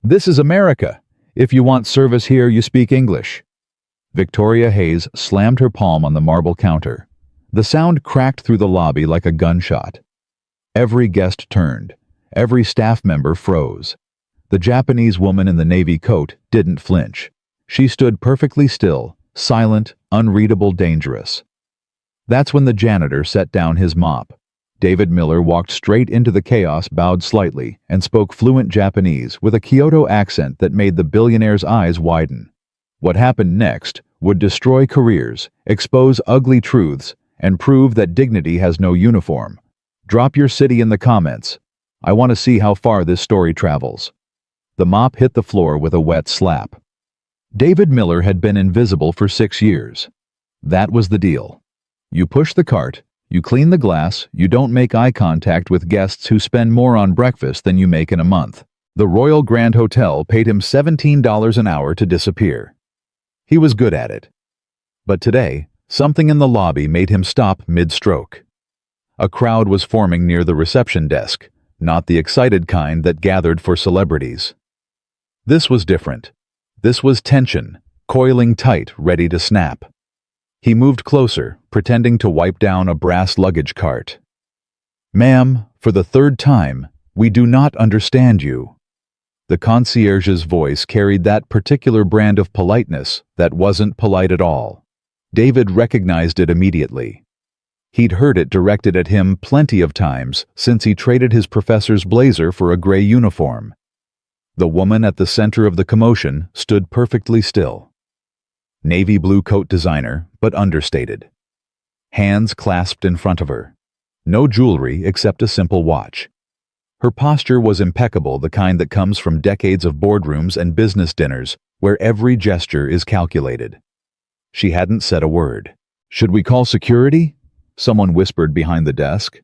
This is America. If you want service here, you speak English. Victoria Hayes slammed her palm on the marble counter. The sound cracked through the lobby like a gunshot. Every guest turned. Every staff member froze. The Japanese woman in the navy coat didn't flinch. She stood perfectly still, silent, unreadable, dangerous. That's when the janitor set down his mop. David Miller walked straight into the chaos, bowed slightly, and spoke fluent Japanese with a Kyoto accent that made the billionaire's eyes widen. What happened next would destroy careers, expose ugly truths, and prove that dignity has no uniform. Drop your city in the comments. I want to see how far this story travels. The mop hit the floor with a wet slap. David Miller had been invisible for 6 years. That was the deal. You push the cart, you clean the glass, you don't make eye contact with guests who spend more on breakfast than you make in a month. The Royal Grand Hotel paid him $17 an hour to disappear. He was good at it. But today, something in the lobby made him stop mid-stroke. A crowd was forming near the reception desk, not the excited kind that gathered for celebrities. This was different. This was tension, coiling tight, ready to snap. He moved closer, pretending to wipe down a brass luggage cart. "Ma'am, for the third time, we do not understand you." The concierge's voice carried that particular brand of politeness that wasn't polite at all. David recognized it immediately. He'd heard it directed at him plenty of times since he traded his professor's blazer for a gray uniform. The woman at the center of the commotion stood perfectly still. Navy blue coat designer, but understated. Hands clasped in front of her. No jewelry except a simple watch. Her posture was impeccable, the kind that comes from decades of boardrooms and business dinners where every gesture is calculated. She hadn't said a word. "Should we call security?" Someone whispered behind the desk.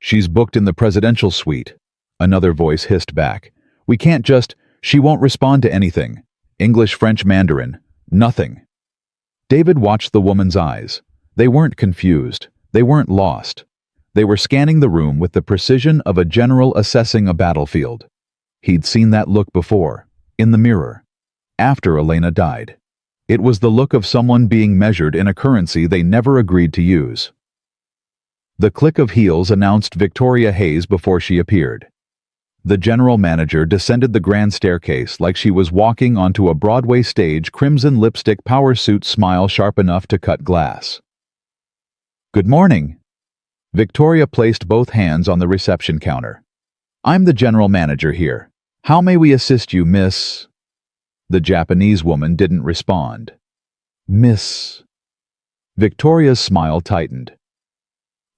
"She's booked in the presidential suite," another voice hissed back. "We can't just, she won't respond to anything. English, French, Mandarin, nothing." David watched the woman's eyes. They weren't confused. They weren't lost. They were scanning the room with the precision of a general assessing a battlefield. He'd seen that look before, in the mirror, after Elena died. It was the look of someone being measured in a currency they never agreed to use. The click of heels announced Victoria Hayes before she appeared. The general manager descended the grand staircase like she was walking onto a Broadway stage, crimson lipstick, power suit, smile sharp enough to cut glass. "Good morning." Victoria placed both hands on the reception counter. "I'm the general manager here. How may we assist you, Miss?" The Japanese woman didn't respond. "Miss." Victoria's smile tightened.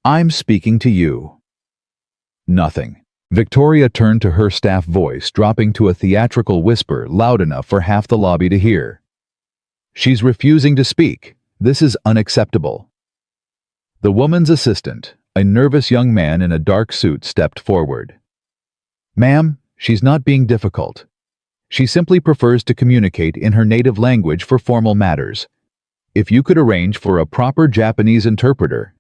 "I'm speaking to you." Nothing. Victoria turned to her staff voice, dropping to a theatrical whisper loud enough for half the lobby to hear. "She's refusing to speak. This is unacceptable." The woman's assistant, a nervous young man in a dark suit, stepped forward. "Ma'am, she's not being difficult. She simply prefers to communicate in her native language for formal matters. If you could arrange for a proper Japanese interpreter."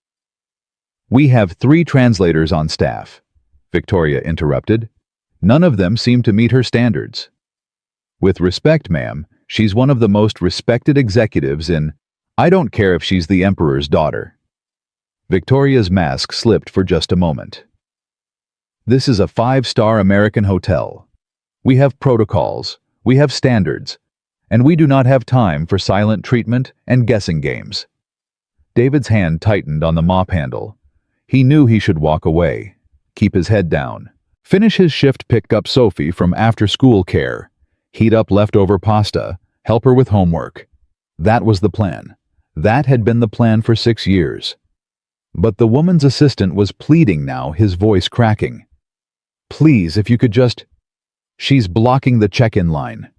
"We have 3 translators on staff," Victoria interrupted. "None of them seem to meet her standards." "With respect, ma'am, she's one of the most respected executives in— I don't care if she's the emperor's daughter." Victoria's mask slipped for just a moment. "This is a 5-star American hotel. We have protocols, we have standards, and we do not have time for silent treatment and guessing games." David's hand tightened on the mop handle. He knew he should walk away, keep his head down, finish his shift, pick up Sophie from after-school care, heat up leftover pasta, help her with homework. That was the plan. That had been the plan for 6 years. But the woman's assistant was pleading now, his voice cracking. "Please, if you could just—" "She's blocking the check-in line."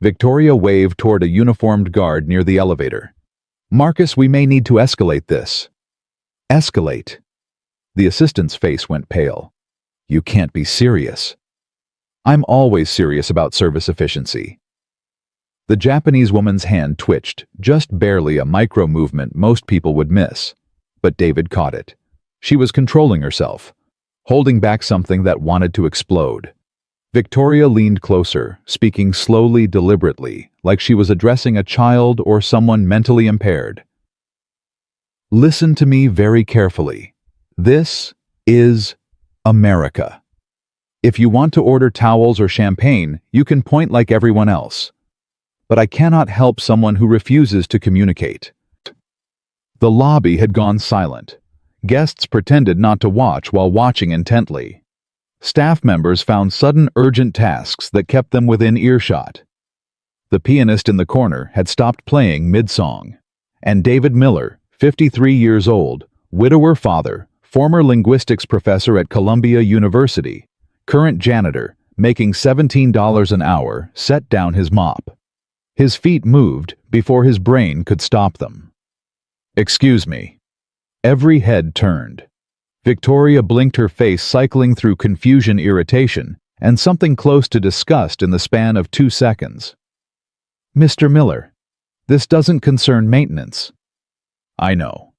Victoria waved toward a uniformed guard near the elevator. "Marcus, we may need to escalate this." "Escalate?" The assistant's face went pale. "You can't be serious." "I'm always serious about service efficiency." The Japanese woman's hand twitched, just barely, a micro-movement most people would miss. But David caught it. She was controlling herself, holding back something that wanted to explode. Victoria leaned closer, speaking slowly, deliberately, like she was addressing a child or someone mentally impaired. Listen to me very carefully. This is America. If you want to order towels or champagne, you can point like everyone else. But I cannot help someone who refuses to communicate. The lobby had gone silent. Guests pretended not to watch while watching intently. Staff members found sudden urgent tasks that kept them within earshot. The pianist in the corner had stopped playing mid-song, and David Miller, 53 years old, widower father, former linguistics professor at Columbia University, current janitor, making $17 an hour, set down his mop. His feet moved before his brain could stop them. "Excuse me." Every head turned. Victoria blinked, her face cycling through confusion, irritation, and something close to disgust in the span of 2 seconds. "Mr. Miller, this doesn't concern maintenance." "I know."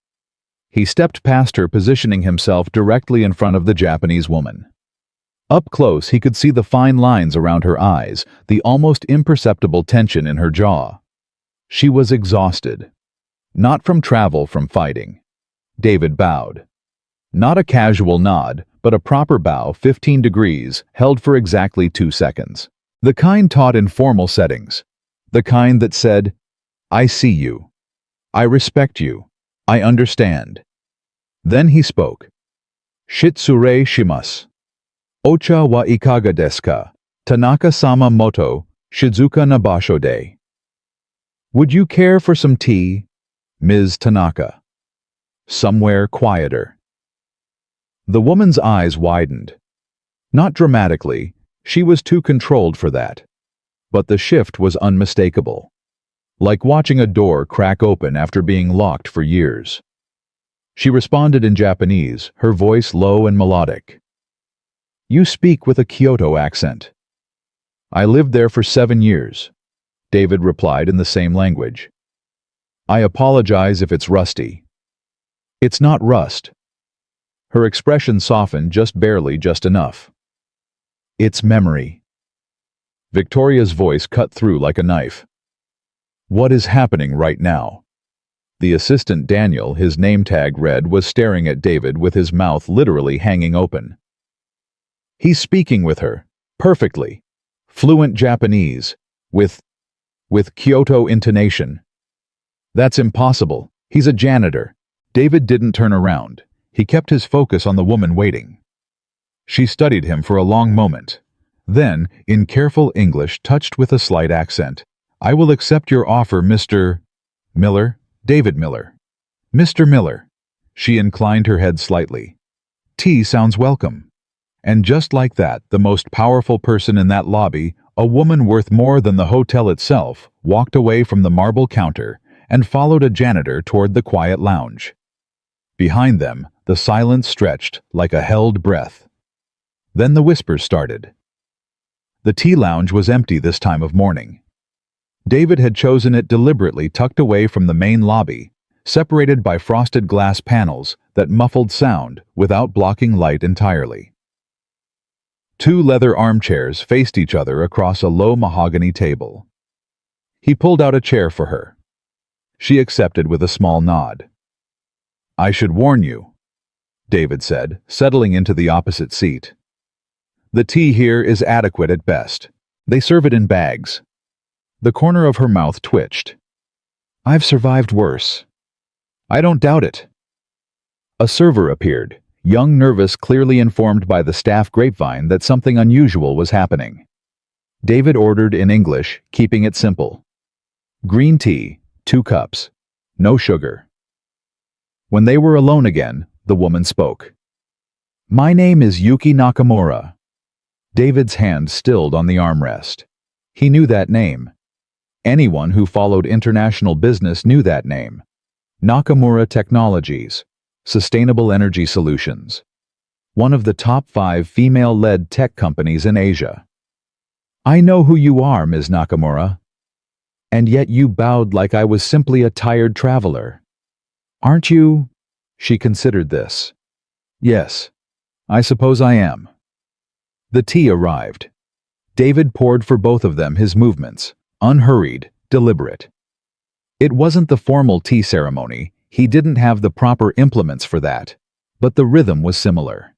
He stepped past her, positioning himself directly in front of the Japanese woman. Up close, he could see the fine lines around her eyes, the almost imperceptible tension in her jaw. She was exhausted. Not from travel, from fighting. David bowed. Not a casual nod, but a proper bow, 15 degrees, held for exactly 2 seconds. The kind taught in formal settings. The kind that said, "I see you. I respect you. I understand." Then he spoke. "Shitsure shimasu. Ocha wa ikaga desu ka? Tanaka-sama moto, Shizuka nabasho de." "Would you care for some tea, Ms. Tanaka?" "Somewhere quieter." The woman's eyes widened. Not dramatically, she was too controlled for that. But the shift was unmistakable. Like watching a door crack open after being locked for years. She responded in Japanese, her voice low and melodic. "You speak with a Kyoto accent." "I lived there for 7 years," David replied in the same language. "I apologize if it's rusty." "It's not rust." Her expression softened just barely, just enough. "It's memory." Victoria's voice cut through like a knife. "What is happening right now?" The assistant Daniel, his name tag read, was staring at David with his mouth literally hanging open. "He's speaking with her, perfectly, fluent Japanese, with Kyoto intonation." "That's impossible. He's a janitor." David didn't turn around. He kept his focus on the woman waiting. She studied him for a long moment. Then, in careful English touched with a slight accent, "I will accept your offer, Mr. Miller, David Miller." "Mr. Miller." She inclined her head slightly. "Tea sounds welcome." And just like that, the most powerful person in that lobby, a woman worth more than the hotel itself, walked away from the marble counter and followed a janitor toward the quiet lounge. Behind them, the silence stretched like a held breath. Then the whispers started. The tea lounge was empty this time of morning. David had chosen it deliberately, tucked away from the main lobby, separated by frosted glass panels that muffled sound without blocking light entirely. 2 leather armchairs faced each other across a low mahogany table. He pulled out a chair for her. She accepted with a small nod. "I should warn you," David said, settling into the opposite seat. "The tea here is adequate at best. They serve it in bags." The corner of her mouth twitched. "I've survived worse." "I don't doubt it." A server appeared, young, nervous, clearly informed by the staff grapevine that something unusual was happening. David ordered in English, keeping it simple. "Green tea, 2 cups. No sugar." When they were alone again, the woman spoke. "My name is Yuki Nakamura." David's hand stilled on the armrest. He knew that name. Anyone who followed international business knew that name. Nakamura Technologies, Sustainable Energy Solutions. One of the top 5 female-led tech companies in Asia. "I know who you are, Ms. Nakamura. And yet you bowed like I was simply a tired traveler. Aren't you?" She considered this. "Yes, I suppose I am." The tea arrived. David poured for both of them, his movements, unhurried, deliberate. It wasn't the formal tea ceremony, he didn't have the proper implements for that, but the rhythm was similar.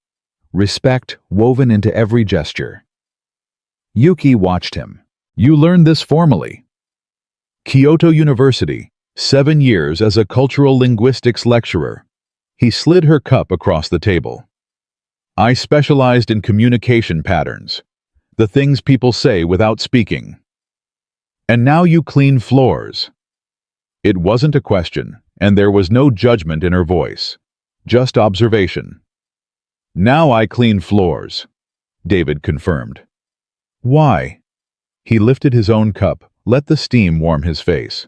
Respect woven into every gesture. Yuki watched him. You learned this formally. Kyoto University, 7 years as a cultural linguistics lecturer. He slid her cup across the table. I specialized in communication patterns, the things people say without speaking. And now you clean floors. It wasn't a question, and there was no judgment in her voice, just observation. Now I clean floors, David confirmed. Why? He lifted his own cup, let the steam warm his face.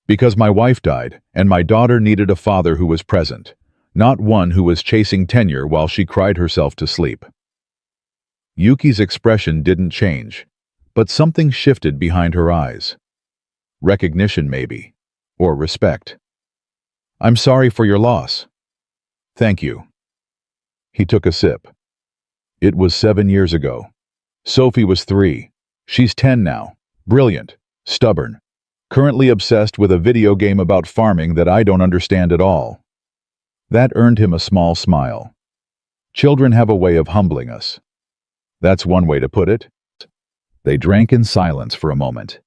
Because my wife died, and my daughter needed a father who was present, not one who was chasing tenure while she cried herself to sleep. Yuki's expression didn't change, but something shifted behind her eyes. Recognition, maybe, or respect. I'm sorry for your loss. Thank you. He took a sip. It was 7 years ago. Sophie was 3. She's 10 now. Brilliant, stubborn, currently obsessed with a video game about farming that I don't understand at all. That earned him a small smile. Children have a way of humbling us. That's one way to put it. They drank in silence for a moment.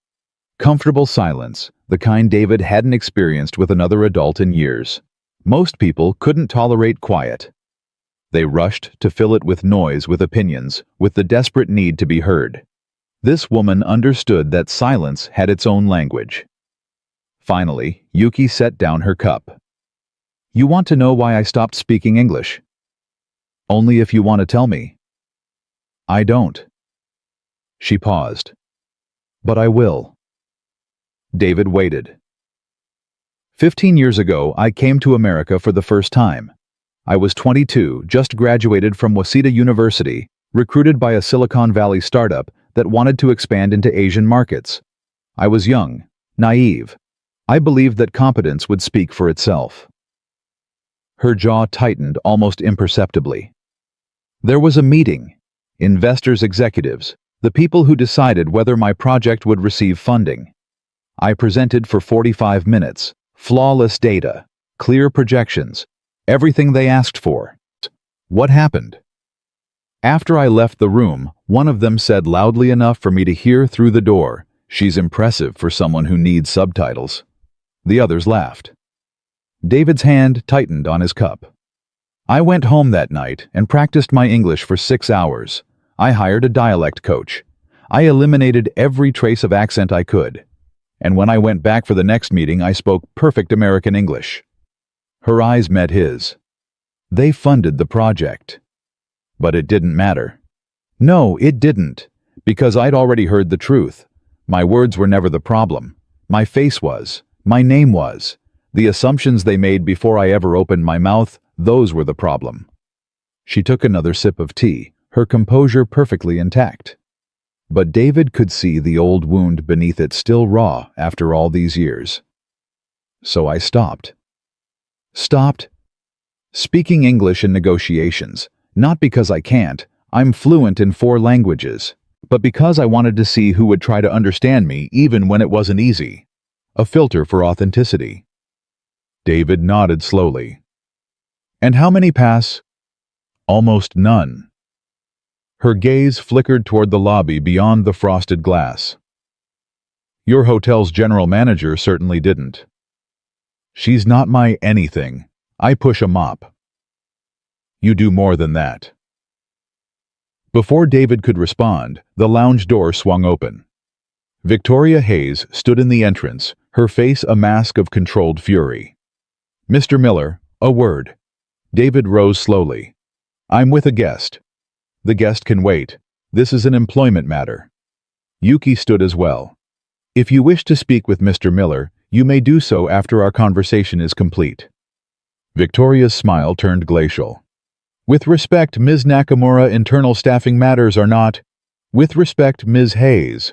Comfortable silence, the kind David hadn't experienced with another adult in years. Most people couldn't tolerate quiet. They rushed to fill it with noise, with opinions, with the desperate need to be heard. This woman understood that silence had its own language. Finally, Yuki set down her cup. You want to know why I stopped speaking English? Only if you want to tell me. I don't. She paused. But I will. David waited. 15 years ago, I came to America for the first time. I was 22, just graduated from Waseda University, recruited by a Silicon Valley startup that wanted to expand into Asian markets. I was young, naive. I believed that competence would speak for itself. Her jaw tightened almost imperceptibly. There was a meeting. Investors, executives, the people who decided whether my project would receive funding. I presented for 45 minutes, flawless data, clear projections, everything they asked for. What happened? After I left the room, one of them said loudly enough for me to hear through the door, "She's impressive for someone who needs subtitles." The others laughed. David's hand tightened on his cup. I went home that night and practiced my English for 6 hours. I hired a dialect coach. I eliminated every trace of accent I could. And when I went back for the next meeting, I spoke perfect American English. Her eyes met his. They funded the project. But it didn't matter. No, it didn't, because I'd already heard the truth. My words were never the problem. My face was. My name was. The assumptions they made before I ever opened my mouth, those were the problem. She took another sip of tea, her composure perfectly intact. But David could see the old wound beneath it still raw after all these years. So I stopped. Stopped speaking English in negotiations. Not because I can't, I'm fluent in 4 languages, but because I wanted to see who would try to understand me even when it wasn't easy. A filter for authenticity. David nodded slowly. And how many pass? Almost none. Her gaze flickered toward the lobby beyond the frosted glass. Your hotel's general manager certainly didn't. She's not my anything. I push a mop. You do more than that. Before David could respond, the lounge door swung open. Victoria Hayes stood in the entrance, her face a mask of controlled fury. Mr. Miller, a word. David rose slowly. I'm with a guest. The guest can wait. This is an employment matter. Yuki stood as well. If you wish to speak with Mr. Miller, you may do so after our conversation is complete. Victoria's smile turned glacial. With respect, Ms. Nakamura, internal staffing matters are not. With respect, Ms. Hayes.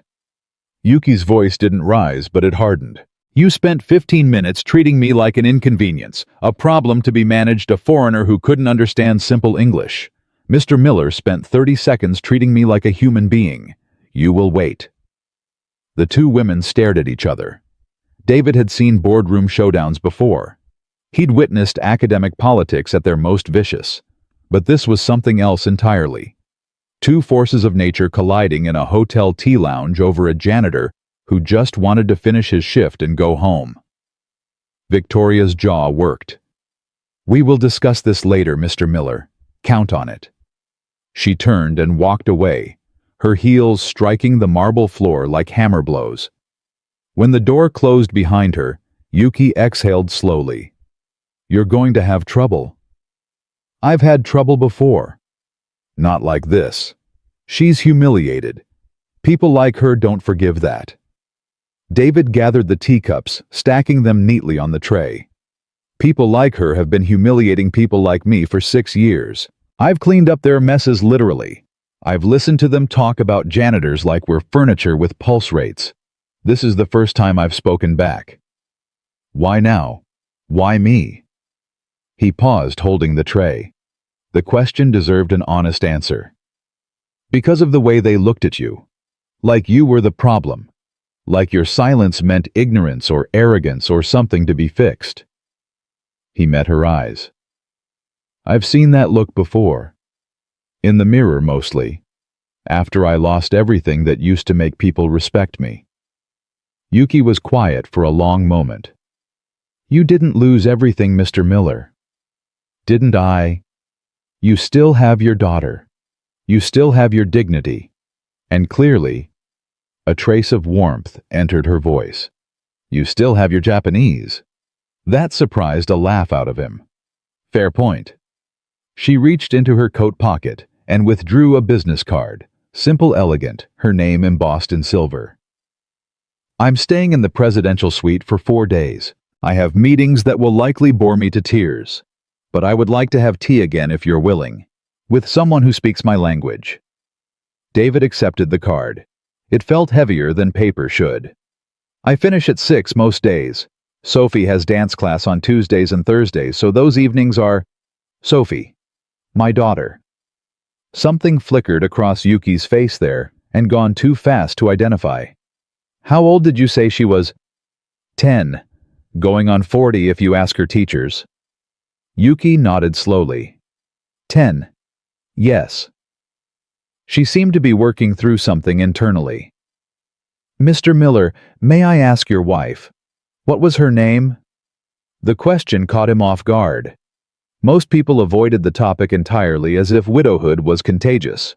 Yuki's voice didn't rise, but it hardened. You spent 15 minutes treating me like an inconvenience, a problem to be managed, a foreigner who couldn't understand simple English. Mr. Miller spent 30 seconds treating me like a human being. You will wait." The two women stared at each other. David had seen boardroom showdowns before. He'd witnessed academic politics at their most vicious. But this was something else entirely. Two forces of nature colliding in a hotel tea lounge over a janitor who just wanted to finish his shift and go home. Victoria's jaw worked. "We will discuss this later, Mr. Miller. Count on it." She turned and walked away, her heels striking the marble floor like hammer blows. When the door closed behind her, Yuki exhaled slowly. "You're going to have trouble." "I've had trouble before." "Not like this." She's humiliated. People like her don't forgive that. David gathered the teacups, stacking them neatly on the tray. "People like her have been humiliating people like me for 6 years. I've cleaned up their messes literally. I've listened to them talk about janitors like we're furniture with pulse rates. This is the first time I've spoken back." "Why now? Why me?" He paused, holding the tray. The question deserved an honest answer. "Because of the way they looked at you. Like you were the problem. Like your silence meant ignorance or arrogance or something to be fixed." He met her eyes. "I've seen that look before. In the mirror, mostly. After I lost everything that used to make people respect me." Yuki was quiet for a long moment. "You didn't lose everything, Mr. Miller." "Didn't I? You still have your daughter. You still have your dignity. And clearly," a trace of warmth entered her voice, "you still have your Japanese." That surprised a laugh out of him. "Fair point." She reached into her coat pocket and withdrew a business card, simple, elegant, her name embossed in silver. "I'm staying in the presidential suite for 4 days. I have meetings that will likely bore me to tears. But I would like to have tea again if you're willing, with someone who speaks my language." David accepted the card. It felt heavier than paper should. "I finish at 6 most days. Sophie has dance class on Tuesdays and Thursdays, so those evenings are—" "Sophie. My daughter." Something flickered across Yuki's face there and gone too fast to identify. "How old did you say she was?" 10. Going on 40 if you ask her teachers." Yuki nodded slowly. 10. Yes. She seemed to be working through something internally. "Mr. Miller, may I ask your wife? What was her name?" The question caught him off guard. Most people avoided the topic entirely as if widowhood was contagious.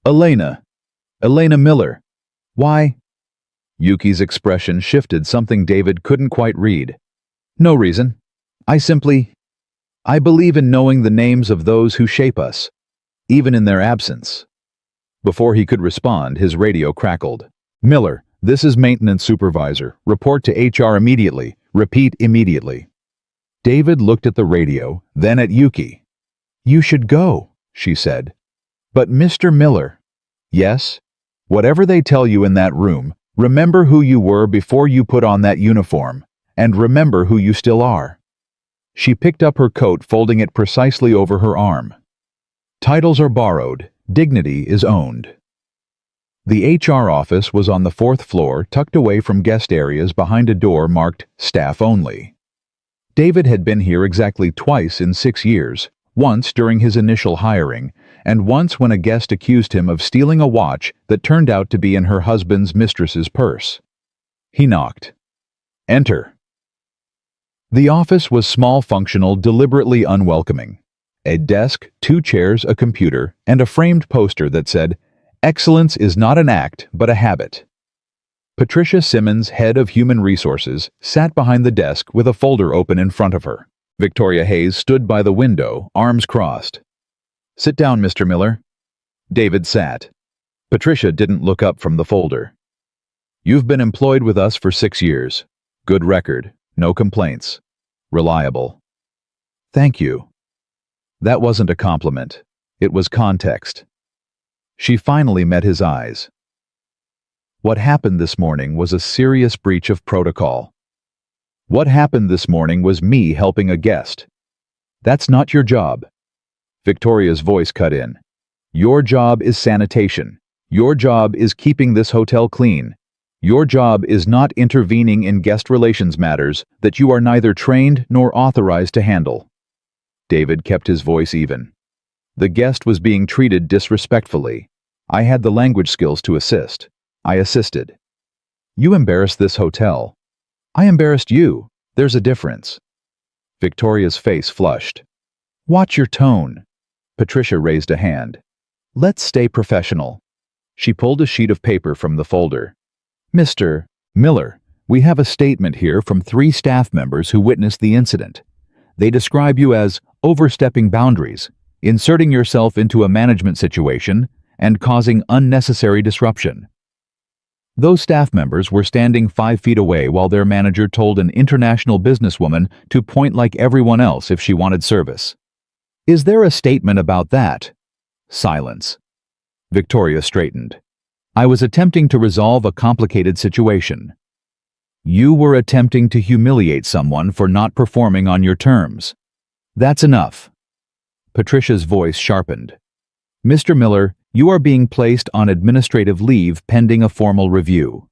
"Elena. Elena Miller." "Why?" Yuki's expression shifted, something David couldn't quite read. "No reason. I believe in knowing the names of those who shape us, even in their absence." Before he could respond, his radio crackled. "Miller, this is maintenance supervisor. Report to HR immediately. Repeat immediately." David looked at the radio, then at Yuki. "You should go," she said. "But Mr. Miller." "Yes? Whatever they tell you in that room, remember who you were before you put on that uniform, and remember who you still are." She picked up her coat, folding it precisely over her arm. "Titles are borrowed. Dignity is owned." The HR office was on the 4th floor, tucked away from guest areas behind a door marked Staff Only. David had been here exactly twice in 6 years, once during his initial hiring, and once when a guest accused him of stealing a watch that turned out to be in her husband's mistress's purse. He knocked. "Enter." The office was small, functional, deliberately unwelcoming. A desk, 2 chairs, a computer, and a framed poster that said, "Excellence is not an act, but a habit." Patricia Simmons, head of human resources, sat behind the desk with a folder open in front of her. Victoria Hayes stood by the window, arms crossed. "Sit down, Mr. Miller." David sat. Patricia didn't look up from the folder. "You've been employed with us for 6 years. Good record. No complaints. Reliable." "Thank you." That wasn't a compliment. It was context. She finally met his eyes. What happened this morning was a serious breach of protocol. What happened this morning was me helping a guest. That's not your job. Victoria's voice cut in. Your job is sanitation. Your job is keeping this hotel clean. Your job is not intervening in guest relations matters that you are neither trained nor authorized to handle." David kept his voice even. The guest was being treated disrespectfully. I had the language skills to assist. I assisted. "You embarrassed this hotel." "I embarrassed you. There's a difference." Victoria's face flushed. "Watch your tone." Patricia raised a hand. "Let's stay professional." She pulled a sheet of paper from the folder. "Mr. Miller, we have a statement here from 3 staff members who witnessed the incident. They describe you as overstepping boundaries, inserting yourself into a management situation, and causing unnecessary disruption." Those staff members were standing 5 feet away while their manager told an international businesswoman to point like everyone else if she wanted service. "Is there a statement about that?" Silence. Victoria straightened. "I was attempting to resolve a complicated situation." "You were attempting to humiliate someone for not performing on your terms." "That's enough." Patricia's voice sharpened. "Mr. Miller, you are being placed on administrative leave pending a formal review.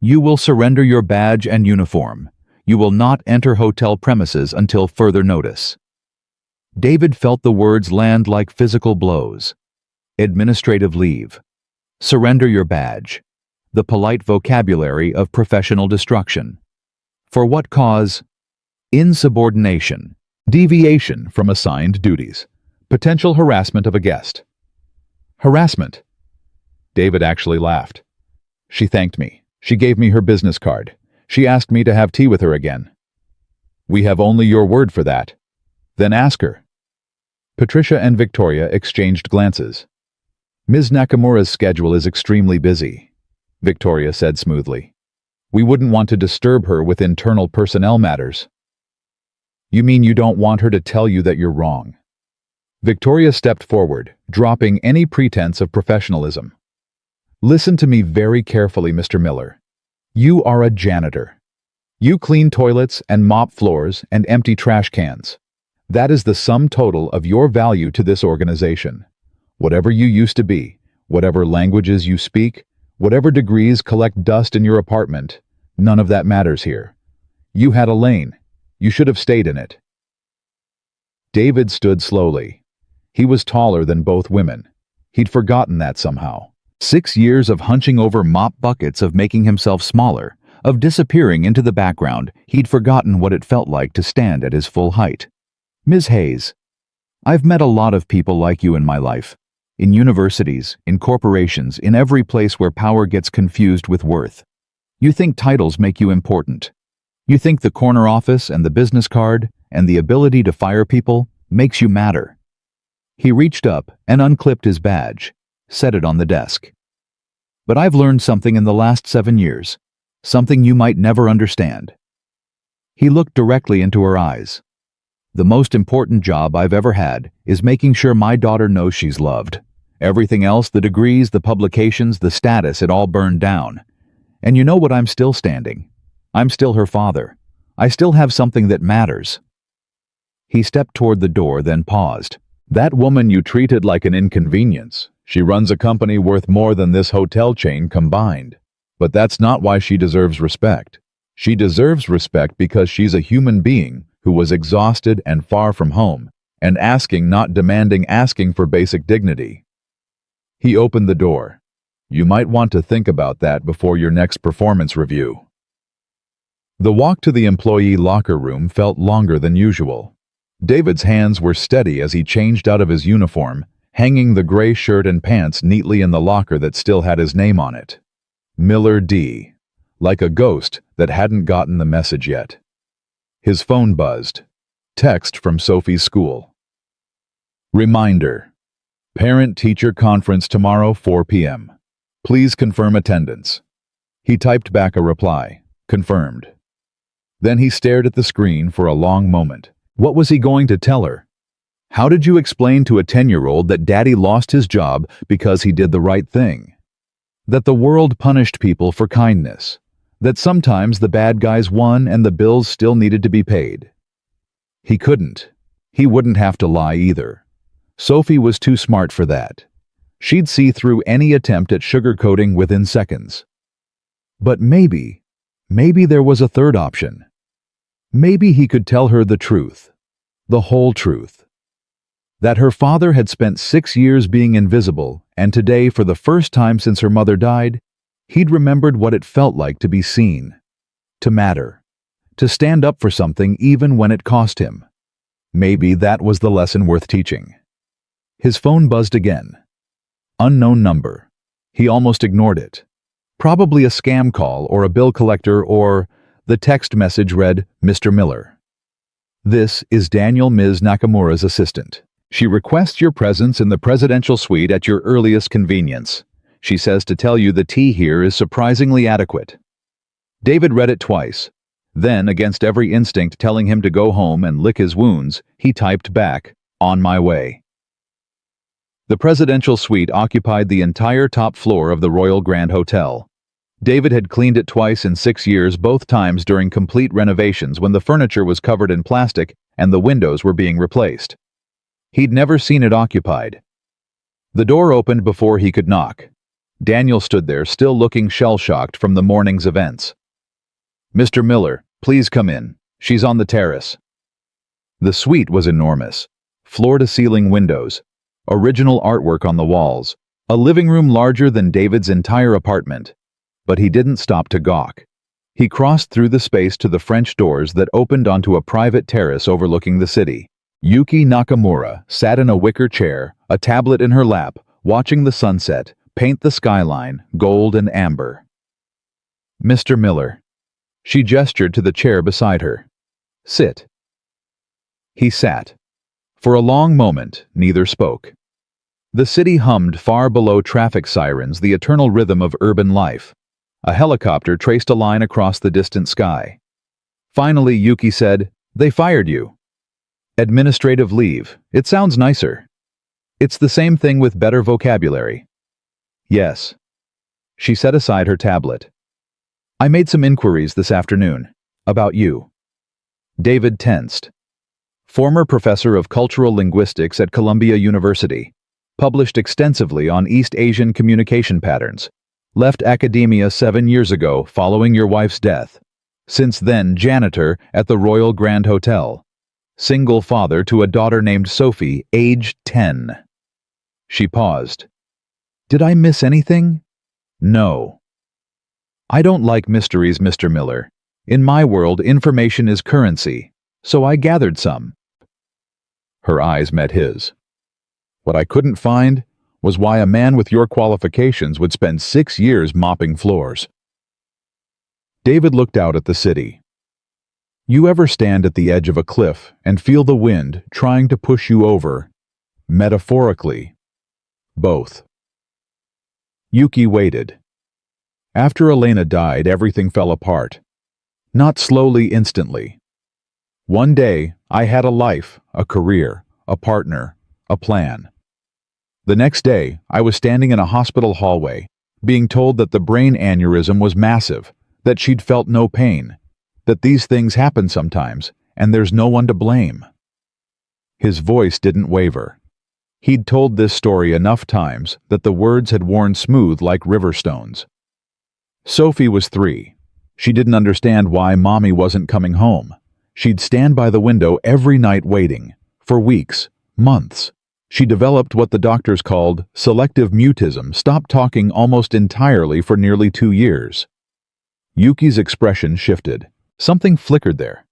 You will surrender your badge and uniform. You will not enter hotel premises until further notice." David felt the words land like physical blows. Administrative leave. Surrender your badge. The polite vocabulary of professional destruction. For what cause? Insubordination. Deviation from assigned duties. Potential harassment of a guest. Harassment. David actually laughed. "She thanked me. She gave me her business card. She asked me to have tea with her again." "We have only your word for that." "Then ask her." Patricia and Victoria exchanged glances. "Ms. Nakamura's schedule is extremely busy," Victoria said smoothly. "We wouldn't want to disturb her with internal personnel matters." "You mean you don't want her to tell you that you're wrong?" Victoria stepped forward, dropping any pretense of professionalism. "Listen to me very carefully, Mr. Miller. You are a janitor. You clean toilets and mop floors and empty trash cans. That is the sum total of your value to this organization. Whatever you used to be, whatever languages you speak, whatever degrees collect dust in your apartment, none of that matters here. You had a lane. You should have stayed in it." David stood slowly. He was taller than both women. He'd forgotten that somehow. 6 years of hunching over mop buckets, of making himself smaller, of disappearing into the background, he'd forgotten what it felt like to stand at his full height. "Ms. Hayes, I've met a lot of people like you in my life. In universities, in corporations, in every place where power gets confused with worth. You think titles make you important. You think the corner office and the business card and the ability to fire people makes you matter." He reached up and unclipped his badge, set it on the desk. "But I've learned something in the last 7 years, something you might never understand." He looked directly into her eyes. "The most important job I've ever had is making sure my daughter knows she's loved. Everything else, the degrees, the publications, the status, it all burned down. And you know what? I'm still standing. I'm still her father. I still have something that matters." He stepped toward the door, then paused. "That woman you treated like an inconvenience. She runs a company worth more than this hotel chain combined. But that's not why she deserves respect. She deserves respect because she's a human being who was exhausted and far from home, and asking, not demanding, asking for basic dignity." He opened the door. "You might want to think about that before your next performance review." The walk to the employee locker room felt longer than usual. David's hands were steady as he changed out of his uniform, hanging the gray shirt and pants neatly in the locker that still had his name on it. Miller D. Like a ghost that hadn't gotten the message yet. His phone buzzed. Text from Sophie's school. "Reminder. Parent-teacher conference tomorrow, 4 p.m. Please confirm attendance." He typed back a reply. Confirmed. Then he stared at the screen for a long moment. What was he going to tell her? How did you explain to a 10-year-old that Daddy lost his job because he did the right thing? That the world punished people for kindness? That sometimes the bad guys won and the bills still needed to be paid? He couldn't. He wouldn't have to lie either. Sophie was too smart for that. She'd see through any attempt at sugarcoating within seconds. But maybe there was a third option. Maybe he could tell her the truth, the whole truth. That her father had spent 6 years being invisible, and today, for the first time since her mother died, he'd remembered what it felt like to be seen, to matter, to stand up for something even when it cost him. Maybe that was the lesson worth teaching. His phone buzzed again. Unknown number. He almost ignored it. Probably a scam call or a bill collector, or the text message read, "Mr. Miller. This is Daniel Ms. Nakamura's assistant. She requests your presence in the presidential suite at your earliest convenience. She says to tell you the tea here is surprisingly adequate." David read it twice. Then, against every instinct telling him to go home and lick his wounds, he typed back, "On my way." The presidential suite occupied the entire top floor of the Royal Grand Hotel. David had cleaned it twice in 6 years, both times during complete renovations when the furniture was covered in plastic and the windows were being replaced. He'd never seen it occupied. The door opened before he could knock. Daniel stood there, still looking shell-shocked from the morning's events. "Mr. Miller, please come in. She's on the terrace." The suite was enormous. Floor-to-ceiling windows, original artwork on the walls, a living room larger than David's entire apartment. But he didn't stop to gawk. He crossed through the space to the French doors that opened onto a private terrace overlooking the city. Yuki Nakamura sat in a wicker chair, a tablet in her lap, watching the sunset paint the skyline gold and amber. "Mr. Miller." She gestured to the chair beside her. "Sit." He sat. For a long moment, neither spoke. The city hummed far below traffic sirens, the eternal rhythm of urban life. A helicopter traced a line across the distant sky. Finally, Yuki said, "They fired you." "Administrative leave. It sounds nicer." "It's the same thing with better vocabulary." "Yes." She set aside her tablet. "I made some inquiries this afternoon. About you." David tensed. Former professor of cultural linguistics at Columbia University. Published extensively on East Asian communication patterns. Left academia 7 years ago following your wife's death. Since then, janitor at the Royal Grand Hotel. Single father to a daughter named Sophie, age 10. She paused. "Did I miss anything?" "No." "I don't like mysteries, Mr. Miller. In my world, information is currency, so I gathered some." Her eyes met his. "What I couldn't find was why a man with your qualifications would spend 6 years mopping floors." David looked out at the city. You ever stand at the edge of a cliff and feel the wind trying to push you over? Metaphorically. Both. Yuki waited. After Elena died, everything fell apart. Not slowly, instantly. One day, I had a life, a career, a partner, a plan. The next day, I was standing in a hospital hallway, being told that the brain aneurysm was massive, that she'd felt no pain, that these things happen sometimes, and there's no one to blame. His voice didn't waver. He'd told this story enough times that the words had worn smooth like river stones. Sophie was 3. She didn't understand why Mommy wasn't coming home. She'd stand by the window every night waiting, for weeks, months. She developed what the doctors called selective mutism, stopped talking almost entirely for nearly 2 years. Yuki's expression shifted. Something flickered there.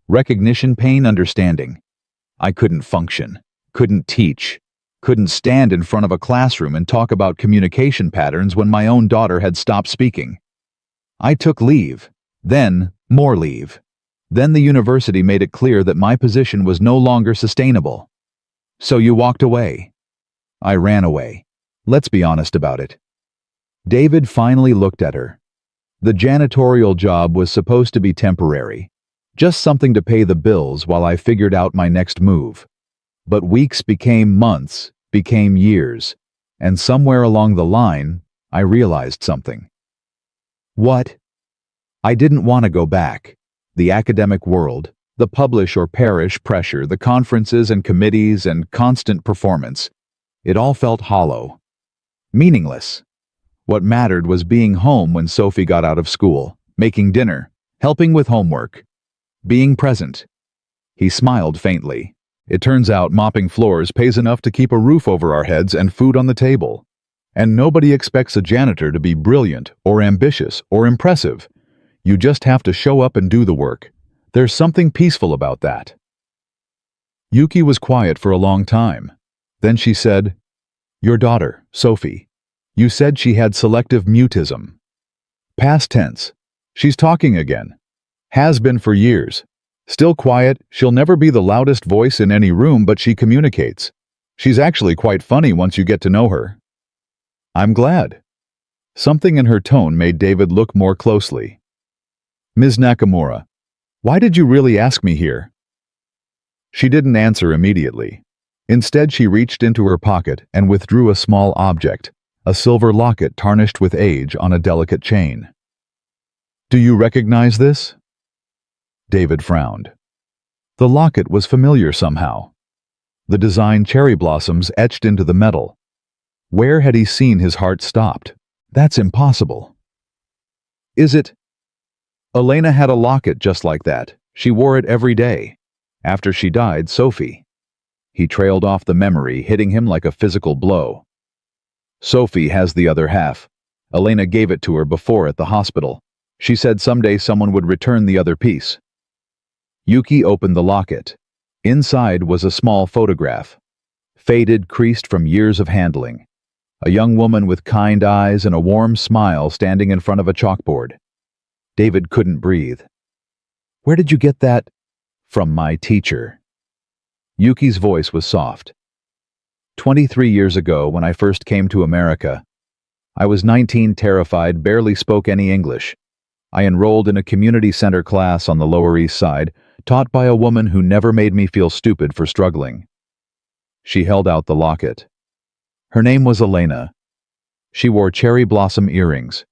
Recognition, pain, understanding. I couldn't function, couldn't teach, couldn't stand in front of a classroom and talk about communication patterns when my own daughter had stopped speaking. I took leave, then more leave. Then the university made it clear that my position was no longer sustainable. So you walked away. I ran away. Let's be honest about it. David finally looked at her. The janitorial job was supposed to be temporary, just something to pay the bills while I figured out my next move. But weeks became months, became years, and somewhere along the line, I realized something. What? I didn't want to go back. The academic world, the publish or perish pressure, the conferences and committees and constant performance. It all felt hollow. Meaningless. What mattered was being home when Sophie got out of school, making dinner, helping with homework, being present. He smiled faintly. It turns out mopping floors pays enough to keep a roof over our heads and food on the table. And nobody expects a janitor to be brilliant or ambitious or impressive. You just have to show up and do the work. There's something peaceful about that. Yuki was quiet for a long time. Then she said, "Your daughter, Sophie. You said she had selective mutism." Past tense. She's talking again. Has been for years. Still quiet, she'll never be the loudest voice in any room, but she communicates. She's actually quite funny once you get to know her. I'm glad. Something in her tone made David look more closely. Ms. Nakamura, why did you really ask me here? She didn't answer immediately. Instead, she reached into her pocket and withdrew a small object, a silver locket tarnished with age on a delicate chain. Do you recognize this? David frowned. The locket was familiar somehow. The design cherry blossoms etched into the metal. Where had he seen his heart stopped? That's impossible. Is it? Elena had a locket just like that. She wore it every day. After she died, Sophie. He trailed off the memory, hitting him like a physical blow. Sophie has the other half. Elena gave it to her before at the hospital. She said someday someone would return the other piece. Yuki opened the locket. Inside was a small photograph. Faded, creased from years of handling. A young woman with kind eyes and a warm smile standing in front of a chalkboard. David couldn't breathe. Where did you get that? From my teacher. Yuki's voice was soft. 23 years ago, when I first came to America, I was 19, terrified, barely spoke any English. I enrolled in a community center class on the Lower East Side, taught by a woman who never made me feel stupid for struggling. She held out the locket. Her name was Elena. She wore cherry blossom earrings.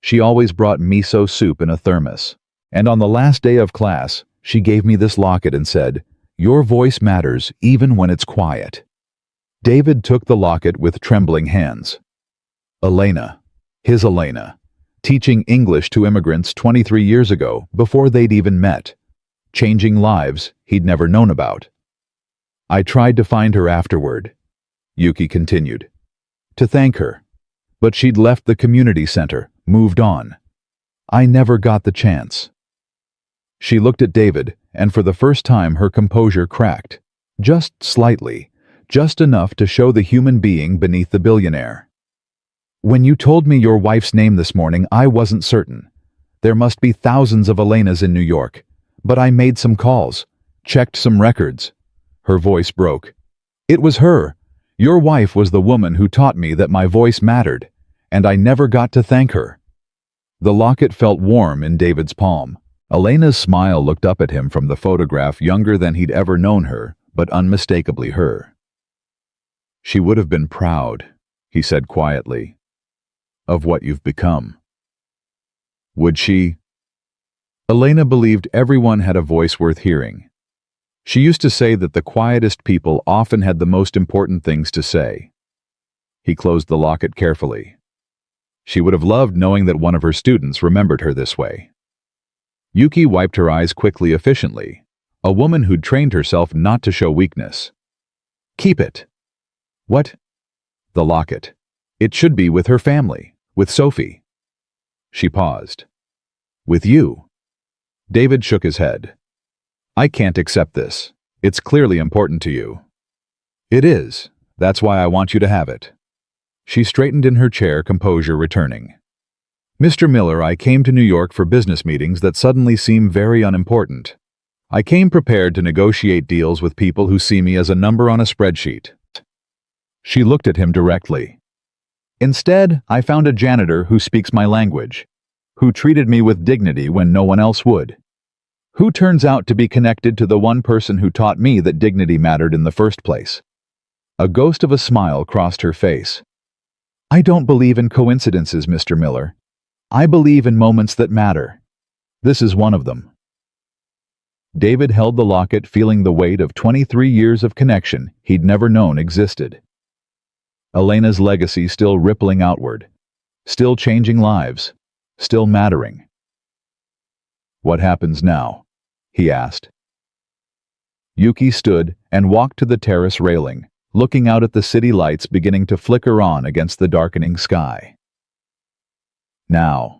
She always brought miso soup in a thermos. And on the last day of class, she gave me this locket and said, "Your voice matters even when it's quiet." David took the locket with trembling hands. Elena, his Elena, teaching English to immigrants 23 years ago, before they'd even met, changing lives he'd never known about. I tried to find her afterward, Yuki continued, to thank her, but she'd left the community center, moved on. I never got the chance. She looked at David, and for the first time her composure cracked, just slightly, just enough to show the human being beneath the billionaire. When you told me your wife's name this morning, I wasn't certain. There must be thousands of Elenas in New York, but I made some calls, checked some records. Her voice broke. It was her. Your wife was the woman who taught me that my voice mattered, and I never got to thank her. The locket felt warm in David's palm. Elena's smile looked up at him from the photograph, younger than he'd ever known her, but unmistakably her. She would have been proud, he said quietly, of what you've become. Would she? Elena believed everyone had a voice worth hearing. She used to say that the quietest people often had the most important things to say. He closed the locket carefully. She would have loved knowing that one of her students remembered her this way. Yuki wiped her eyes quickly, efficiently, a woman who'd trained herself not to show weakness. Keep it. What? The locket. It should be with her family, with Sophie. She paused. With you? David shook his head. I can't accept this. It's clearly important to you. It is. That's why I want you to have it. She straightened in her chair, composure returning. Mr. Miller, I came to New York for business meetings that suddenly seem very unimportant. I came prepared to negotiate deals with people who see me as a number on a spreadsheet. She looked at him directly. Instead, I found a janitor who speaks my language, who treated me with dignity when no one else would, who turns out to be connected to the one person who taught me that dignity mattered in the first place. A ghost of a smile crossed her face. I don't believe in coincidences, Mr. Miller. I believe in moments that matter. This is one of them. David held the locket, feeling the weight of 23 years of connection he'd never known existed. Elena's legacy still rippling outward, still changing lives, still mattering. "What happens now?" he asked. Yuki stood and walked to the terrace railing, looking out at the city lights beginning to flicker on against the darkening sky. Now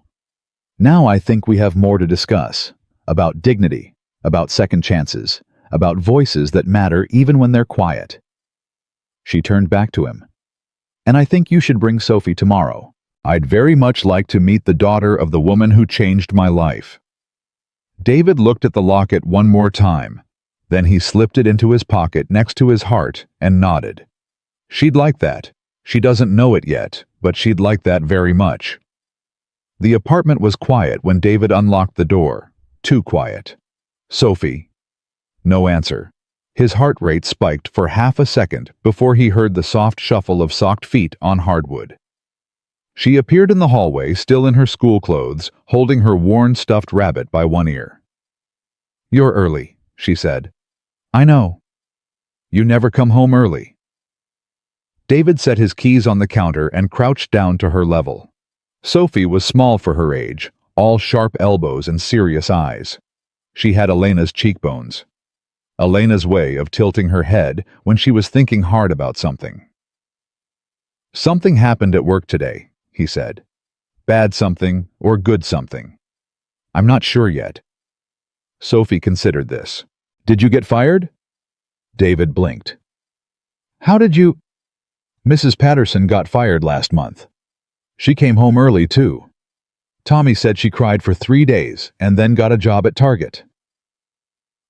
I think we have more to discuss, about dignity, about second chances, about voices that matter even when they're quiet. She turned back to him. "And I think you should bring Sophie tomorrow. I'd very much like to meet the daughter of the woman who changed my life." David looked at the locket one more time. Then he slipped it into his pocket next to his heart and nodded. She'd like that. She doesn't know it yet, but she'd like that very much. The apartment was quiet when David unlocked the door. Too quiet. "Sophie." No answer. His heart rate spiked for half a second before he heard the soft shuffle of socked feet on hardwood. She appeared in the hallway, still in her school clothes, holding her worn stuffed rabbit by one ear. "You're early," she said. "I know. You never come home early." David set his keys on the counter and crouched down to her level. Sophie was small for her age, all sharp elbows and serious eyes. She had Elena's cheekbones. Elena's way of tilting her head when she was thinking hard about something. "Something happened at work today," he said. "Bad something or good something. I'm not sure yet." Sophie considered this. "Did you get fired?" David blinked. "How did you—" "Mrs. Patterson got fired last month. She came home early, too. Tommy said she cried for 3 days and then got a job at Target."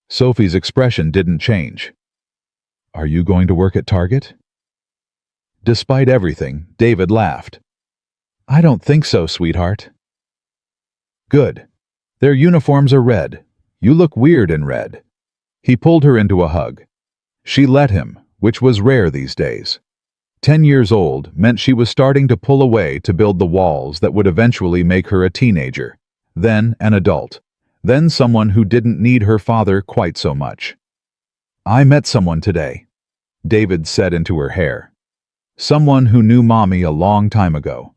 Sophie's expression didn't change. "Are you going to work at Target?" Despite everything, David laughed. "I don't think so, sweetheart." "Good. Their uniforms are red. You look weird in red." He pulled her into a hug. She let him, which was rare these days. 10 years old meant she was starting to pull away to build the walls that would eventually make her a teenager, then an adult, then someone who didn't need her father quite so much. "I met someone today," David said into her hair. "Someone who knew Mommy a long time ago."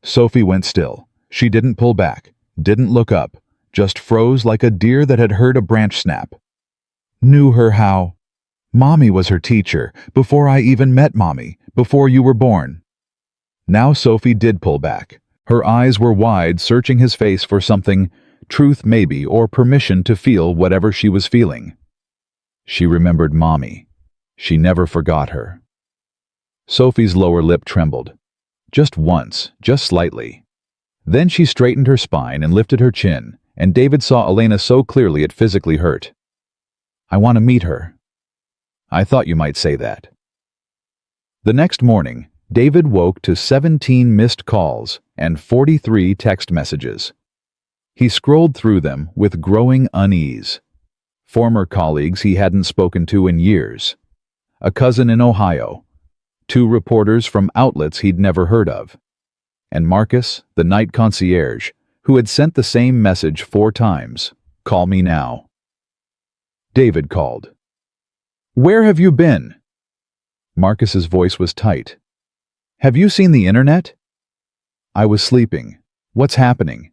Sophie went still. She didn't pull back, didn't look up, just froze like a deer that had heard a branch snap. "Knew her how?" "Mommy was her teacher, before I even met Mommy, before you were born." Now Sophie did pull back. Her eyes were wide, searching his face for something, truth maybe, or permission to feel whatever she was feeling. She remembered Mommy. She never forgot her. Sophie's lower lip trembled. Just once, just slightly. Then she straightened her spine and lifted her chin, and David saw Elena so clearly it physically hurt. "I want to meet her." "I thought you might say that." The next morning, David woke to 17 missed calls and 43 text messages. He scrolled through them with growing unease. Former colleagues he hadn't spoken to in years. A cousin in Ohio. 2 reporters from outlets he'd never heard of. And Marcus, the night concierge, who had sent the same message 4 times. "Call me now." David called. "Where have you been?" Marcus's voice was tight. "Have you seen the internet?" "I was sleeping. What's happening?"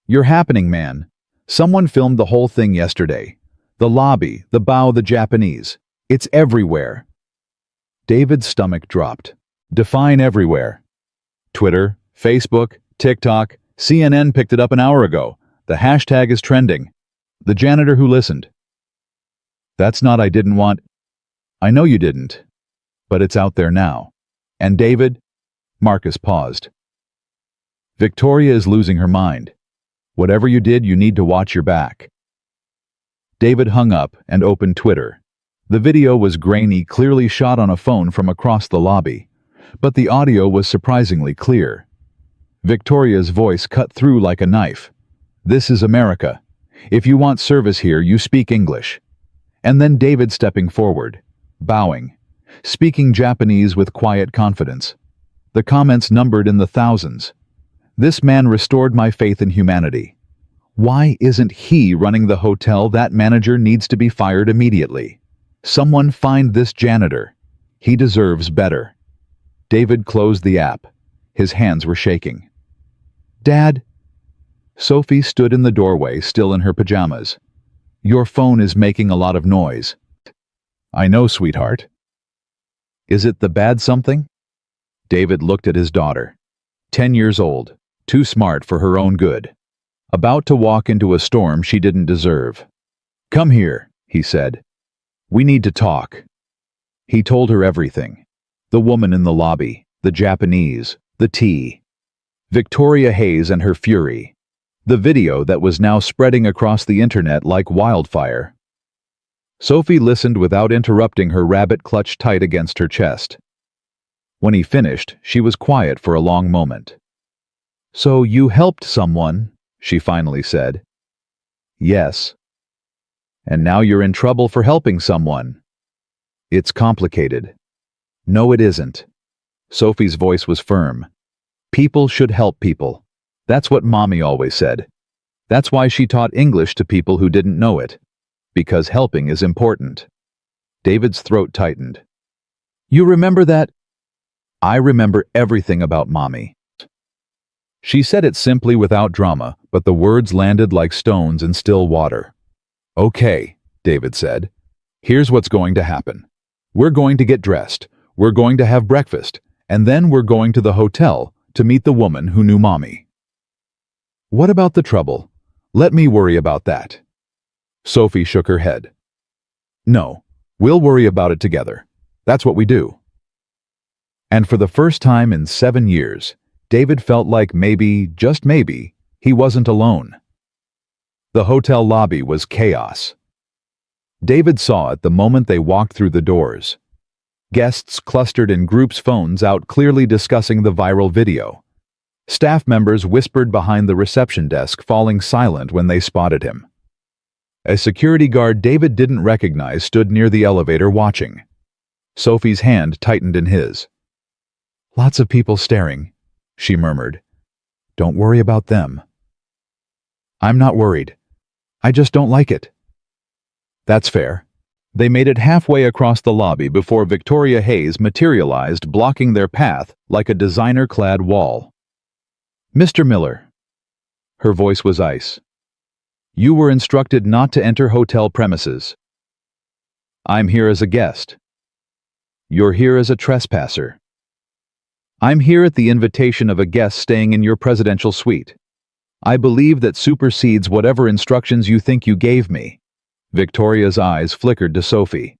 "You're happening, man. Someone filmed the whole thing yesterday. The lobby, the bow, the Japanese. It's everywhere." David's stomach dropped. Define everywhere. Twitter, Facebook, TikTok, CNN picked it up an hour ago. The hashtag is trending. The janitor who listened. "That's not I didn't want—" "I know you didn't. But it's out there now. And David—" Marcus paused. "Victoria is losing her mind. Whatever you did, you need to watch your back." David hung up and opened Twitter. The video was grainy, clearly shot on a phone from across the lobby, but the audio was surprisingly clear. Victoria's voice cut through like a knife. "This is America. If you want service here, you speak English." And then David stepping forward, bowing, speaking Japanese with quiet confidence. The comments numbered in the thousands. This man restored my faith in humanity. Why isn't he running the hotel? That manager needs to be fired immediately. Someone find this janitor. He deserves better. David closed the app. His hands were shaking. "Dad?" Sophie stood in the doorway, still in her pajamas. "Your phone is making a lot of noise." "I know, sweetheart." "Is it the bad something?" David looked at his daughter. 10 years old, too smart for her own good. About to walk into a storm she didn't deserve. "Come here," he said. "We need to talk." He told her everything. The woman in the lobby, the Japanese, the tea. Victoria Hayes and her fury. The video that was now spreading across the internet like wildfire. Sophie listened without interrupting, her rabbit clutched tight against her chest. When he finished, she was quiet for a long moment. "So you helped someone," she finally said. "Yes." "And now you're in trouble for helping someone." "It's complicated." "No, it isn't." Sophie's voice was firm. "People should help people. That's what Mommy always said. That's why she taught English to people who didn't know it. Because helping is important." David's throat tightened. "You remember that?" "I remember everything about Mommy." She said it simply, without drama, but the words landed like stones in still water. "Okay," David said. "Here's what's going to happen. We're going to get dressed, we're going to have breakfast, and then we're going to the hotel to meet the woman who knew Mommy." "What about the trouble? Let me worry about that." Sophie shook her head. "No, we'll worry about it together. That's what we do." And for the first time in 7 years, David felt like maybe, just maybe, he wasn't alone. The hotel lobby was chaos. David saw it the moment they walked through the doors. Guests clustered in groups, phones out, clearly discussing the viral video. Staff members whispered behind the reception desk, falling silent when they spotted him. A security guard David didn't recognize stood near the elevator watching. Sophie's hand tightened in his. "Lots of people staring," she murmured. "Don't worry about them." "I'm not worried. I just don't like it." "That's fair." They made it halfway across the lobby before Victoria Hayes materialized, blocking their path like a designer-clad wall. "Mr. Miller." Her voice was ice. "You were instructed not to enter hotel premises." "I'm here as a guest." "You're here as a trespasser." "I'm here at the invitation of a guest staying in your presidential suite. I believe that supersedes whatever instructions you think you gave me." Victoria's eyes flickered to Sophie.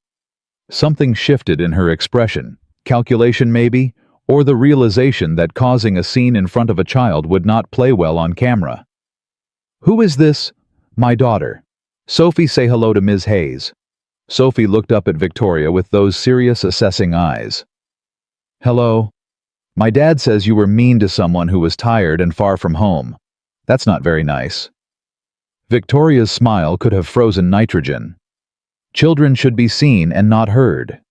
Something shifted in her expression, calculation maybe, or the realization that causing a scene in front of a child would not play well on camera. "Who is this?" "My daughter." "Sophie, say hello to Ms. Hayes." Sophie looked up at Victoria with those serious, assessing eyes. "Hello. My dad says you were mean to someone who was tired and far from home. That's not very nice." Victoria's smile could have frozen nitrogen. Children should be seen and not heard.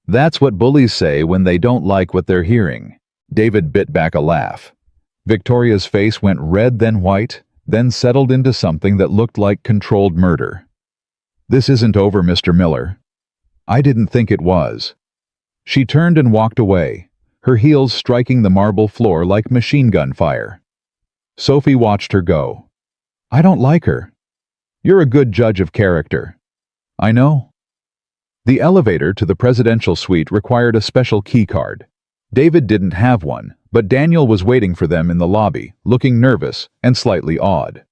That's what bullies say when they don't like what they're hearing. David bit back a laugh. Victoria's face went red, then white, then settled into something that looked like controlled murder. "This isn't over, Mr. Miller." "I didn't think it was." She turned and walked away, her heels striking the marble floor like machine gun fire. Sophie watched her go. "I don't like her." "You're a good judge of character." "I know." The elevator to the presidential suite required a special key card. David didn't have one, but Daniel was waiting for them in the lobby, looking nervous and slightly awed.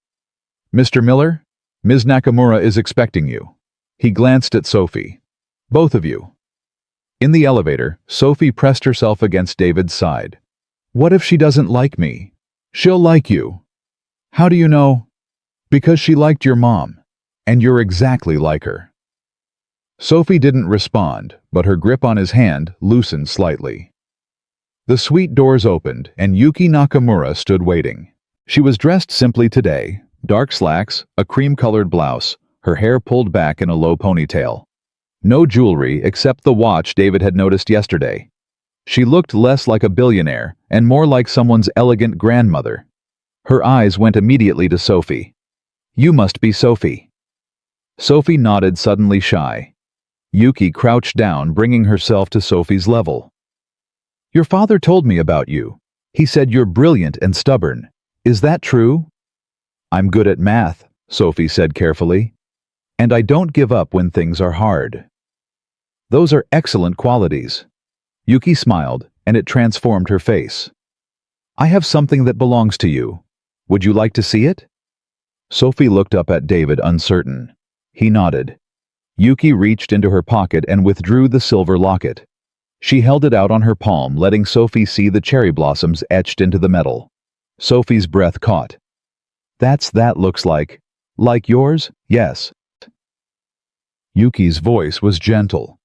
"Mr. Miller, Ms. Nakamura is expecting you." He glanced at Sophie. "Both of you." In the elevator, Sophie pressed herself against David's side. "What if she doesn't like me?" "She'll like you." "How do you know?" "Because she liked your mom, and you're exactly like her." Sophie didn't respond, but her grip on his hand loosened slightly. The suite doors opened, and Yuki Nakamura stood waiting. She was dressed simply today, dark slacks, a cream-colored blouse, her hair pulled back in a low ponytail. No jewelry except the watch David had noticed yesterday. She looked less like a billionaire and more like someone's elegant grandmother. Her eyes went immediately to Sophie. "You must be Sophie." Sophie nodded, suddenly shy. Yuki crouched down, bringing herself to Sophie's level. Your father told me about you. He said you're brilliant and stubborn. Is that true? I'm good at math, Sophie said carefully. And I don't give up when things are hard. Those are excellent qualities. Yuki smiled, and it transformed her face. I have something that belongs to you. Would you like to see it? Sophie looked up at David, uncertain. He nodded. Yuki reached into her pocket and withdrew the silver locket. She held it out on her palm, letting Sophie see the cherry blossoms etched into the metal. Sophie's breath caught. That looks like yours? Yes. Yuki's voice was gentle.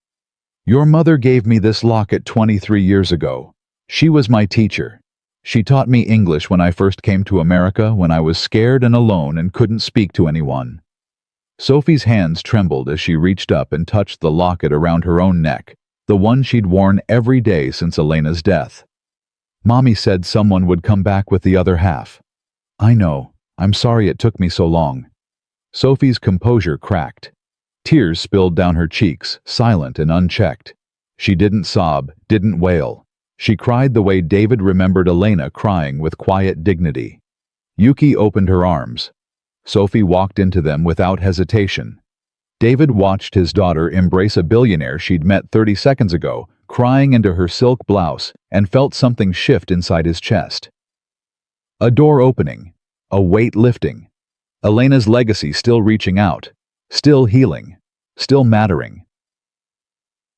Your mother gave me this locket 23 years ago. She was my teacher. She taught me English when I first came to America, when I was scared and alone and couldn't speak to anyone. Sophie's hands trembled as she reached up and touched the locket around her own neck, the one she'd worn every day since Elena's death. Mommy said someone would come back with the other half. I know. I'm sorry it took me so long. Sophie's composure cracked. Tears spilled down her cheeks, silent and unchecked. She didn't sob, didn't wail. She cried the way David remembered Elena crying with quiet dignity. Yuki opened her arms. Sophie walked into them without hesitation. David watched his daughter embrace a billionaire she'd met 30 seconds ago, crying into her silk blouse, and felt something shift inside his chest. A door opening, a weight lifting. Elena's legacy still reaching out, still healing, still mattering.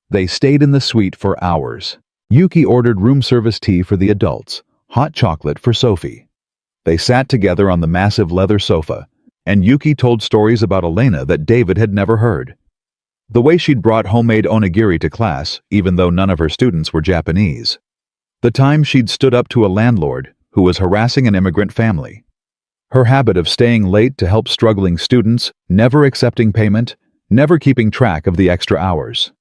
They stayed in the suite for hours. Yuki ordered room service tea for the adults, hot chocolate for Sophie. They sat together on the massive leather sofa, and Yuki told stories about Elena that David had never heard. The way she'd brought homemade onigiri to class, even though none of her students were Japanese. The time she'd stood up to a landlord who was harassing an immigrant family. Her habit of staying late to help struggling students, never accepting payment, never keeping track of the extra hours.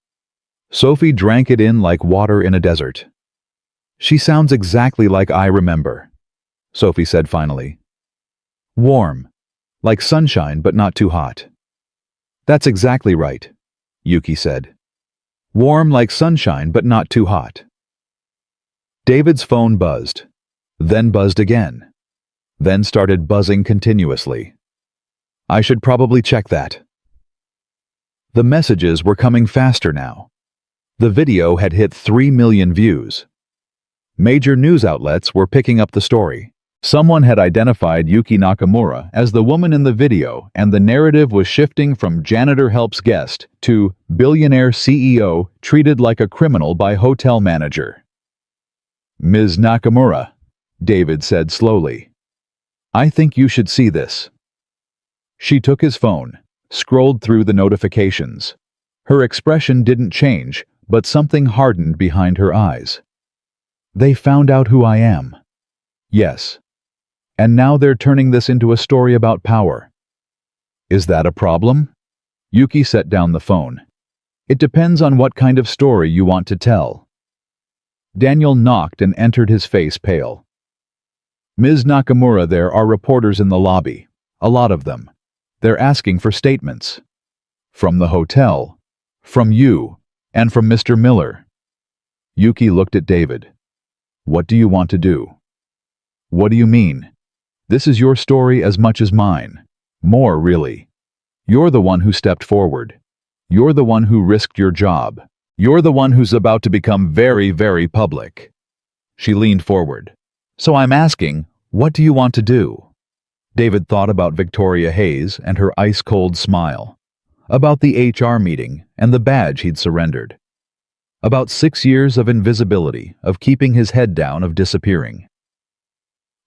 Sophie drank it in like water in a desert. She sounds exactly like I remember, Sophie said finally. Warm, like sunshine but not too hot. That's exactly right, Yuki said. Warm like sunshine but not too hot. David's phone buzzed, then buzzed again, then started buzzing continuously. I should probably check that. The messages were coming faster now. The video had hit 3 million views. Major news outlets were picking up the story. Someone had identified Yuki Nakamura as the woman in the video, and the narrative was shifting from janitor helps guest to billionaire CEO treated like a criminal by hotel manager. Ms. Nakamura, David said slowly. I think you should see this. She took his phone, scrolled through the notifications. Her expression didn't change, but something hardened behind her eyes. They found out who I am. Yes. And now they're turning this into a story about power. Is that a problem? Yuki set down the phone. It depends on what kind of story you want to tell. Daniel knocked and entered, his face pale. Ms. Nakamura, there are reporters in the lobby. A lot of them. They're asking for statements. From the hotel. From you. And from Mr. Miller. Yuki looked at David. What do you want to do? What do you mean? This is your story as much as mine. More, really. You're the one who stepped forward. You're the one who risked your job. You're the one who's about to become very, very public. She leaned forward. So I'm asking, what do you want to do? David thought about Victoria Hayes and her ice-cold smile. About the HR meeting and the badge he'd surrendered. About 6 years of invisibility, of keeping his head down, of disappearing.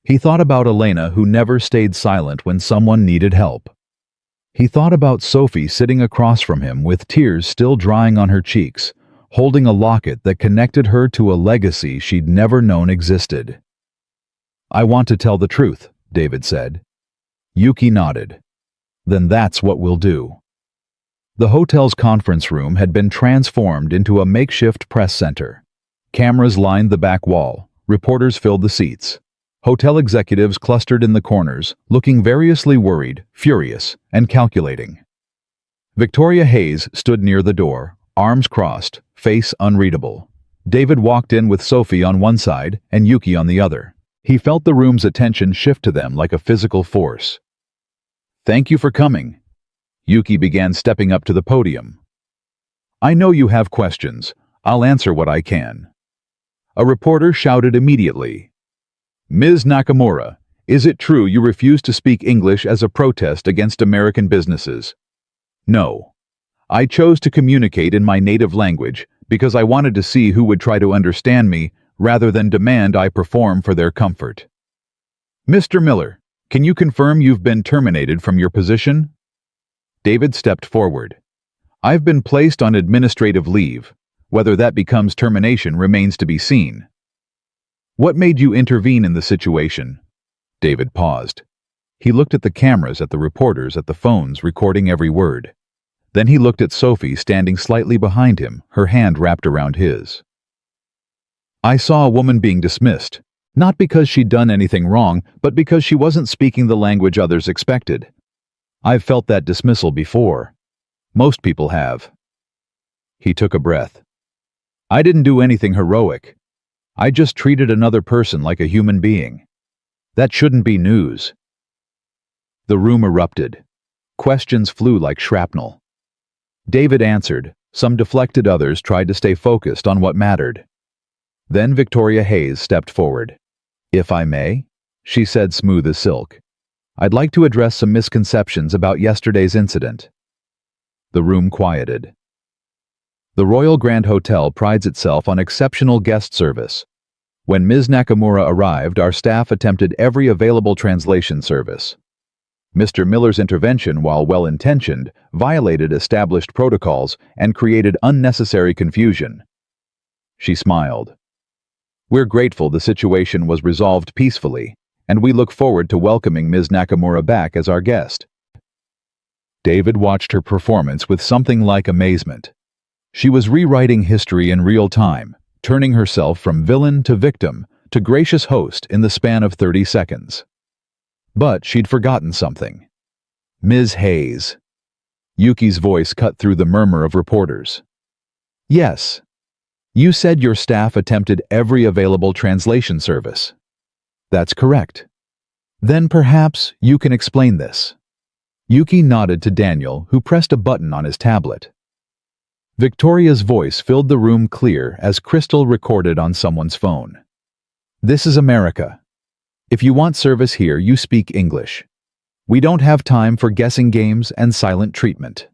He thought about Elena, who never stayed silent when someone needed help. He thought about Sophie sitting across from him with tears still drying on her cheeks, holding a locket that connected her to a legacy she'd never known existed. I want to tell the truth, David said. Yuki nodded. Then that's what we'll do. The hotel's conference room had been transformed into a makeshift press center. Cameras lined the back wall. Reporters filled the seats. Hotel executives clustered in the corners, looking variously worried, furious, and calculating. Victoria Hayes stood near the door, arms crossed, face unreadable. David walked in with Sophie on one side and Yuki on the other. He felt the room's attention shift to them like a physical force. "Thank you for coming." Yuki began stepping up to the podium. "I know you have questions. I'll answer what I can." A reporter shouted immediately, "Ms. Nakamura, is it true you refuse to speak English as a protest against American businesses?" "No. I chose to communicate in my native language because I wanted to see who would try to understand me rather than demand I perform for their comfort." "Mr. Miller, can you confirm you've been terminated from your position?" David stepped forward. "I've been placed on administrative leave. Whether that becomes termination remains to be seen." "What made you intervene in the situation?" David paused. He looked at the cameras, at the reporters, at the phones, recording every word. Then he looked at Sophie standing slightly behind him, her hand wrapped around his. "I saw a woman being dismissed, not because she'd done anything wrong, but because she wasn't speaking the language others expected. I've felt that dismissal before. Most people have." He took a breath. "I didn't do anything heroic. I just treated another person like a human being. That shouldn't be news." The room erupted. Questions flew like shrapnel. David answered. Some deflected, others tried to stay focused on what mattered. Then Victoria Hayes stepped forward. "If I may," she said, smooth as silk, "I'd like to address some misconceptions about yesterday's incident." The room quieted. The Royal Grand Hotel prides itself on exceptional guest service. When Ms. Nakamura arrived, our staff attempted every available translation service. Mr. Miller's intervention, while well-intentioned, violated established protocols and created unnecessary confusion. She smiled. "We're grateful the situation was resolved peacefully, and we look forward to welcoming Ms. Nakamura back as our guest." David watched her performance with something like amazement. She was rewriting history in real time, turning herself from villain to victim to gracious host in the span of 30 seconds. But she'd forgotten something. "Ms. Hayes." Yuki's voice cut through the murmur of reporters. "Yes. You said your staff attempted every available translation service." "That's correct." "Then perhaps you can explain this." Yuki nodded to Daniel, who pressed a button on his tablet. Victoria's voice filled the room clear as crystal recorded on someone's phone. "This is America. If you want service here, you speak English. We don't have time for guessing games and silent treatment."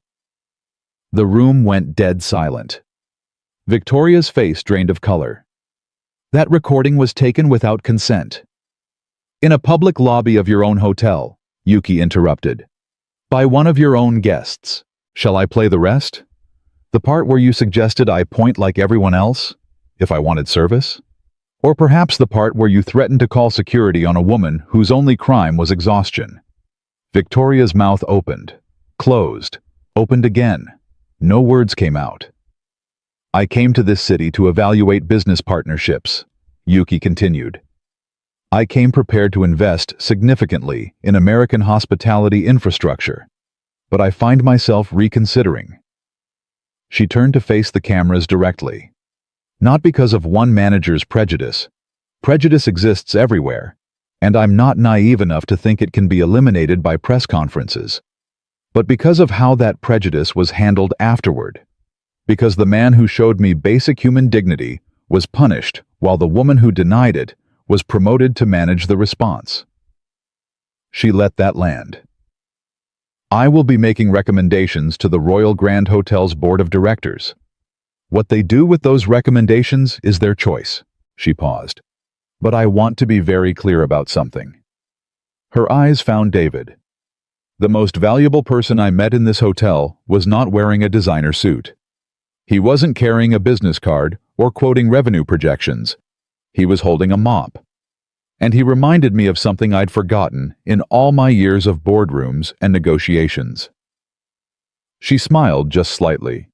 The room went dead silent. Victoria's face drained of color. "That recording was taken without consent." "In a public lobby of your own hotel," Yuki interrupted. "By one of your own guests. Shall I play the rest? The part where you suggested I point like everyone else, if I wanted service? Or perhaps the part where you threatened to call security on a woman whose only crime was exhaustion?" Victoria's mouth opened, closed, opened again. No words came out. "I came to this city to evaluate business partnerships," Yuki continued. "I came prepared to invest significantly in American hospitality infrastructure, but I find myself reconsidering." She turned to face the cameras directly. "Not because of one manager's prejudice. Prejudice exists everywhere, and I'm not naive enough to think it can be eliminated by press conferences. But because of how that prejudice was handled afterward. Because the man who showed me basic human dignity was punished while the woman who denied it was promoted to manage the response." She let that land. "I will be making recommendations to the Royal Grand Hotel's Board of Directors. What they do with those recommendations is their choice." She paused. "But I want to be very clear about something." Her eyes found David. "The most valuable person I met in this hotel was not wearing a designer suit. He wasn't carrying a business card or quoting revenue projections. He was holding a mop. And he reminded me of something I'd forgotten in all my years of boardrooms and negotiations." She smiled just slightly.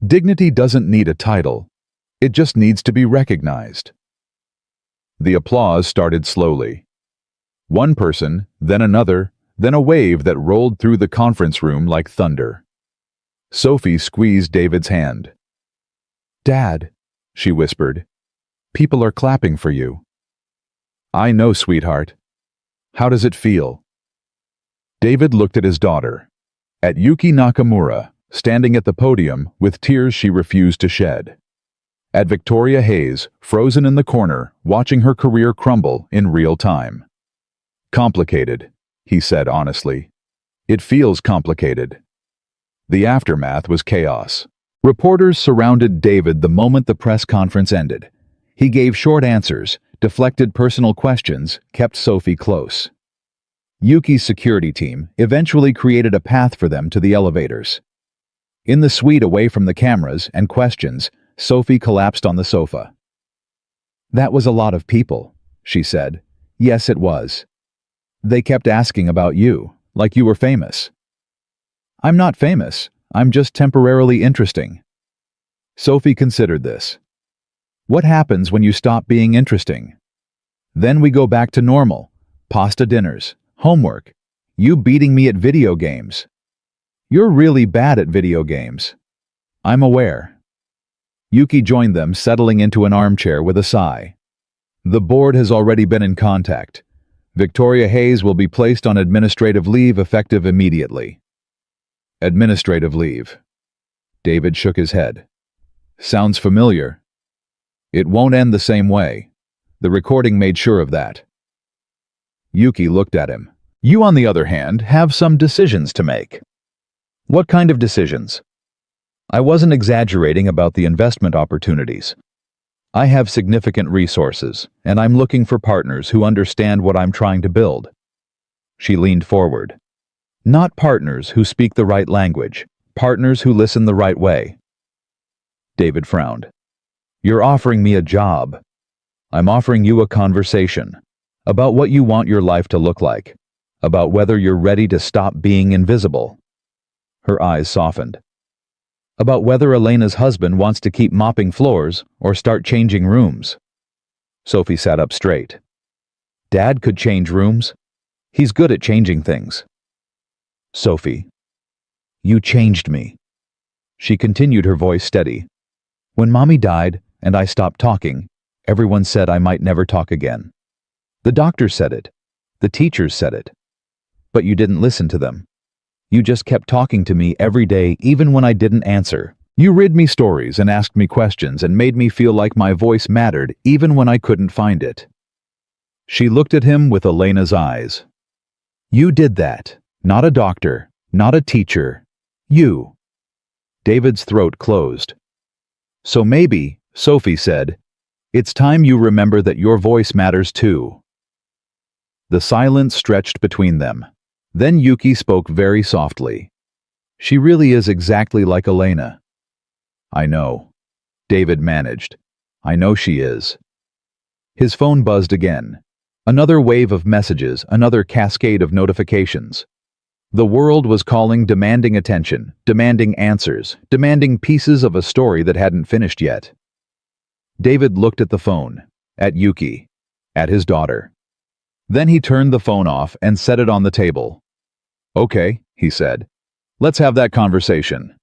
"Dignity doesn't need a title. It just needs to be recognized." The applause started slowly. One person, then another, then a wave that rolled through the conference room like thunder. Sophie squeezed David's hand. "Dad," she whispered. People are clapping for you. I know, sweetheart. How does it feel? David looked at his daughter, at Yuki Nakamura, standing at the podium with tears she refused to shed. At Victoria Hayes, frozen in the corner, watching her career crumble in real time. Complicated, he said honestly. It feels complicated. The aftermath was chaos. Reporters surrounded David the moment the press conference ended. He gave short answers, deflected personal questions, kept Sophie close. Yuki's security team eventually created a path for them to the elevators. In the suite away from the cameras and questions, Sophie collapsed on the sofa. That was a lot of people, she said. Yes, it was. They kept asking about you, like you were famous. I'm not famous. I'm just temporarily interesting. Sophie considered this. What happens when you stop being interesting? Then we go back to normal. Pasta dinners, homework, you beating me at video games. You're really bad at video games. I'm aware. Yuki joined them, settling into an armchair with a sigh. The board has already been in contact. Victoria Hayes will be placed on administrative leave effective immediately. Administrative leave. David shook his head. Sounds familiar. It won't end the same way. The recording made sure of that. Yuki looked at him. You, on the other hand, have some decisions to make. What kind of decisions? I wasn't exaggerating about the investment opportunities. I have significant resources, and I'm looking for partners who understand what I'm trying to build. She leaned forward. Not partners who speak the right language, partners who listen the right way. David frowned. You're offering me a job. I'm offering you a conversation about what you want your life to look like, about whether you're ready to stop being invisible. Her eyes softened. About whether Elena's husband wants to keep mopping floors or start changing rooms. Sophie sat up straight. Dad could change rooms. He's good at changing things. Sophie, you changed me. She continued, her voice steady. When Mommy died and I stopped talking, everyone said I might never talk again. The doctors said it. The teachers said it. But you didn't listen to them. You just kept talking to me every day, even when I didn't answer. You read me stories and asked me questions and made me feel like my voice mattered even when I couldn't find it. She looked at him with Elena's eyes. You did that. Not a doctor. Not a teacher. You. David's throat closed. So maybe, Sophie said, it's time you remember that your voice matters too. The silence stretched between them. Then Yuki spoke very softly. She really is exactly like Elena. I know. David managed. I know she is. His phone buzzed again. Another wave of messages, another cascade of notifications. The world was calling, demanding attention, demanding answers, demanding pieces of a story that hadn't finished yet. David looked at the phone, at Yuki, at his daughter. Then he turned the phone off and set it on the table. Okay, he said. Let's have that conversation.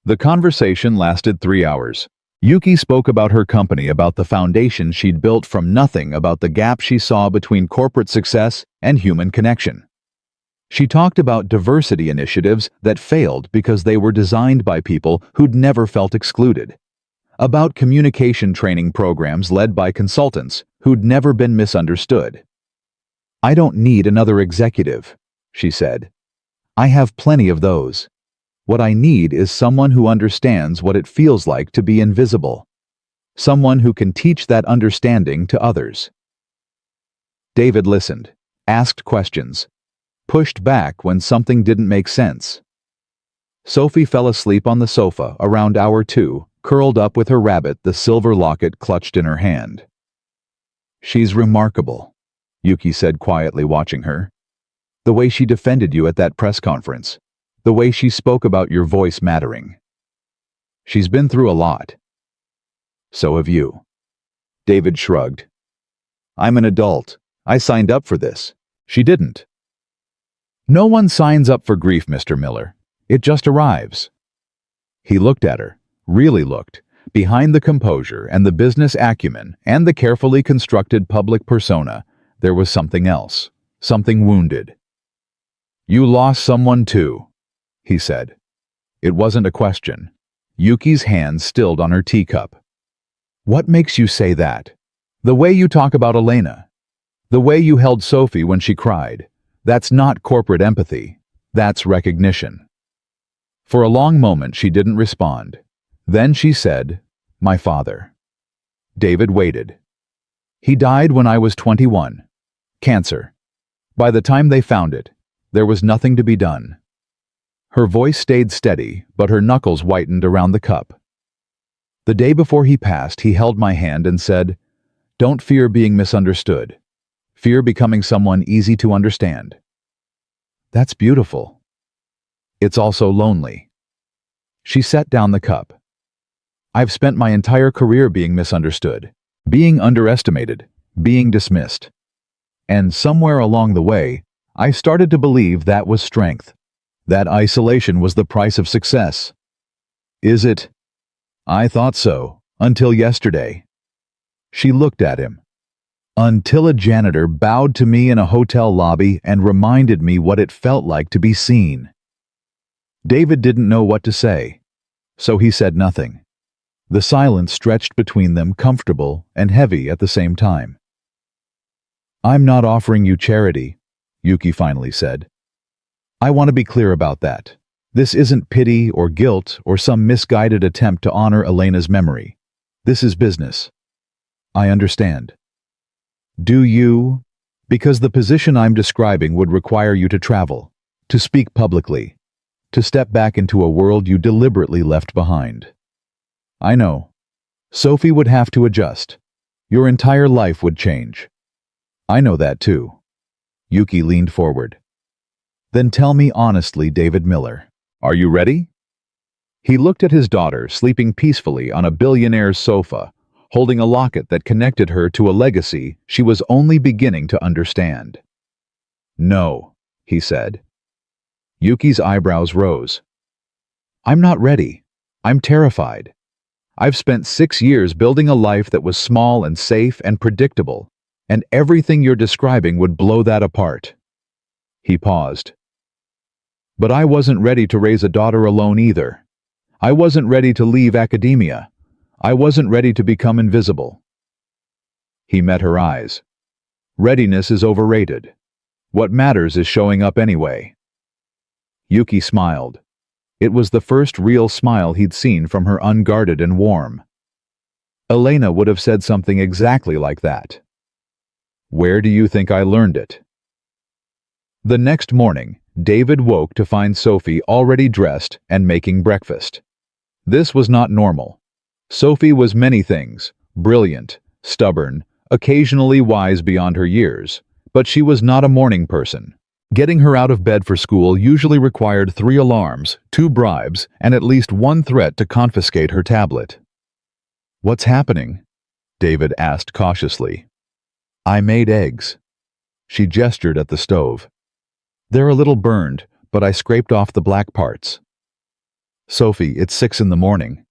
The conversation lasted 3 hours. Yuki spoke about her company, about the foundation she'd built from nothing, about the gap she saw between corporate success and human connection. She talked about diversity initiatives that failed because they were designed by people who'd never felt excluded. About communication training programs led by consultants who'd never been misunderstood. I don't need another executive, she said. I have plenty of those. What I need is someone who understands what it feels like to be invisible. Someone who can teach that understanding to others. David listened, asked questions, pushed back when something didn't make sense. Sophie fell asleep on the sofa around hour 2, curled up with her rabbit, the silver locket clutched in her hand. She's remarkable, Yuki said quietly, watching her. The way she defended you at that press conference. The way she spoke about your voice mattering. She's been through a lot. So have you. David shrugged. I'm an adult. I signed up for this. She didn't. No one signs up for grief, Mr. Miller. It just arrives. He looked at her, really looked, Behind the composure and the business acumen and the carefully constructed public persona, there was something else, something wounded. "You lost someone too," he said. It wasn't a question. Yuki's hand stilled on her teacup. "What makes you say that? The way you talk about Elena. The way you held Sophie when she cried. That's not corporate empathy. That's recognition." For a long moment she didn't respond. Then she said, "My father." David waited. "He died when I was 21. Cancer. By the time they found it, there was nothing to be done." Her voice stayed steady, but her knuckles whitened around the cup. "The day before he passed, he held my hand and said, 'Don't fear being misunderstood. Fear becoming someone easy to understand.'" That's beautiful. It's also lonely. She set down the cup. "I've spent my entire career being misunderstood, being underestimated, being dismissed. And somewhere along the way, I started to believe that was strength. That isolation was the price of success." "Is it?" "I thought so, until yesterday." She looked at him. "Until a janitor bowed to me in a hotel lobby and reminded me what it felt like to be seen." David didn't know what to say, so he said nothing. The silence stretched between them, comfortable and heavy at the same time. "I'm not offering you charity," Yuki finally said. "I want to be clear about that. This isn't pity or guilt or some misguided attempt to honor Elena's memory. This is business. I understand. Do you? Because the position I'm describing would require you to travel, to speak publicly, to step back into a world you deliberately left behind. I know. Sophie would have to adjust. Your entire life would change. I know that too." Yuki leaned forward. "Then tell me honestly, David Miller, are you ready?" He looked at his daughter sleeping peacefully on a billionaire's sofa, holding a locket that connected her to a legacy she was only beginning to understand. "No," he said. Yuki's eyebrows rose. "I'm not ready. I'm terrified. I've spent 6 years building a life that was small and safe and predictable, and everything you're describing would blow that apart." He paused. "But I wasn't ready to raise a daughter alone either. I wasn't ready to leave academia. I wasn't ready to become invisible." He met her eyes. "Readiness is overrated. What matters is showing up anyway." Yuki smiled. It was the first real smile he'd seen from her, unguarded and warm. Elena would have said something exactly like that. "Where do you think I learned it?" The next morning, David woke to find Sophie already dressed and making breakfast. This was not normal. Sophie was many things: brilliant, stubborn, occasionally wise beyond her years, but she was not a morning person. Getting her out of bed for school usually required 3 alarms, 2 bribes, and at least 1 threat to confiscate her tablet. "What's happening?" David asked cautiously. "I made eggs." She gestured at the stove. "They're a little burned, but I scraped off the black parts." "Sophie, it's 6 in the morning."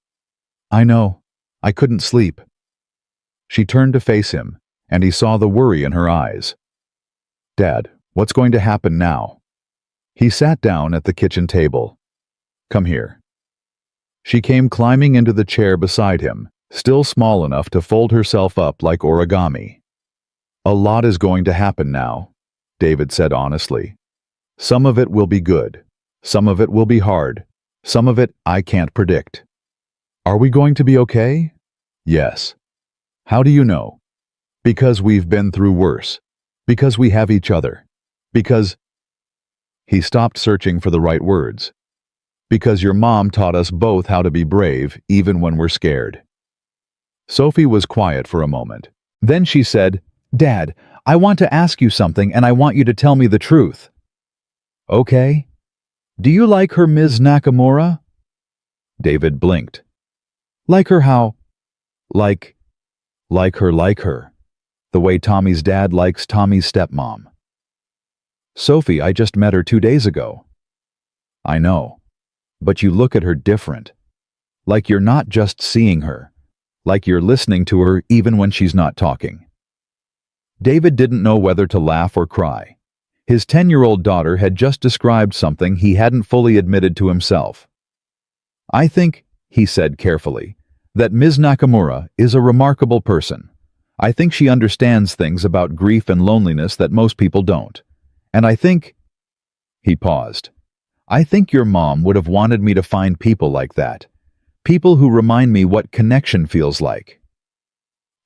"I know. I couldn't sleep." She turned to face him, and he saw the worry in her eyes. "Dad, what's going to happen now?" He sat down at the kitchen table. "Come here." She came climbing into the chair beside him, still small enough to fold herself up like origami. "A lot is going to happen now," David said honestly. "Some of it will be good. Some of it will be hard. Some of it I can't predict." "Are we going to be okay?" "Yes." "How do you know?" "Because we've been through worse. Because we have each other. Because—" He stopped searching for the right words. "Because your mom taught us both how to be brave, even when we're scared." Sophie was quiet for a moment. Then she said, "Dad, I want to ask you something and I want you to tell me the truth." "Okay. Do you like her, Ms. Nakamura?" David blinked. "Like her how?" Like her. The way Tommy's dad likes Tommy's stepmom." "Sophie, I just met her 2 days ago." "I know. But you look at her different. Like you're not just seeing her. Like you're listening to her even when she's not talking. David didn't know whether to laugh or cry. His 10-year-old daughter had just described something he hadn't fully admitted to himself. "I think," he said carefully, "that Ms. Nakamura is a remarkable person. I think she understands things about grief and loneliness that most people don't. And I think—" He paused. "I think your mom would have wanted me to find people like that. People who remind me what connection feels like."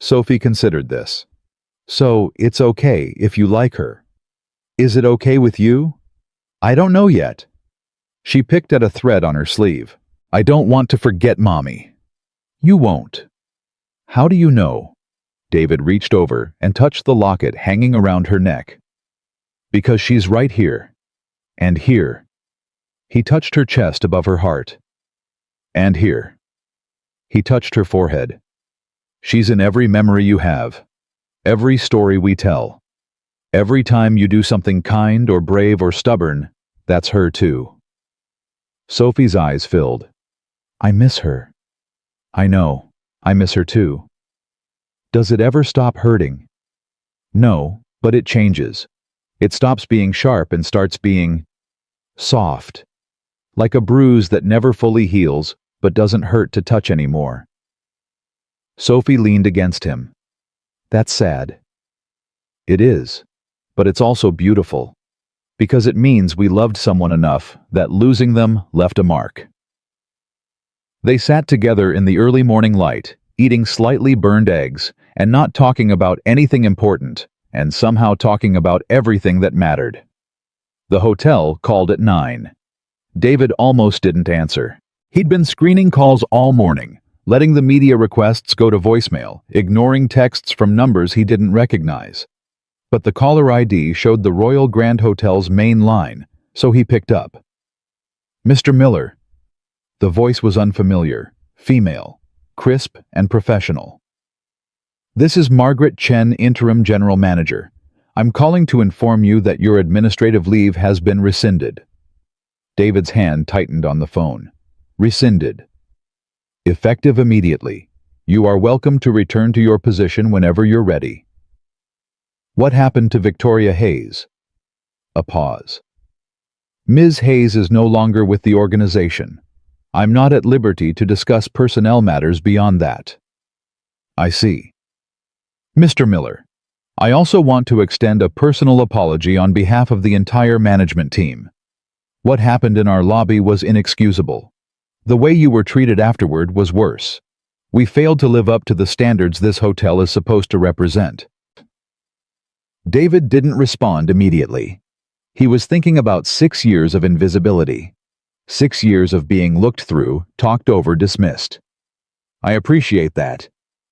Sophie considered this. "So, it's okay if you like her. Is it okay with you?" "I don't know yet." She picked at a thread on her sleeve. "I don't want to forget Mommy." "You won't." "How do you know?" David reached over and touched the locket hanging around her neck. "Because she's right here. And here." He touched her chest above her heart. "And here." He touched her forehead. "She's in every memory you have. Every story we tell. Every time you do something kind or brave or stubborn, that's her too." Sophie's eyes filled. "I miss her." "I know. I miss her too." "Does it ever stop hurting?" "No, but it changes. It stops being sharp and starts being soft. Like a bruise that never fully heals but doesn't hurt to touch anymore." Sophie leaned against him. "That's sad." "It is, but it's also beautiful, because it means we loved someone enough that losing them left a mark." They sat together in the early morning light, eating slightly burned eggs, and not talking about anything important, and somehow talking about everything that mattered. The hotel called at 9. David almost didn't answer. He'd been screening calls all morning, letting the media requests go to voicemail, ignoring texts from numbers he didn't recognize. But the caller ID showed the Royal Grand Hotel's main line, so he picked up. "Mr. Miller." The voice was unfamiliar, female, crisp and professional. "This is Margaret Chen, Interim General Manager. I'm calling to inform you that your administrative leave has been rescinded." David's hand tightened on the phone. "Rescinded. Effective immediately. You are welcome to return to your position whenever you're ready." "What happened to Victoria Hayes?" A pause. "Ms. Hayes is no longer with the organization. I'm not at liberty to discuss personnel matters beyond that." "I see." "Mr. Miller, I also want to extend a personal apology on behalf of the entire management team. What happened in our lobby was inexcusable. The way you were treated afterward was worse. We failed to live up to the standards this hotel is supposed to represent." David didn't respond immediately. He was thinking about 6 years of invisibility. 6 years of being looked through, talked over, dismissed. "I appreciate that,"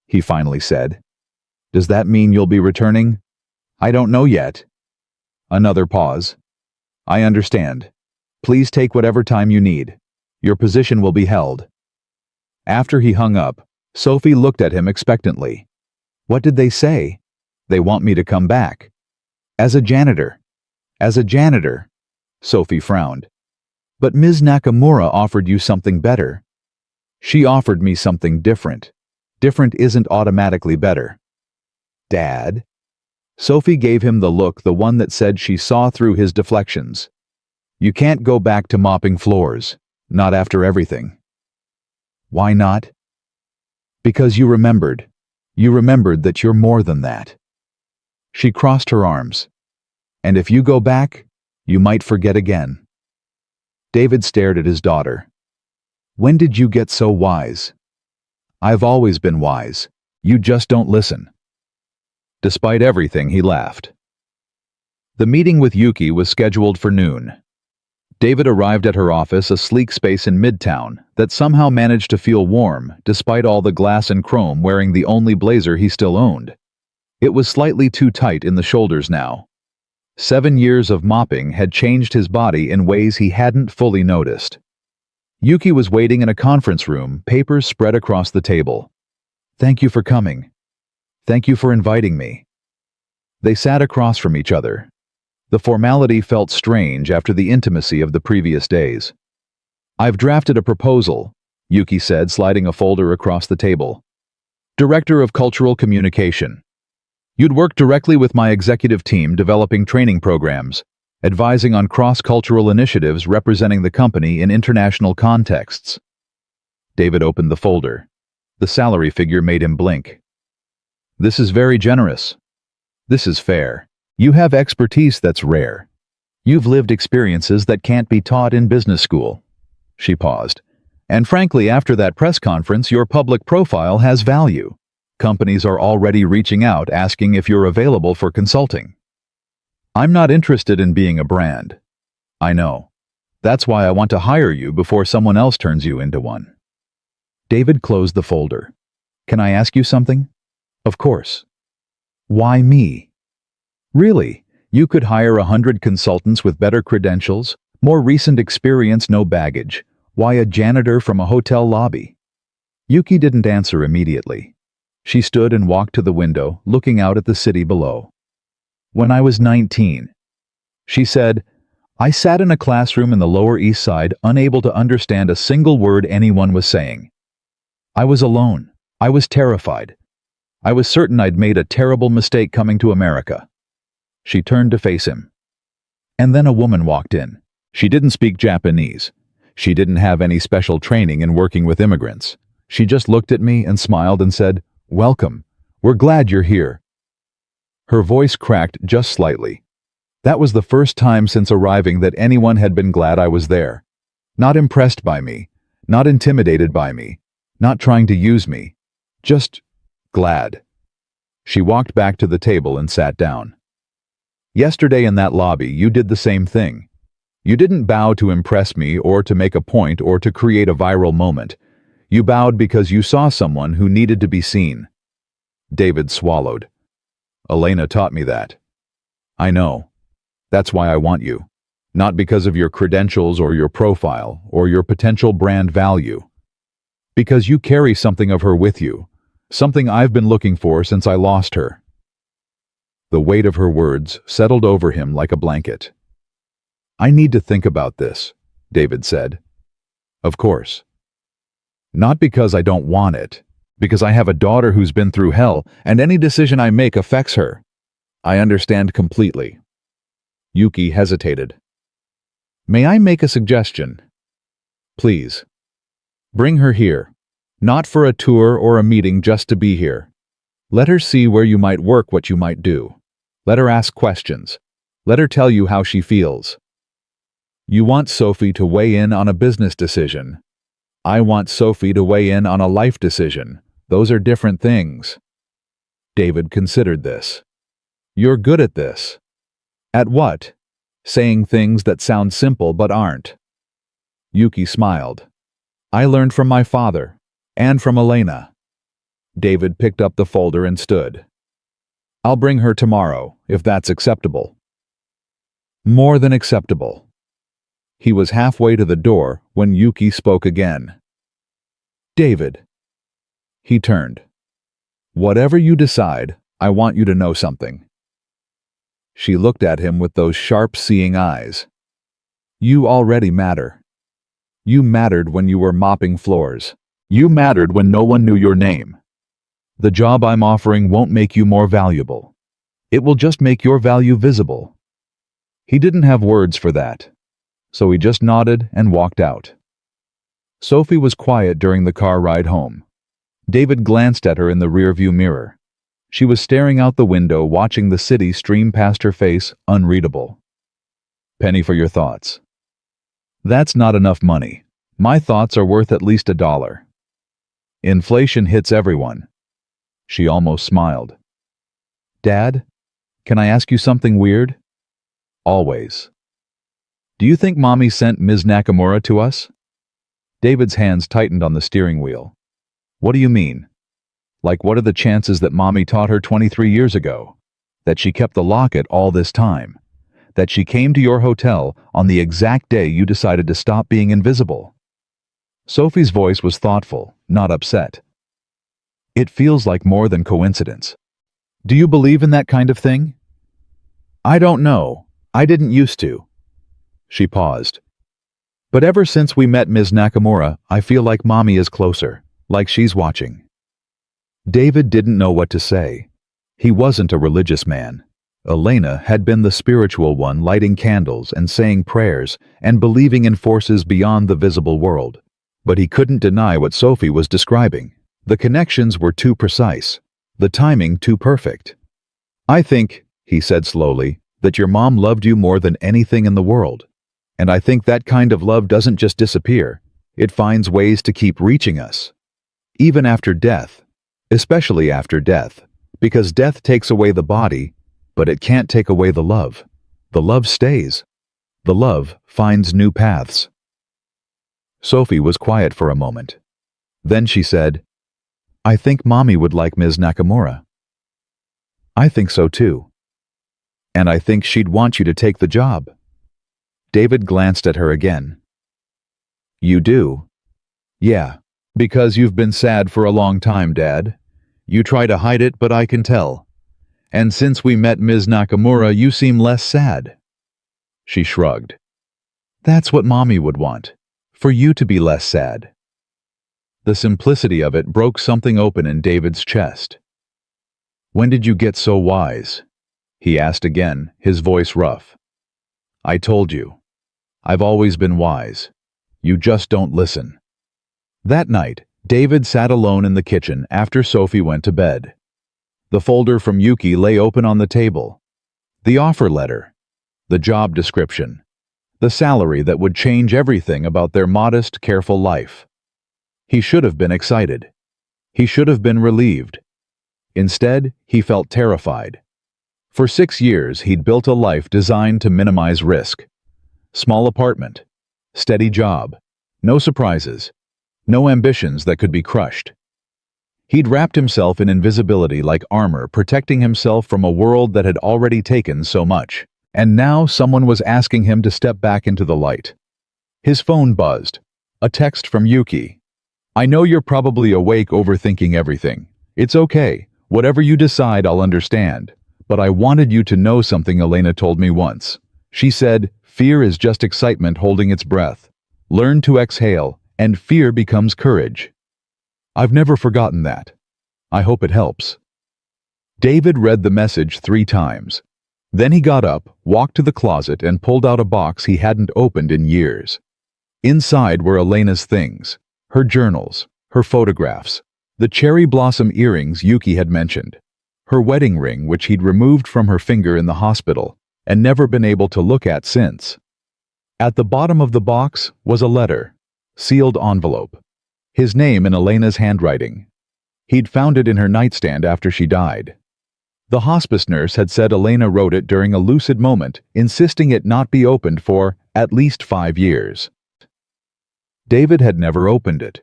he finally said. "Does that mean you'll be returning?" "I don't know yet." Another pause. "I understand. Please take whatever time you need. Your position will be held." After he hung up, Sophie looked at him expectantly. "What did they say?" "They want me to come back." "As a janitor." "As a janitor." Sophie frowned. "But Ms. Nakamura offered you something better." "She offered me something different. Different isn't automatically better." "Dad?" Sophie gave him the look, the one that said she saw through his deflections. "You can't go back to mopping floors. Not after everything." "Why not?" "Because you remembered. You remembered that you're more than that." She crossed her arms. "And if you go back, you might forget again." David stared at his daughter. "When did you get so wise?" "I've always been wise. You just don't listen." Despite everything, he laughed. The meeting with Yuki was scheduled for noon. David arrived at her office, a sleek space in Midtown that somehow managed to feel warm despite all the glass and chrome, wearing the only blazer he still owned. It was slightly too tight in the shoulders now. 7 years of mopping had changed his body in ways he hadn't fully noticed. Yuki was waiting in a conference room, papers spread across the table. "Thank you for coming. Thank you for inviting me." They sat across from each other. The formality felt strange after the intimacy of the previous days. "I've drafted a proposal," Yuki said, sliding a folder across the table. Director of Cultural Communication. You'd work directly with my executive team developing training programs, advising on cross-cultural initiatives representing the company in international contexts. David opened the folder. The salary figure made him blink. This is very generous. This is fair. You have expertise that's rare. You've lived experiences that can't be taught in business school. She paused. And frankly, after that press conference, your public profile has value. Companies are already reaching out asking if you're available for consulting. I'm not interested in being a brand. I know. That's why I want to hire you before someone else turns you into one. David closed the folder. Can I ask you something? Of course. Why me? Really, you could hire 100 consultants with better credentials, more recent experience, no baggage. Why a janitor from a hotel lobby? Yuki didn't answer immediately. She stood and walked to the window, looking out at the city below. When I was 19, she said, I sat in a classroom in the Lower East Side, unable to understand a single word anyone was saying. I was alone. I was terrified. I was certain I'd made a terrible mistake coming to America. She turned to face him. And then a woman walked in. She didn't speak Japanese. She didn't have any special training in working with immigrants. She just looked at me and smiled and said, Welcome. We're glad you're here. Her voice cracked just slightly. That was the first time since arriving that anyone had been glad I was there. Not impressed by me, not intimidated by me, not trying to use me. Just glad. She walked back to the table and sat down. Yesterday in that lobby, you did the same thing. You didn't bow to impress me or to make a point or to create a viral moment. You bowed because you saw someone who needed to be seen. David swallowed. Elena taught me that. I know. That's why I want you. Not because of your credentials or your profile or your potential brand value. Because you carry something of her with you. Something I've been looking for since I lost her. The weight of her words settled over him like a blanket. I need to think about this, David said. Of course. Not because I don't want it, because I have a daughter who's been through hell, and any decision I make affects her. I understand completely. Yuki hesitated. May I make a suggestion? Please. Bring her here. Not for a tour or a meeting, just to be here. Let her see where you might work, what you might do. Let her ask questions. Let her tell you how she feels. You want Sophie to weigh in on a business decision. I want Sophie to weigh in on a life decision. Those are different things. David considered this. You're good at this. At what? Saying things that sound simple but aren't. Yuki smiled. I learned from my father, and from Elena. David picked up the folder and stood. I'll bring her tomorrow, if that's acceptable. More than acceptable. He was halfway to the door when Yuki spoke again. David. He turned. Whatever you decide, I want you to know something. She looked at him with those sharp, seeing eyes. You already matter. You mattered when you were mopping floors. You mattered when no one knew your name. The job I'm offering won't make you more valuable. It will just make your value visible. He didn't have words for that, so he just nodded and walked out. Sophie was quiet during the car ride home. David glanced at her in the rearview mirror. She was staring out the window, watching the city stream past her face, unreadable. Penny for your thoughts. That's not enough money. My thoughts are worth at least $1. Inflation hits everyone. She almost smiled. Dad, can I ask you something weird? Always. Do you think Mommy sent Ms. Nakamura to us? David's hands tightened on the steering wheel. What do you mean? Like, what are the chances that Mommy taught her 23 years ago? That she kept the locket all this time? That she came to your hotel on the exact day you decided to stop being invisible? Sophie's voice was thoughtful, not upset. It feels like more than coincidence. Do you believe in that kind of thing? I don't know. I didn't used to. She paused. But ever since we met Ms. Nakamura, I feel like Mommy is closer, like she's watching. David didn't know what to say. He wasn't a religious man. Elena had been the spiritual one, lighting candles and saying prayers and believing in forces beyond the visible world. But he couldn't deny what Sophie was describing. The connections were too precise, the timing too perfect. I think, he said slowly, that your mom loved you more than anything in the world. And I think that kind of love doesn't just disappear, it finds ways to keep reaching us. Even after death, especially after death, because death takes away the body, but it can't take away the love. The love stays. The love finds new paths. Sophie was quiet for a moment. Then she said, I think Mommy would like Ms. Nakamura. I think so too. And I think she'd want you to take the job. David glanced at her again. You do? Yeah, because you've been sad for a long time, Dad. You try to hide it, but I can tell. And since we met Ms. Nakamura, you seem less sad. She shrugged. That's what Mommy would want, for you to be less sad. The simplicity of it broke something open in David's chest. When did you get so wise? He asked again, his voice rough. I told you. I've always been wise. You just don't listen. That night, David sat alone in the kitchen after Sophie went to bed. The folder from Yuki lay open on the table. The offer letter. The job description. The salary that would change everything about their modest, careful life. He should have been excited. He should have been relieved. Instead, he felt terrified. For 6 years, he'd built a life designed to minimize risk. Small apartment. Steady job. No surprises. No ambitions that could be crushed. He'd wrapped himself in invisibility like armor, protecting himself from a world that had already taken so much. And now someone was asking him to step back into the light. His phone buzzed. A text from Yuki. I know you're probably awake overthinking everything. It's okay. Whatever you decide, I'll understand. But I wanted you to know something Elena told me once. She said, fear is just excitement holding its breath. Learn to exhale, and fear becomes courage. I've never forgotten that. I hope it helps. David read the message 3 times. Then he got up, walked to the closet, and pulled out a box he hadn't opened in years. Inside were Elena's things, her journals, her photographs, the cherry blossom earrings Yuki had mentioned, her wedding ring which he'd removed from her finger in the hospital and never been able to look at since. At the bottom of the box was a letter, sealed envelope, his name in Elena's handwriting. He'd found it in her nightstand after she died. The hospice nurse had said Elena wrote it during a lucid moment, insisting it not be opened for at least 5 years. David had never opened it.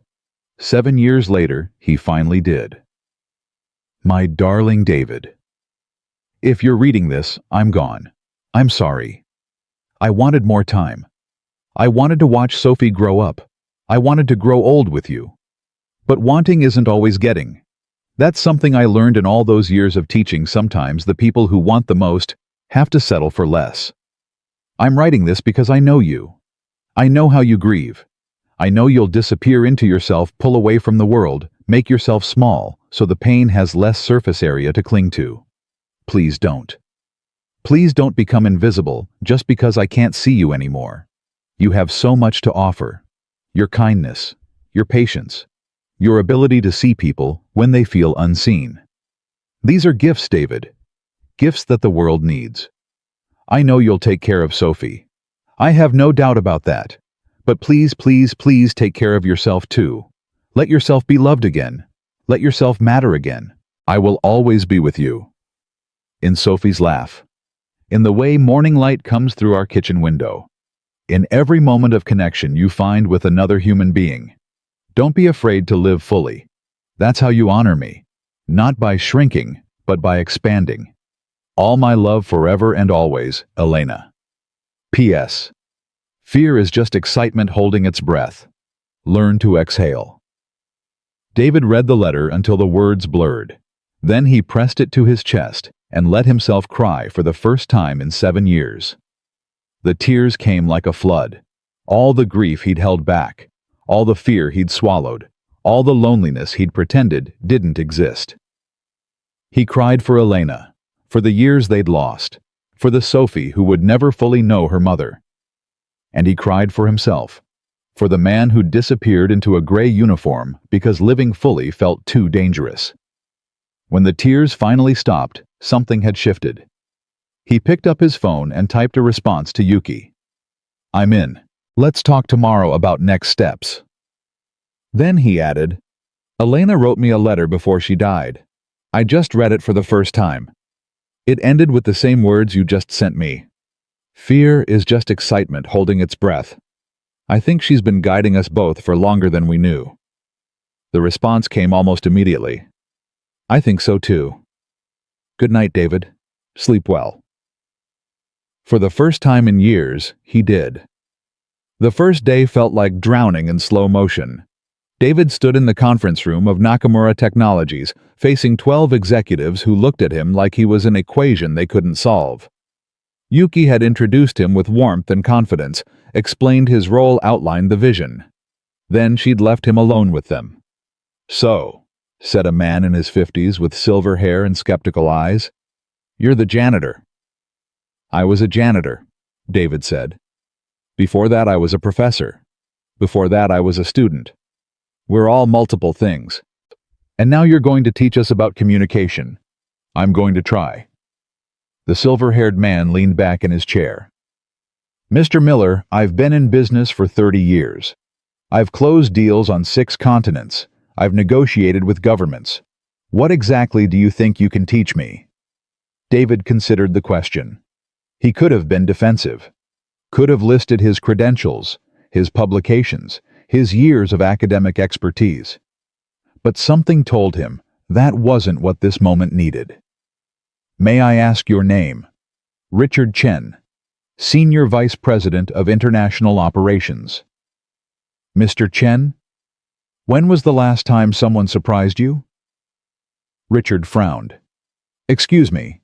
7 years later, he finally did. My darling David. If you're reading this, I'm gone. I'm sorry. I wanted more time. I wanted to watch Sophie grow up. I wanted to grow old with you. But wanting isn't always getting. That's something I learned in all those years of teaching. Sometimes the people who want the most have to settle for less. I'm writing this because I know you. I know how you grieve. I know you'll disappear into yourself, pull away from the world, make yourself small, so the pain has less surface area to cling to. Please don't. Please don't become invisible just because I can't see you anymore. You have so much to offer. Your kindness, your patience, your ability to see people when they feel unseen. These are gifts, David. Gifts that the world needs. I know you'll take care of Sophie. I have no doubt about that. But please, please, please take care of yourself too. Let yourself be loved again. Let yourself matter again. I will always be with you. In Sophie's laugh. In the way morning light comes through our kitchen window. In every moment of connection you find with another human being. Don't be afraid to live fully. That's how you honor me. Not by shrinking, but by expanding. All my love forever and always, Elena. P.S. Fear is just excitement holding its breath. Learn to exhale. David read the letter until the words blurred. Then he pressed it to his chest and let himself cry for the first time in 7 years. The tears came like a flood, All the grief he'd held back, all the fear he'd swallowed, all the loneliness he'd pretended didn't exist. He cried for Elena, for the years they'd lost, for the Sophie who would never fully know her mother. And he cried for himself, for the man who'd disappeared into a gray uniform because living fully felt too dangerous. When the tears finally stopped, something had shifted. He picked up his phone and typed a response to Yuki. "I'm in. Let's talk tomorrow about next steps." Then he added, "Elena wrote me a letter before she died. I just read it for the first time. It ended with the same words you just sent me. Fear is just excitement holding its breath. I think she's been guiding us both for longer than we knew." The response came almost immediately. "I think so too. Good night, David. Sleep well." For the first time in years, he did. The first day felt like drowning in slow motion. David stood in the conference room of Nakamura Technologies, facing 12 executives who looked at him like he was an equation they couldn't solve. Yuki had introduced him with warmth and confidence, explained his role, outlined the vision. Then she'd left him alone with them. "So," said a man in his 50s with silver hair and skeptical eyes, "you're the janitor." "I was a janitor," David said. "Before that I was a professor. Before that I was a student. We're all multiple things. And now you're going to teach us about communication. I'm going to try." The silver-haired man leaned back in his chair. "Mr. Miller, I've been in business for 30 years. I've closed deals on 6 continents. I've negotiated with governments. What exactly do you think you can teach me?" David considered the question. He could have been defensive, could have listed his credentials, his publications, his years of academic expertise. But something told him that wasn't what this moment needed. "May I ask your name?" "Richard Chen, Senior Vice President of International Operations." "Mr. Chen, when was the last time someone surprised you?" Richard frowned. "Excuse me.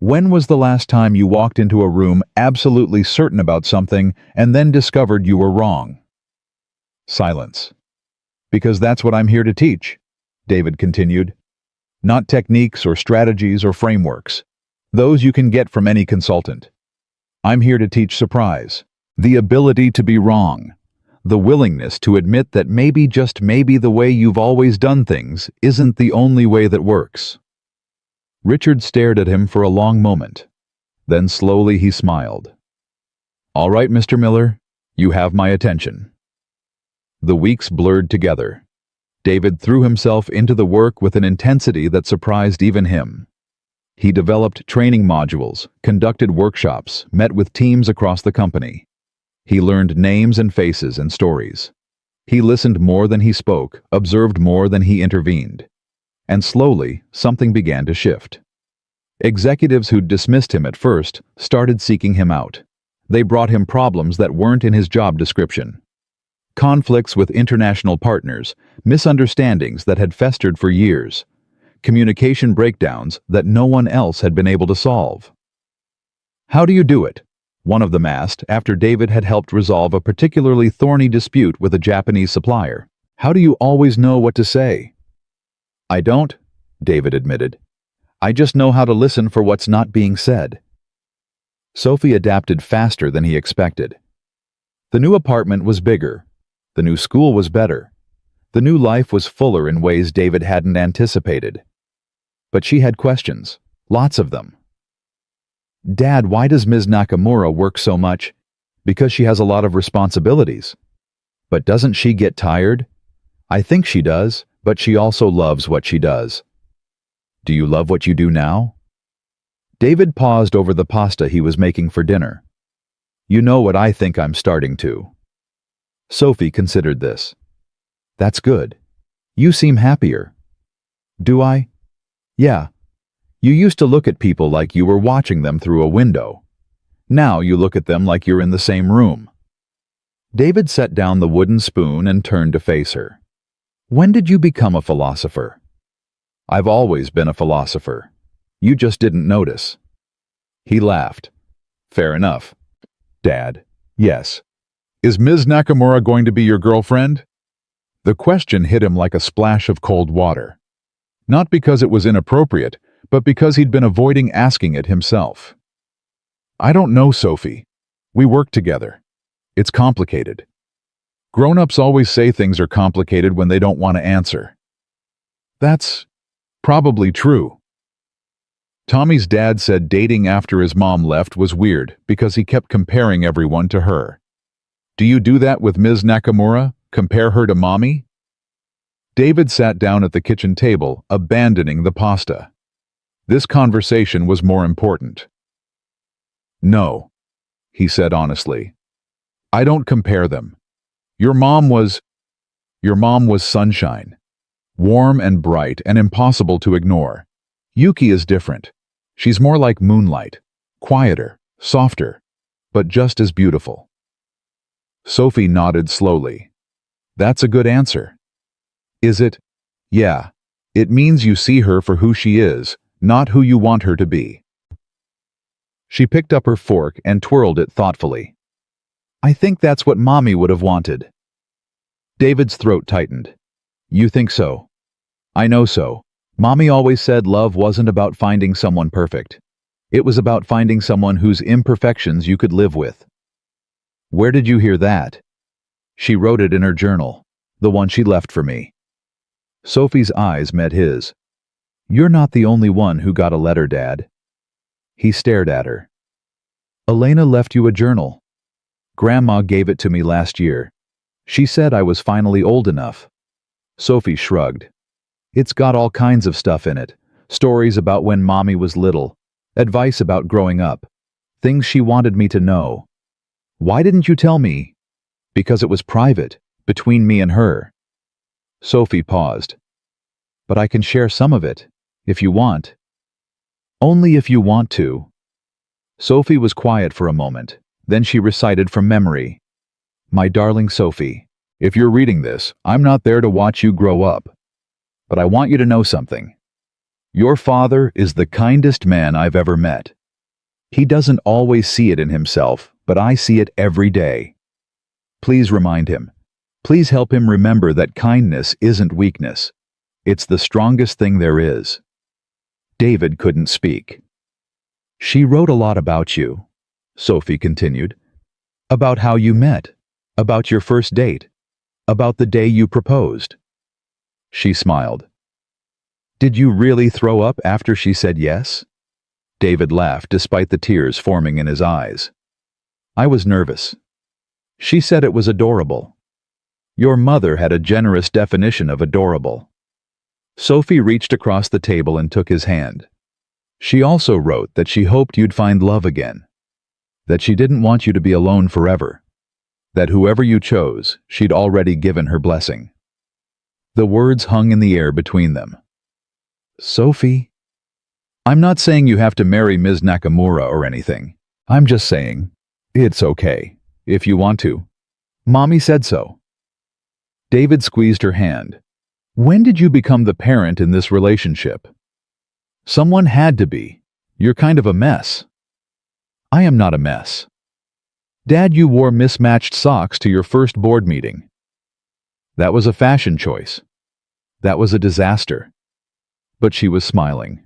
When was the last time you walked into a room absolutely certain about something and then discovered you were wrong?" Silence. "Because that's what I'm here to teach," David continued. "Not techniques or strategies or frameworks. Those you can get from any consultant. I'm here to teach surprise, the ability to be wrong, the willingness to admit that maybe, just maybe, the way you've always done things isn't the only way that works." Richard stared at him for a long moment. Then slowly he smiled. "All right, Mr. Miller, you have my attention." The weeks blurred together. David threw himself into the work with an intensity that surprised even him. He developed training modules, conducted workshops, met with teams across the company. He learned names and faces and stories. He listened more than he spoke, observed more than he intervened. And slowly, something began to shift. Executives who'd dismissed him at first started seeking him out. They brought him problems that weren't in his job description. Conflicts with international partners, misunderstandings that had festered for years, communication breakdowns that no one else had been able to solve. "How do you do it?" one of them asked after David had helped resolve a particularly thorny dispute with a Japanese supplier. "How do you always know what to say?" "I don't," David admitted. "I just know how to listen for what's not being said." Sophie adapted faster than he expected. The new apartment was bigger. The new school was better. The new life was fuller in ways David hadn't anticipated. But she had questions, lots of them. "Dad, why does Ms. Nakamura work so much?" "Because she has a lot of responsibilities." "But doesn't she get tired?" "I think she does, but she also loves what she does." "Do you love what you do now?" David paused over the pasta he was making for dinner. "You know what I think I'm starting to." Sophie considered this. "That's good. You seem happier." "Do I?" "Yeah. You used to look at people like you were watching them through a window. Now you look at them like you're in the same room." David set down the wooden spoon and turned to face her. "When did you become a philosopher?" "I've always been a philosopher. You just didn't notice." He laughed. "Fair enough. Dad, yes. Is Ms. Nakamura going to be your girlfriend? The question hit him like a splash of cold water. Not because it was inappropriate, but because he'd been avoiding asking it himself. I don't know, Sophie. We work together. It's complicated. Grown-ups always say things are complicated when they don't want to answer. That's probably true. Tommy's dad said dating after his mom left was weird because he kept comparing everyone to her. Do you do that with Ms. Nakamura? Compare her to Mommy? David sat down at the kitchen table, abandoning the pasta. This conversation was more important. No, he said honestly. I don't compare them. Your mom was sunshine. Warm and bright and impossible to ignore. Yuki is different. She's more like moonlight. Quieter, softer, but just as beautiful. Sophie nodded slowly. That's a good answer. Is it? Yeah. It means you see her for who she is, not who you want her to be. She picked up her fork and twirled it thoughtfully. I think that's what Mommy would have wanted. David's throat tightened. You think so? I know so. Mommy always said love wasn't about finding someone perfect. It was about finding someone whose imperfections you could live with. Where did you hear that? She wrote it in her journal, the one she left for me. Sophie's eyes met his. You're not the only one who got a letter, Dad. He stared at her. Elena left you a journal. Grandma gave it to me last year. She said I was finally old enough. Sophie shrugged. It's got all kinds of stuff in it. Stories about when Mommy was little. Advice about growing up. Things she wanted me to know. Why didn't you tell me? Because it was private, between me and her. Sophie paused. But I can share some of it, if you want. Only if you want to. Sophie was quiet for a moment. Then she recited from memory. My darling Sophie, if you're reading this, I'm not there to watch you grow up. But I want you to know something. Your father is the kindest man I've ever met. He doesn't always see it in himself, but I see it every day. Please remind him. Please help him remember that kindness isn't weakness. It's the strongest thing there is. David couldn't speak. She wrote a lot about you, Sophie continued. About how you met. About your first date. About the day you proposed. She smiled. Did you really throw up after she said yes? David laughed despite the tears forming in his eyes. I was nervous. She said it was adorable. Your mother had a generous definition of adorable. Sophie reached across the table and took his hand. She also wrote that she hoped you'd find love again. That she didn't want you to be alone forever. That whoever you chose, she'd already given her blessing. The words hung in the air between them. Sophie? I'm not saying you have to marry Ms. Nakamura or anything. I'm just saying, it's okay, if you want to. Mommy said so. David squeezed her hand. When did you become the parent in this relationship? Someone had to be. You're kind of a mess. I am not a mess. Dad, you wore mismatched socks to your first board meeting. That was a fashion choice. That was a disaster. But she was smiling.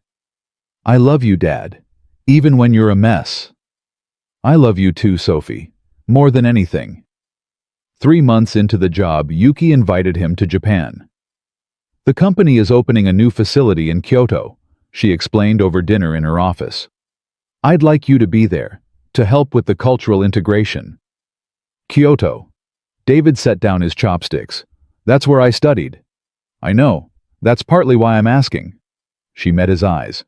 I love you, Dad, even when you're a mess. I love you too, Sophie, more than anything. 3 months into the job, Yuki invited him to Japan. The company is opening a new facility in Kyoto, she explained over dinner in her office. I'd like you to be there, to help with the cultural integration. Kyoto. David set down his chopsticks. That's where I studied. I know. That's partly why I'm asking. She met his eyes.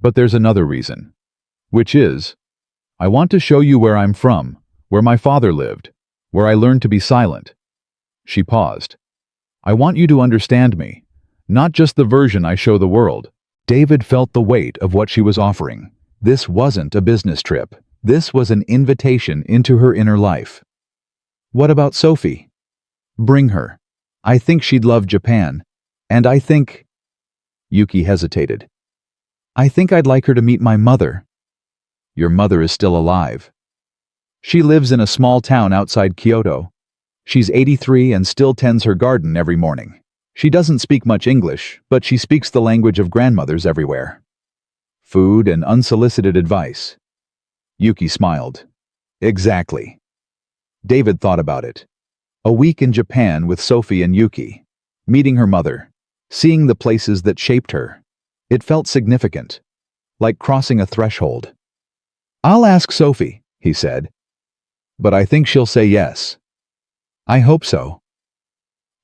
But there's another reason. Which is, I want to show you where I'm from, where my father lived, where I learned to be silent. She paused. I want you to understand me, not just the version I show the world. David felt the weight of what she was offering. This wasn't a business trip. This was an invitation into her inner life. What about Sophie? Bring her. I think she'd love Japan. And I think... Yuki hesitated. I think I'd like her to meet my mother. Your mother is still alive. She lives in a small town outside Kyoto. She's 83 and still tends her garden every morning. She doesn't speak much English, but she speaks the language of grandmothers everywhere. Food and unsolicited advice. Yuki smiled. Exactly. David thought about it. A week in Japan with Sophie and Yuki. Meeting her mother. Seeing the places that shaped her. It felt significant. Like crossing a threshold. I'll ask Sophie, he said. But I think she'll say yes. I hope so.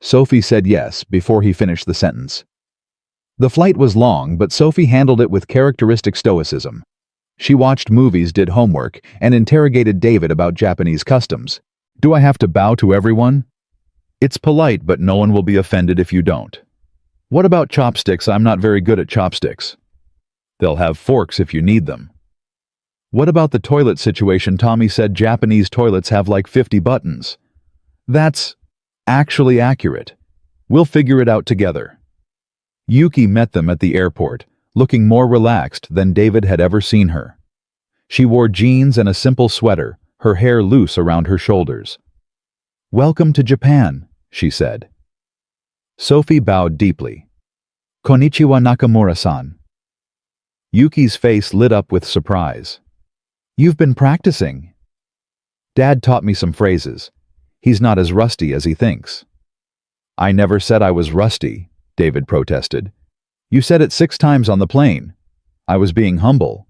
Sophie said yes before he finished the sentence. The flight was long, but Sophie handled it with characteristic stoicism. She watched movies, did homework, and interrogated David about Japanese customs. Do I have to bow to everyone? It's polite, but no one will be offended if you don't. What about chopsticks? I'm not very good at chopsticks. They'll have forks if you need them. What about the toilet situation? Tommy said Japanese toilets have like 50 buttons. That's actually accurate. We'll figure it out together. Yuki met them at the airport, looking more relaxed than David had ever seen her. She wore jeans and a simple sweater, her hair loose around her shoulders. Welcome to Japan, she said. Sophie bowed deeply. Konnichiwa Nakamura-san. Yuki's face lit up with surprise. You've been practicing. Dad taught me some phrases. He's not as rusty as he thinks. I never said I was rusty, David protested. You said it 6 times on the plane. I was being humble.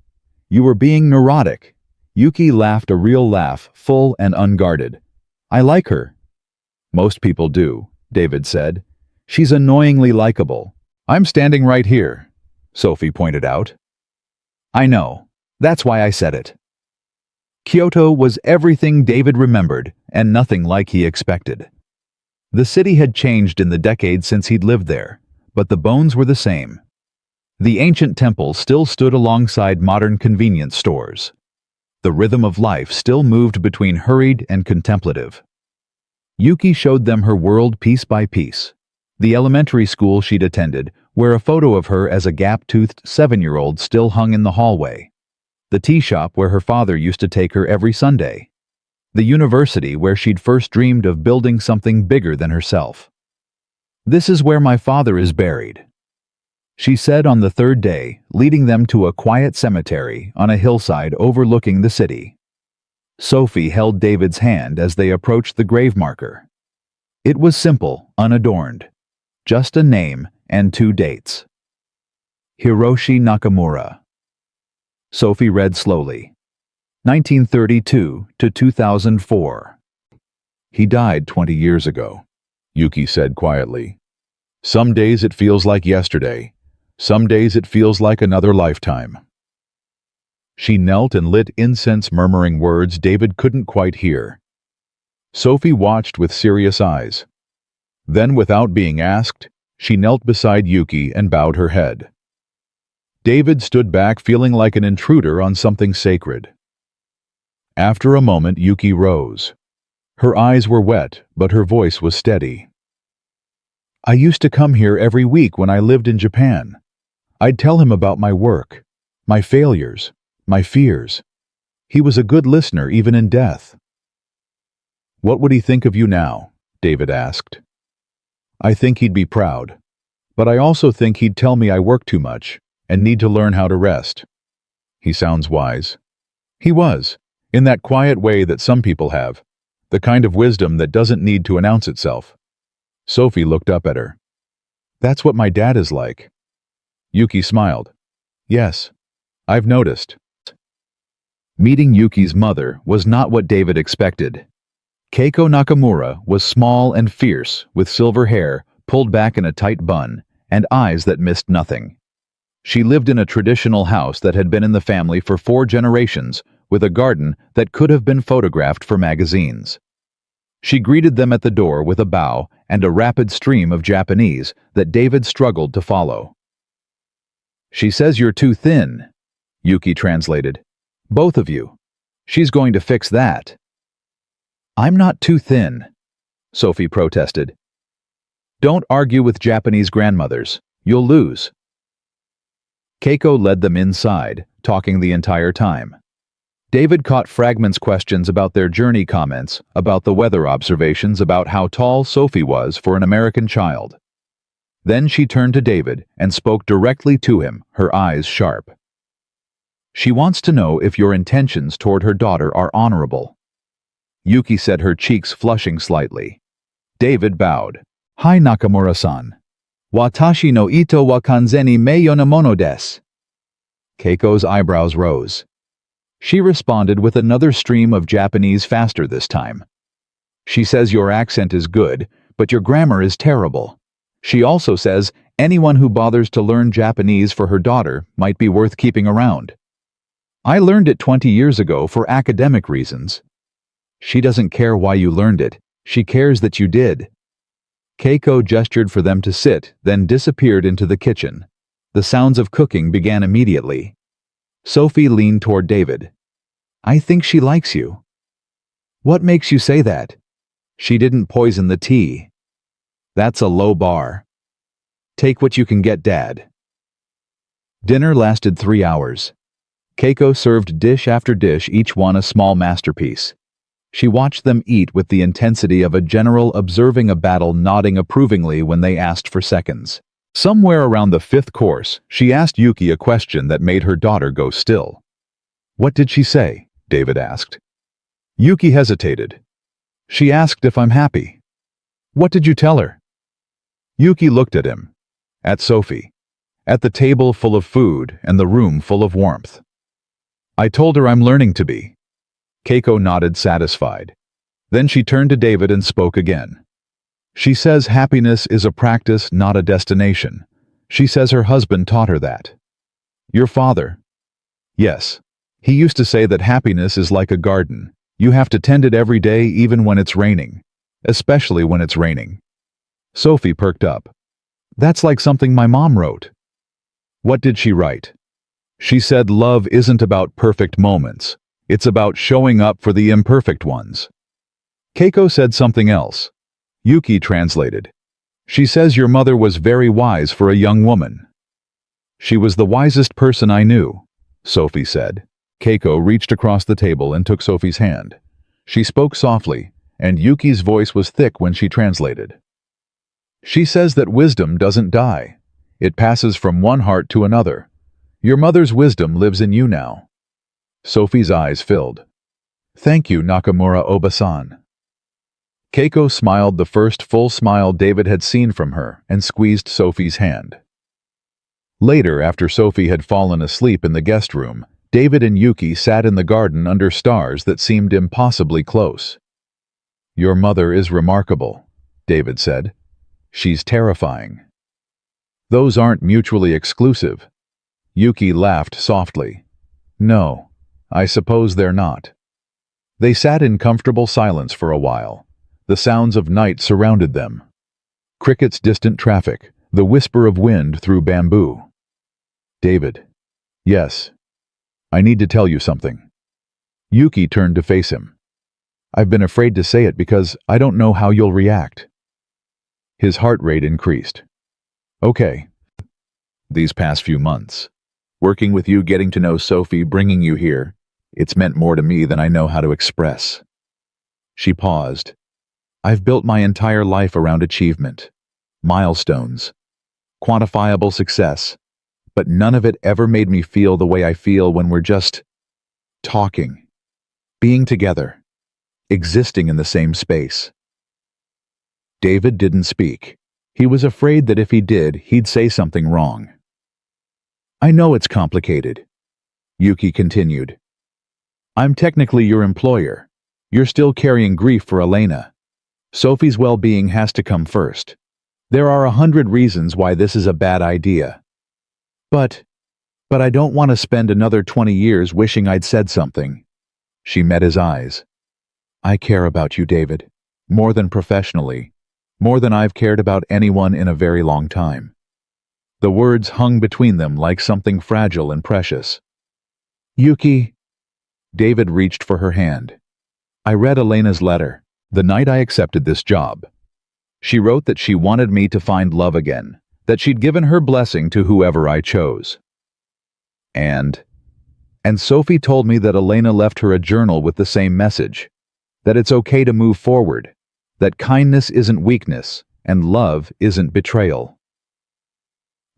You were being neurotic. Yuki laughed a real laugh, full and unguarded. I like her. Most people do, David said. She's annoyingly likable. I'm standing right here, Sophie pointed out. I know. That's why I said it. Kyoto was everything David remembered and nothing like he expected. The city had changed in the decades since he'd lived there, but the bones were the same. The ancient temple still stood alongside modern convenience stores. The rhythm of life still moved between hurried and contemplative. Yuki showed them her world piece by piece. The elementary school she'd attended, where a photo of her as a gap-toothed 7-year-old still hung in the hallway. The tea shop where her father used to take her every Sunday. The university where she'd first dreamed of building something bigger than herself. This is where my father is buried, she said on the 3rd day, leading them to a quiet cemetery on a hillside overlooking the city. Sophie held David's hand as they approached the grave marker. It was simple, unadorned. Just a name and 2 dates. Hiroshi Nakamura. Sophie read slowly. 1932 to 2004. He died 20 years ago, Yuki said quietly. Some days it feels like yesterday. Some days it feels like another lifetime. She knelt and lit incense, murmuring words David couldn't quite hear. Sophie watched with serious eyes. Then, without being asked, she knelt beside Yuki and bowed her head. David stood back, feeling like an intruder on something sacred. After a moment, Yuki rose. Her eyes were wet, but her voice was steady. I used to come here every week when I lived in Japan. I'd tell him about my work, my failures, my fears. He was a good listener even in death. What would he think of you now? David asked. I think he'd be proud, but I also think he'd tell me I work too much and need to learn how to rest. He sounds wise. He was, in that quiet way that some people have, the kind of wisdom that doesn't need to announce itself. Sophie looked up at her. That's what my dad is like. Yuki smiled. Yes, I've noticed. Meeting Yuki's mother was not what David expected. Keiko Nakamura was small and fierce, with silver hair pulled back in a tight bun and eyes that missed nothing. She lived in a traditional house that had been in the family for 4 generations, with a garden that could have been photographed for magazines. She greeted them at the door with a bow and a rapid stream of Japanese that David struggled to follow. She says you're too thin, Yuki translated. Both of you. She's going to fix that. I'm not too thin, Sophie protested. Don't argue with Japanese grandmothers. You'll lose. Keiko led them inside, talking the entire time. David caught fragments questions about their journey comments, about the weather observations, about how tall Sophie was for an American child. Then she turned to David and spoke directly to him, her eyes sharp. She wants to know if your intentions toward her daughter are honorable. Yuki said, her cheeks flushing slightly. David bowed. Hi Nakamura-san. Watashi no ito wa kanzen ni yonamono desu. Keiko's eyebrows rose. She responded with another stream of Japanese faster this time. She says your accent is good, but your grammar is terrible. She also says anyone who bothers to learn Japanese for her daughter might be worth keeping around. I learned it 20 years ago for academic reasons. She doesn't care why you learned it. She cares that you did. Keiko gestured for them to sit, then disappeared into the kitchen. The sounds of cooking began immediately. Sophie leaned toward David. I think she likes you. What makes you say that? She didn't poison the tea. That's a low bar. Take what you can get, Dad. Dinner lasted 3 hours. Keiko served dish after dish, each one a small masterpiece. She watched them eat with the intensity of a general observing a battle, nodding approvingly when they asked for seconds. Somewhere around the 5th course, she asked Yuki a question that made her daughter go still. What did she say? David asked. Yuki hesitated. She asked if I'm happy. What did you tell her? Yuki looked at him, at Sophie, at the table full of food and the room full of warmth. I told her I'm learning to be. Keiko nodded, satisfied. Then she turned to David and spoke again. She says happiness is a practice, not a destination. She says her husband taught her that. Your father? Yes. He used to say that happiness is like a garden. You have to tend it every day, even when it's raining. Especially when it's raining. Sophie perked up. That's like something my mom wrote. What did she write? She said love isn't about perfect moments. It's about showing up for the imperfect ones. Keiko said something else. Yuki translated. She says your mother was very wise for a young woman. She was the wisest person I knew, Sophie said. Keiko reached across the table and took Sophie's hand. She spoke softly, and Yuki's voice was thick when she translated. She says that wisdom doesn't die. It passes from one heart to another. Your mother's wisdom lives in you now. Sophie's eyes filled. Thank you, Nakamura Oba-san. Keiko smiled, the first full smile David had seen from her, and squeezed Sophie's hand. Later, after Sophie had fallen asleep in the guest room, David and Yuki sat in the garden under stars that seemed impossibly close. Your mother is remarkable, David said. She's terrifying. Those aren't mutually exclusive. Yuki laughed softly. No, I suppose they're not. They sat in comfortable silence for a while. The sounds of night surrounded them. Crickets, distant traffic, the whisper of wind through bamboo. David. Yes. I need to tell you something. Yuki turned to face him. I've been afraid to say it because I don't know how you'll react. His heart rate increased. Okay. These past few months, working with you, getting to know Sophie, bringing you here, it's meant more to me than I know how to express. She paused. I've built my entire life around achievement, milestones, quantifiable success, but none of it ever made me feel the way I feel when we're just talking, being together, existing in the same space. David didn't speak. He was afraid that if he did, he'd say something wrong. I know it's complicated, Yuki continued. I'm technically your employer. You're still carrying grief for Elena. Sophie's well-being has to come first. There are 100 reasons why this is a bad idea. But I don't want to spend another 20 years wishing I'd said something. She met his eyes. I care about you, David. More than professionally. More than I've cared about anyone in a very long time. The words hung between them like something fragile and precious. Yuki. David reached for her hand. I read Elena's letter. The night I accepted this job. She wrote that she wanted me to find love again, that she'd given her blessing to whoever I chose. And And Sophie told me that Elena left her a journal with the same message, that it's okay to move forward, that kindness isn't weakness, and love isn't betrayal.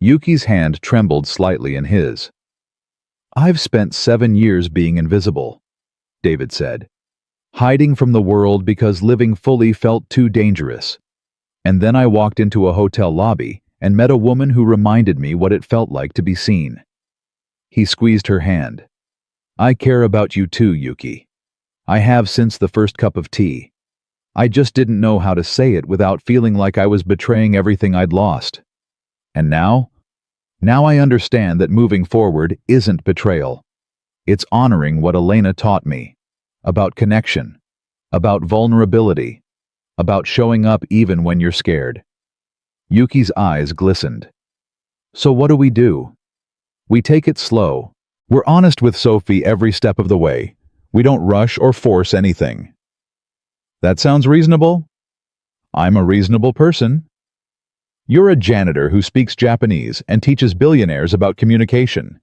Yuki's hand trembled slightly in his. "I've spent 7 years being invisible," David said, "hiding from the world because living fully felt too dangerous. And then I walked into a hotel lobby and met a woman who reminded me what it felt like to be seen." He squeezed her hand. "I care about you too, Yuki. I have since the first cup of tea. I just didn't know how to say it without feeling like I was betraying everything I'd lost. And now I understand that moving forward isn't betrayal. It's honoring what Elena taught me, about connection, about vulnerability, about showing up even when you're scared." Yuki's eyes glistened. "So what do? We take it slow. We're honest with Sophie every step of the way. We don't rush or force anything." "That sounds reasonable." "I'm a reasonable person." "You're a janitor who speaks Japanese and teaches billionaires about communication.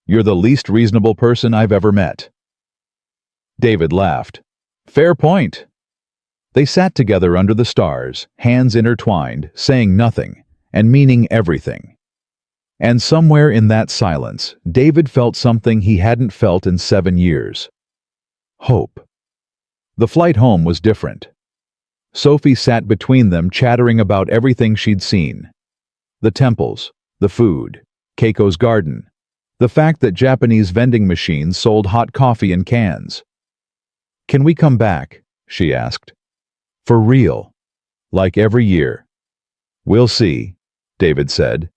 You're the least reasonable person I've ever met." David laughed. "Fair point." They sat together under the stars, hands intertwined, saying nothing, and meaning everything. And somewhere in that silence, David felt something he hadn't felt in 7 years. Hope. The flight home was different. Sophie sat between them, chattering about everything she'd seen. The temples, the food, Keiko's garden, the fact that Japanese vending machines sold hot coffee in cans. "Can we come back?" she asked. "For real. Like every year." "We'll see," David said.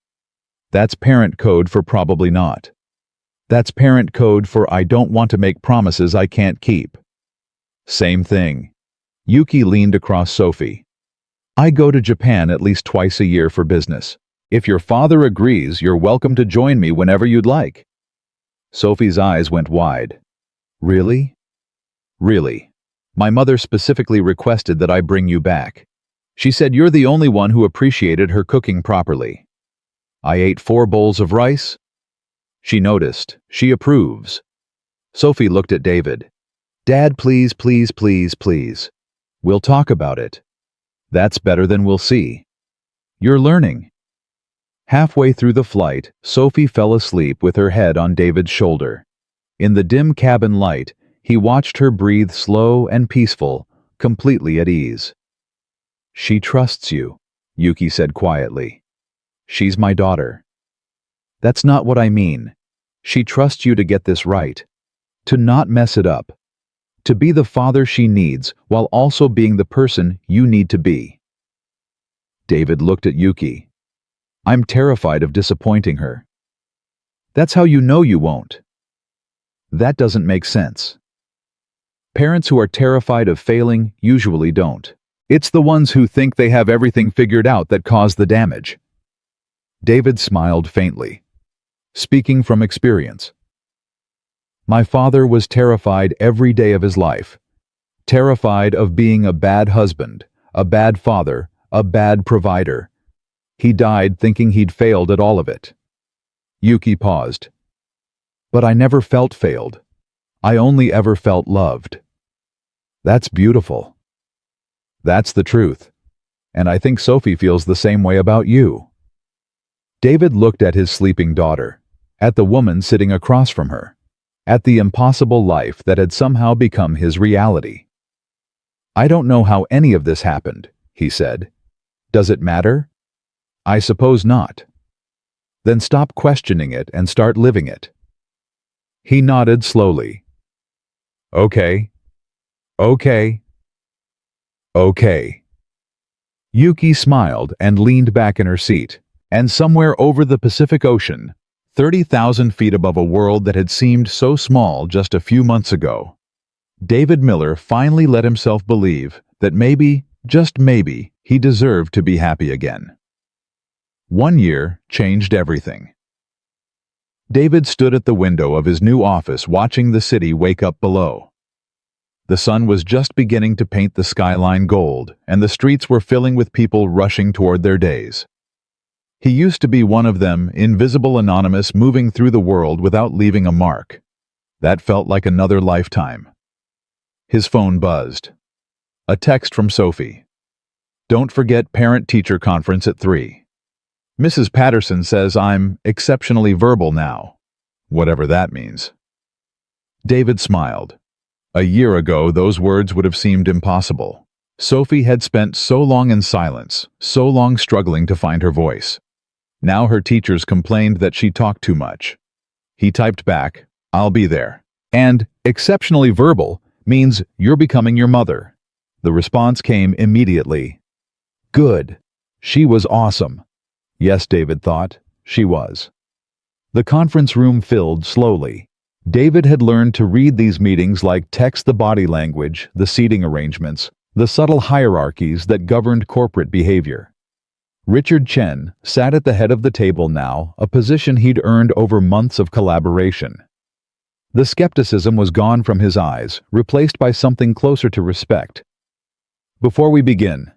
"That's parent code for probably not. That's parent code for I don't want to make promises I can't keep." "Same thing." Yuki leaned across Sophie. "I go to Japan at least twice a year for business. If your father agrees, you're welcome to join me whenever you'd like." Sophie's eyes went wide. "Really?" "Really. My mother specifically requested that I bring you back. She said you're the only one who appreciated her cooking properly." "I ate 4 bowls of rice." She noticed. She approves. Sophie looked at David. "Dad, please, please, please, please. We'll talk about it." "That's better than we'll see." "You're learning." Halfway through the flight, Sophie fell asleep with her head on David's shoulder. In the dim cabin light, he watched her breathe slow and peaceful, completely at ease. "She trusts you," Yuki said quietly. "She's my daughter." "That's not what I mean. She trusts you to get this right. To not mess it up. To be the father she needs while also being the person you need to be." David looked at Yuki. "I'm terrified of disappointing her." "That's how you know you won't." "That doesn't make sense." Parents who are terrified of failing usually don't. It's the ones who think they have everything figured out that cause the damage. David smiled faintly. "Speaking from experience. My father was terrified every day of his life. Terrified of being a bad husband, a bad father, a bad provider. He died thinking he'd failed at all of it." Yuki paused. "But I never felt failed. I only ever felt loved." "That's beautiful." "That's the truth. And I think Sophie feels the same way about you." David looked at his sleeping daughter, at the woman sitting across from her, at the impossible life that had somehow become his reality. "I don't know how any of this happened," he said. "Does it matter?" "I suppose not." "Then stop questioning it and start living it." He nodded slowly. "Okay. Okay. Okay." Yuki smiled and leaned back in her seat, and somewhere over the Pacific Ocean, 30,000 feet above a world that had seemed so small just a few months ago, David Miller finally let himself believe that maybe, just maybe, he deserved to be happy again. 1 year changed everything. David stood at the window of his new office watching the city wake up below. The sun was just beginning to paint the skyline gold, and the streets were filling with people rushing toward their days. He used to be one of them, invisible, anonymous, moving through the world without leaving a mark. That felt like another lifetime. His phone buzzed. A text from Sophie. Don't forget parent-teacher conference at 3. Mrs. Patterson says I'm exceptionally verbal now, whatever that means. David smiled. A year ago, those words would have seemed impossible. Sophie had spent so long in silence, so long struggling to find her voice. Now her teachers complained that she talked too much. He typed back, I'll be there. And exceptionally verbal means you're becoming your mother. The response came immediately. Good. She was awesome. Yes, David thought, she was. The conference room filled slowly. David had learned to read these meetings like text the body language, the seating arrangements, the subtle hierarchies that governed corporate behavior. Richard Chen sat at the head of the table now, a position he'd earned over months of collaboration. The skepticism was gone from his eyes, replaced by something closer to respect. Before we begin,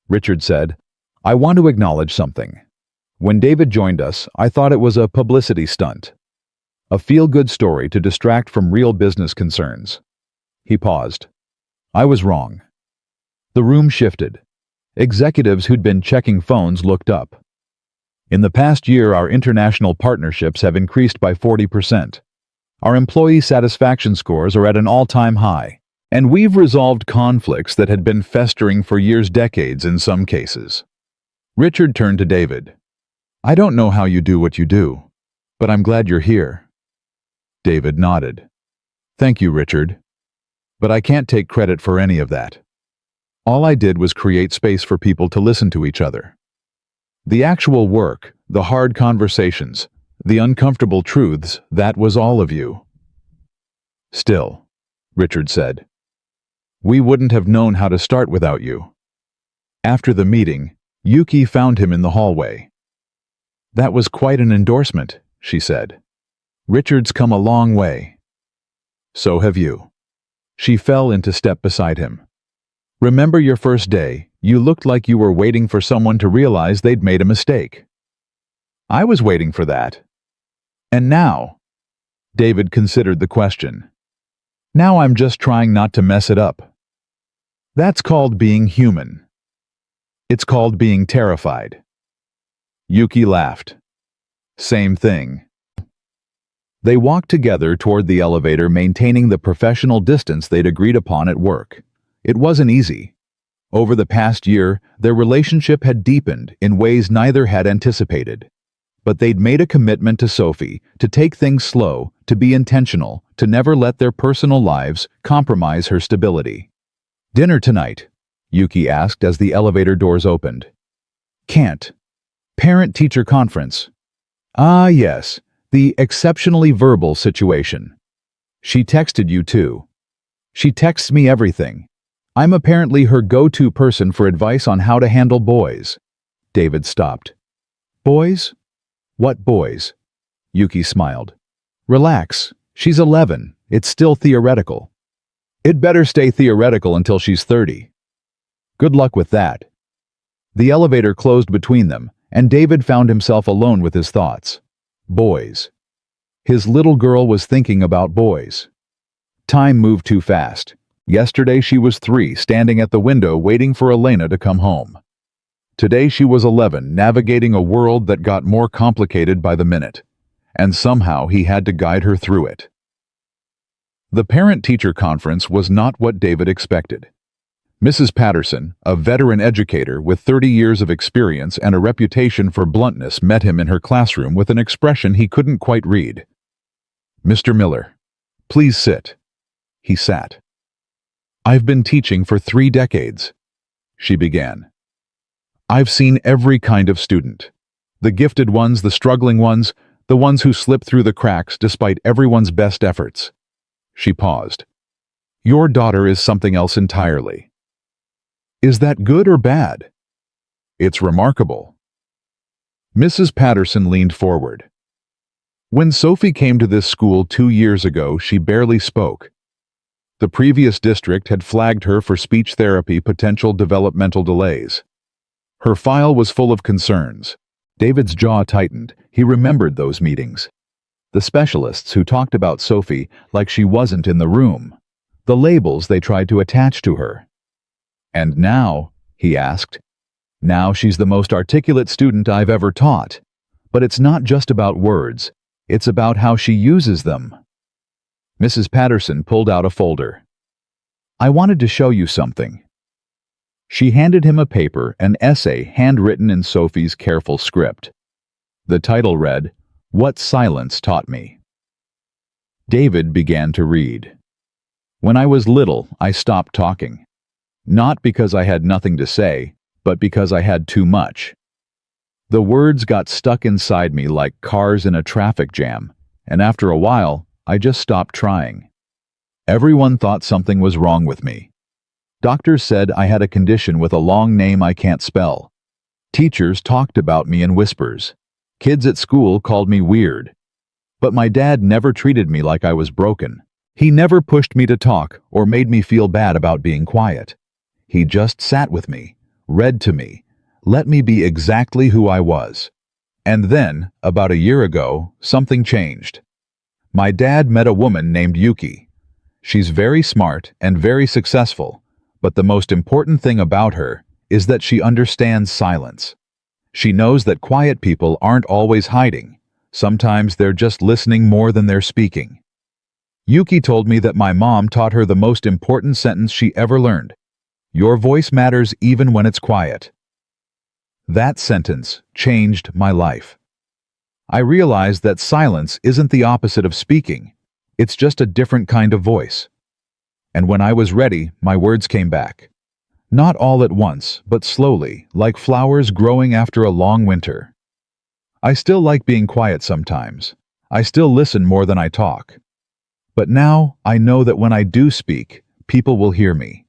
Richard said, I want to acknowledge something. When David joined us, I thought it was a publicity stunt. A feel-good story to distract from real business concerns. He paused. I was wrong. The room shifted. Executives who'd been checking phones looked up. In the past year, our international partnerships have increased by 40%. Our employee satisfaction scores are at an all-time high, and we've resolved conflicts that had been festering for years, decades in some cases. Richard turned to David. I don't know how you do what you do, but I'm glad you're here. David nodded. Thank you, Richard. But I can't take credit for any of that. All I did was create space for people to listen to each other. The actual work, the hard conversations, the uncomfortable truths, that was all of you. Still, Richard said, we wouldn't have known how to start without you. After the meeting, Yuki found him in the hallway. That was quite an endorsement, she said. Richard's come a long way. So have you. She fell into step beside him. Remember your first day, you looked like you were waiting for someone to realize they'd made a mistake. I was waiting for that. And now? David considered the question. Now I'm just trying not to mess it up. That's called being human. It's called being terrified. Yuki laughed. Same thing. They walked together toward the elevator, maintaining the professional distance they'd agreed upon at work. It wasn't easy. Over the past year, their relationship had deepened in ways neither had anticipated. But they'd made a commitment to Sophie to take things slow, to be intentional, to never let their personal lives compromise her stability. Dinner tonight? Yuki asked as the elevator doors opened. Can't. Parent-teacher conference. Ah, yes, the exceptionally verbal situation. She texted you too. She texts me everything. I'm apparently her go-to person for advice on how to handle boys. David stopped. Boys? What boys? Yuki smiled. Relax. She's 11. It's still theoretical. It better stay theoretical until she's 30. Good luck with that. The elevator closed between them, and David found himself alone with his thoughts. Boys. His little girl was thinking about boys. Time moved too fast. Yesterday she was 3, standing at the window waiting for Elena to come home. Today she was 11, navigating a world that got more complicated by the minute. And somehow he had to guide her through it. The parent-teacher conference was not what David expected. Mrs. Patterson, a veteran educator with 30 years of experience and a reputation for bluntness, met him in her classroom with an expression he couldn't quite read. Mr. Miller, please sit. He sat. I've been teaching for 3 decades, she began. I've seen every kind of student. The gifted ones, the struggling ones, the ones who slip through the cracks despite everyone's best efforts. She paused. Your daughter is something else entirely. Is that good or bad? It's remarkable. Mrs. Patterson leaned forward. When Sophie came to this school 2 years ago, she barely spoke. The previous district had flagged her for speech therapy potential developmental delays. Her file was full of concerns. David's jaw tightened. He remembered those meetings. The specialists who talked about Sophie like she wasn't in the room. The labels they tried to attach to her. And now, he asked, now she's the most articulate student I've ever taught. But it's not just about words, it's about how she uses them. Mrs. Patterson pulled out a folder. I wanted to show you something. She handed him a paper, an essay handwritten in Sophie's careful script. The title read, What Silence Taught Me. David began to read. When I was little, I stopped talking. Not because I had nothing to say, but because I had too much. The words got stuck inside me like cars in a traffic jam, and after a while, I just stopped trying. Everyone thought something was wrong with me. Doctors said I had a condition with a long name I can't spell. Teachers talked about me in whispers. Kids at school called me weird. But my dad never treated me like I was broken. He never pushed me to talk or made me feel bad about being quiet. He just sat with me, read to me, let me be exactly who I was. And then, about a year ago, something changed. My dad met a woman named Yuki. She's very smart and very successful, but the most important thing about her is that she understands silence. She knows that quiet people aren't always hiding. Sometimes they're just listening more than they're speaking. Yuki told me that my mom taught her the most important sentence she ever learned. Your voice matters even when it's quiet. That sentence changed my life. I realized that silence isn't the opposite of speaking. It's just a different kind of voice. And when I was ready, my words came back. Not all at once, but slowly, like flowers growing after a long winter. I still like being quiet sometimes. I still listen more than I talk. But now I know that when I do speak, people will hear me.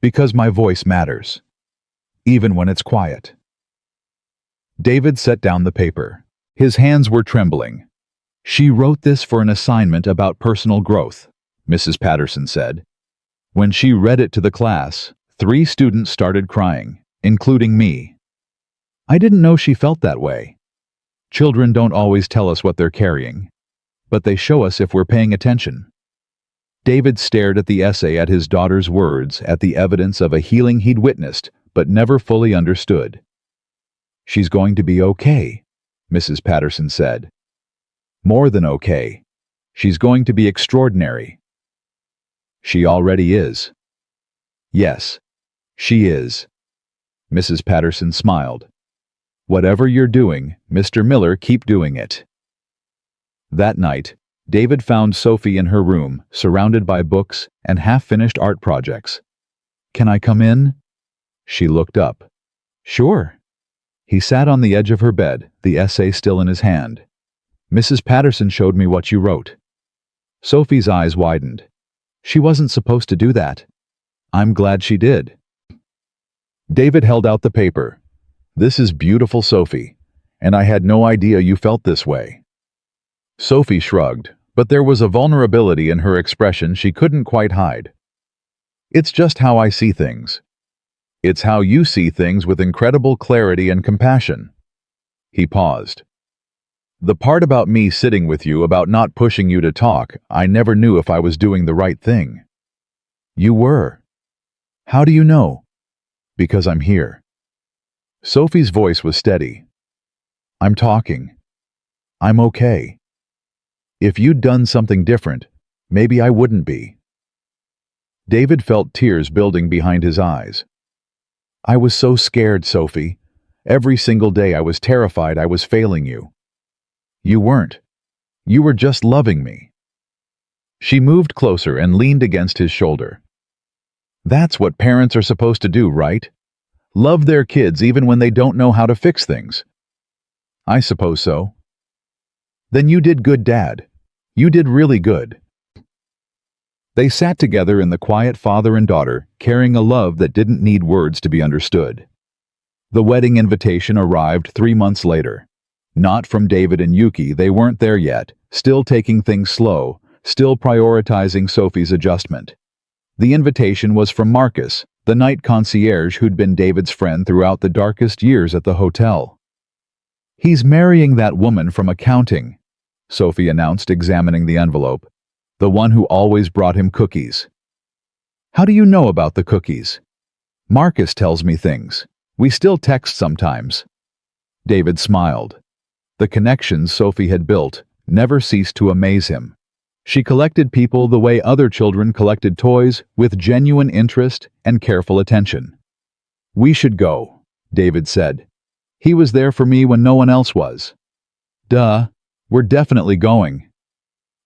Because my voice matters. Even when it's quiet. David set down the paper. His hands were trembling. She wrote this for an assignment about personal growth, Mrs. Patterson said. When she read it to the class, 3 students started crying, including me. I didn't know she felt that way. Children don't always tell us what they're carrying, but they show us if we're paying attention. David stared at the essay, at his daughter's words, at the evidence of a healing he'd witnessed but never fully understood. She's going to be okay, Mrs. Patterson said. More than okay. She's going to be extraordinary. She already is. Yes, she is. Mrs. Patterson smiled. Whatever you're doing, Mr. Miller, keep doing it. That night, David found Sophie in her room, surrounded by books and half-finished art projects. Can I come in? She looked up. Sure. He sat on the edge of her bed, the essay still in his hand. Mrs. Patterson showed me what you wrote. Sophie's eyes widened. She wasn't supposed to do that. I'm glad she did. David held out the paper. This is beautiful, Sophie, and I had no idea you felt this way. Sophie shrugged, but there was a vulnerability in her expression she couldn't quite hide. It's just how I see things. It's how you see things, with incredible clarity and compassion. He paused. The part about me sitting with you, about not pushing you to talk, I never knew if I was doing the right thing. You were. How do you know? Because I'm here. Sophie's voice was steady. I'm talking. I'm okay. If you'd done something different, maybe I wouldn't be. David felt tears building behind his eyes. I was so scared, Sophie. Every single day I was terrified I was failing you. You weren't. You were just loving me. She moved closer and leaned against his shoulder. That's what parents are supposed to do, right? Love their kids even when they don't know how to fix things. I suppose so. Then you did good, Dad. You did really good. They sat together in the quiet, father and daughter, carrying a love that didn't need words to be understood. The wedding invitation arrived 3 months later. Not from David and Yuki, they weren't there yet, still taking things slow, still prioritizing Sophie's adjustment. The invitation was from Marcus, the night concierge who'd been David's friend throughout the darkest years at the hotel. He's marrying that woman from accounting, Sophie announced, examining the envelope. The one who always brought him cookies. How do you know about the cookies? Marcus tells me things. We still text sometimes. David smiled. The connections Sophie had built never ceased to amaze him. She collected people the way other children collected toys, with genuine interest and careful attention. We should go, David said. He was there for me when no one else was. Duh, we're definitely going.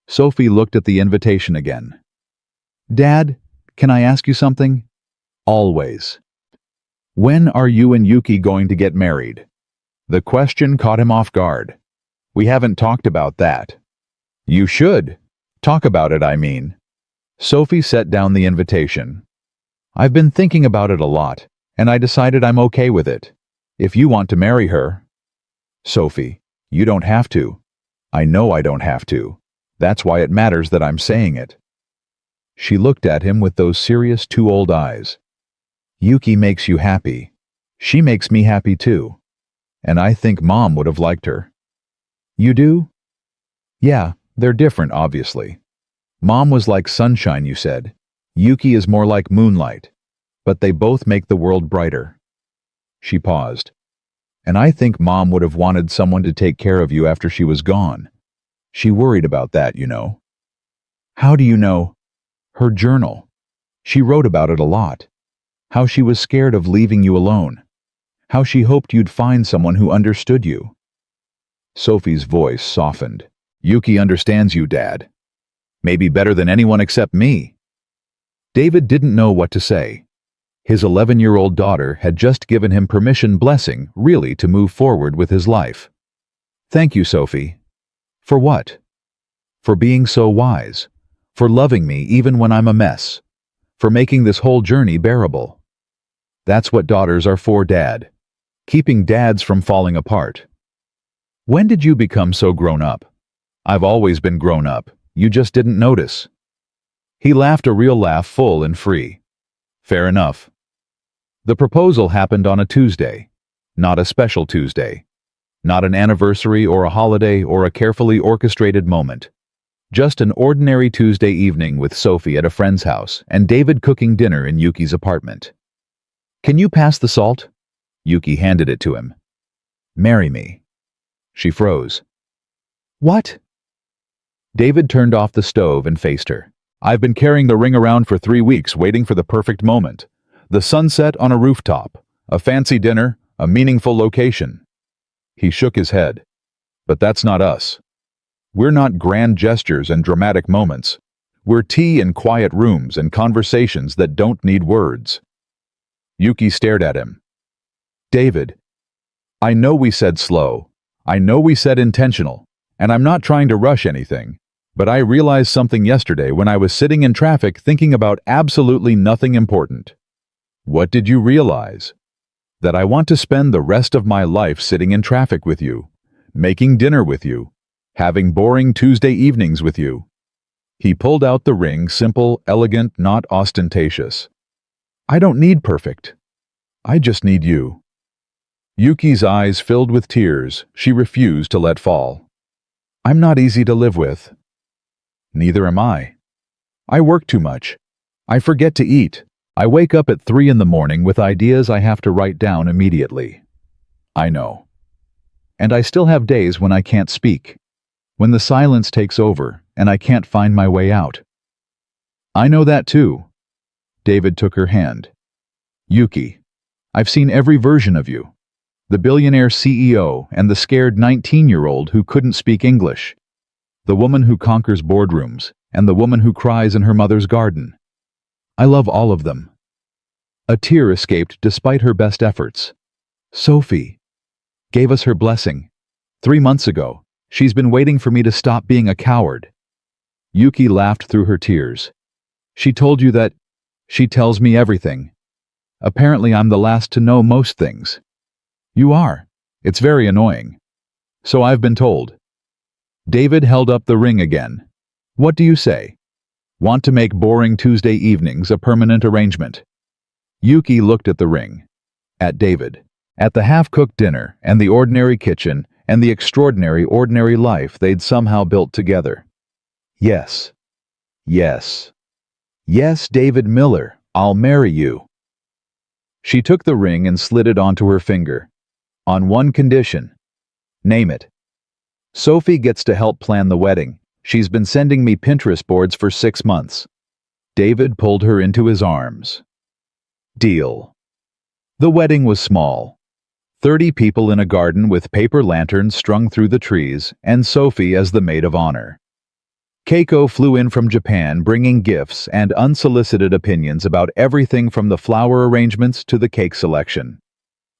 Sophie looked at the invitation again. Dad, can I ask you something? Always. When are you and Yuki going to get married? The question caught him off guard. We haven't talked about that. You should. Talk about it, I mean. Sophie set down the invitation. I've been thinking about it a lot, and I decided I'm okay with it. If you want to marry her. Sophie, you don't have to. I know I don't have to. That's why it matters that I'm saying it. She looked at him with those serious two old eyes. Yuki makes you happy. She makes me happy too. And I think Mom would have liked her. You do? Yeah, they're different, obviously. Mom was like sunshine, you said. Yuki is more like moonlight. But they both make the world brighter. She paused. And I think Mom would have wanted someone to take care of you after she was gone. She worried about that, you know. How do you know? Her journal. She wrote about it a lot. How she was scared of leaving you alone. How she hoped you'd find someone who understood you. Sophie's voice softened. Yuki understands you, Dad. Maybe better than anyone except me. David didn't know what to say. His 11-year-old daughter had just given him blessing, really, to move forward with his life. Thank you, Sophie. For what? For being so wise. For loving me even when I'm a mess. For making this whole journey bearable. That's what daughters are for, Dad. Keeping dads from falling apart. When did you become so grown up? I've always been grown up. You just didn't notice. He laughed, a real laugh, full and free. Fair enough. The proposal happened on a Tuesday. Not a special Tuesday. Not an anniversary or a holiday or a carefully orchestrated moment. Just an ordinary Tuesday evening with Sophie at a friend's house and David cooking dinner in Yuki's apartment. Can you pass the salt? Yuki handed it to him. Marry me. She froze. What? David turned off the stove and faced her. I've been carrying the ring around for 3 weeks, waiting for the perfect moment. The sunset on a rooftop, a fancy dinner, a meaningful location. He shook his head. But that's not us. We're not grand gestures and dramatic moments. We're tea in quiet rooms and conversations that don't need words. Yuki stared at him. David, I know we said slow. I know we said intentional. And I'm not trying to rush anything. But I realized something yesterday when I was sitting in traffic thinking about absolutely nothing important. What did you realize? That I want to spend the rest of my life sitting in traffic with you, making dinner with you, having boring Tuesday evenings with you. He pulled out the ring, simple, elegant, not ostentatious. I don't need perfect. I just need you. Yuki's eyes filled with tears she refused to let fall. I'm not easy to live with. Neither am I. I work too much. I forget to eat. I wake up at 3 in the morning with ideas I have to write down immediately. I know. And I still have days when I can't speak. When the silence takes over and I can't find my way out. I know that too. David took her hand. Yuki, I've seen every version of you. The billionaire CEO and the scared 19-year-old who couldn't speak English. The woman who conquers boardrooms, and the woman who cries in her mother's garden. I love all of them. A tear escaped despite her best efforts. Sophie gave us her blessing. 3 months ago, she's been waiting for me to stop being a coward. Yuki laughed through her tears. She told you that. She tells me everything. Apparently I'm the last to know most things. You are. It's very annoying. So I've been told. David held up the ring again. What do you say? Want to make boring Tuesday evenings a permanent arrangement? Yuki looked at the ring. At David. At the half-cooked dinner and the ordinary kitchen and the extraordinary, ordinary life they'd somehow built together. Yes. Yes. Yes, David Miller, I'll marry you. She took the ring and slid it onto her finger. On one condition. Name it. Sophie gets to help plan the wedding. She's been sending me Pinterest boards for 6 months. David pulled her into his arms. Deal. The wedding was small. 30 people in a garden with paper lanterns strung through the trees, and Sophie as the maid of honor. Keiko flew in from Japan bringing gifts and unsolicited opinions about everything from the flower arrangements to the cake selection.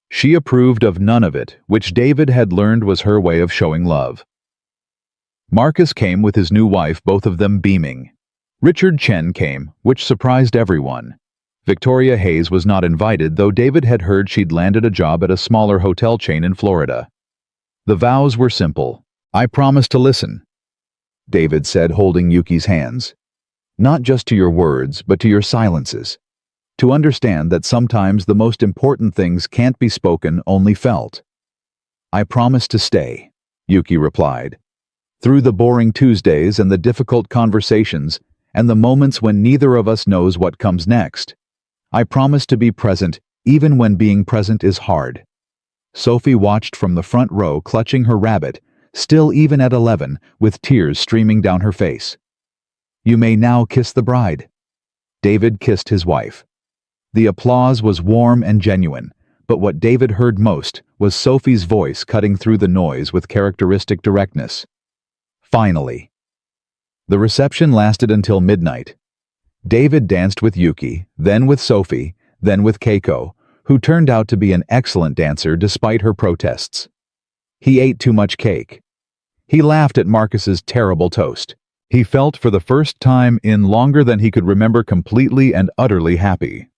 She approved of none of it, which David had learned was her way of showing love. Marcus came with his new wife, both of them beaming. Richard Chen came, which surprised everyone. Victoria Hayes was not invited, though David had heard she'd landed a job at a smaller hotel chain in Florida. The vows were simple. I promise to listen, David said, holding Yuki's hands. Not just to your words, but to your silences. To understand that sometimes the most important things can't be spoken, only felt. I promise to stay, Yuki replied. Through the boring Tuesdays and the difficult conversations, and the moments when neither of us knows what comes next. I promise to be present, even when being present is hard. Sophie watched from the front row, clutching her rabbit, still even at 11, with tears streaming down her face. You may now kiss the bride. David kissed his wife. The applause was warm and genuine, but what David heard most was Sophie's voice cutting through the noise with characteristic directness. Finally. The reception lasted until midnight. David danced with Yuki, then with Sophie, then with Keiko, who turned out to be an excellent dancer despite her protests. He ate too much cake. He laughed at Marcus's terrible toast. He felt for the first time in longer than he could remember completely and utterly happy.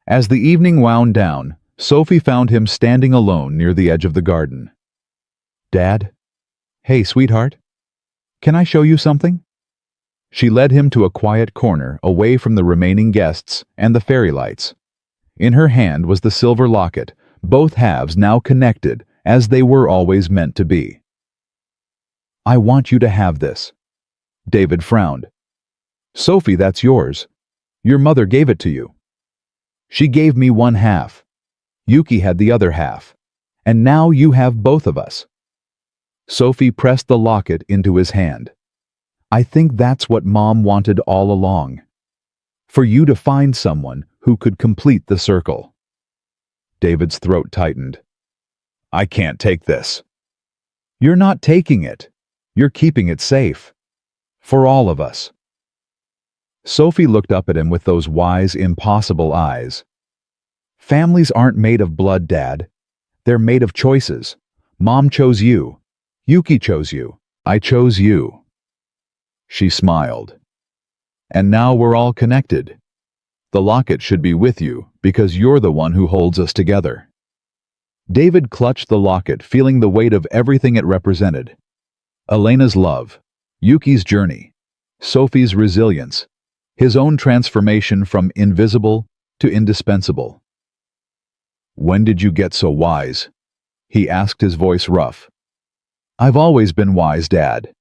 As the evening wound down, Sophie found him standing alone near the edge of the garden. Dad? Hey, sweetheart. Can I show you something? She led him to a quiet corner away from the remaining guests and the fairy lights. In her hand was the silver locket, both halves now connected as they were always meant to be. I want you to have this. David frowned. Sophie, that's yours. Your mother gave it to you. She gave me one half. Yuki had the other half. And now you have both of us. Sophie pressed the locket into his hand. I think that's what Mom wanted all along. For you to find someone who could complete the circle. David's throat tightened. I can't take this. You're not taking it. You're keeping it safe. For all of us. Sophie looked up at him with those wise, impossible eyes. Families aren't made of blood, Dad. They're made of choices. Mom chose you. Yuki chose you. I chose you. She smiled. And now we're all connected. The locket should be with you because you're the one who holds us together. David clutched the locket, feeling the weight of everything it represented. Elena's love, Yuki's journey, Sophie's resilience, his own transformation from invisible to indispensable. When did you get so wise? He asked, his voice rough. I've always been wise, Dad.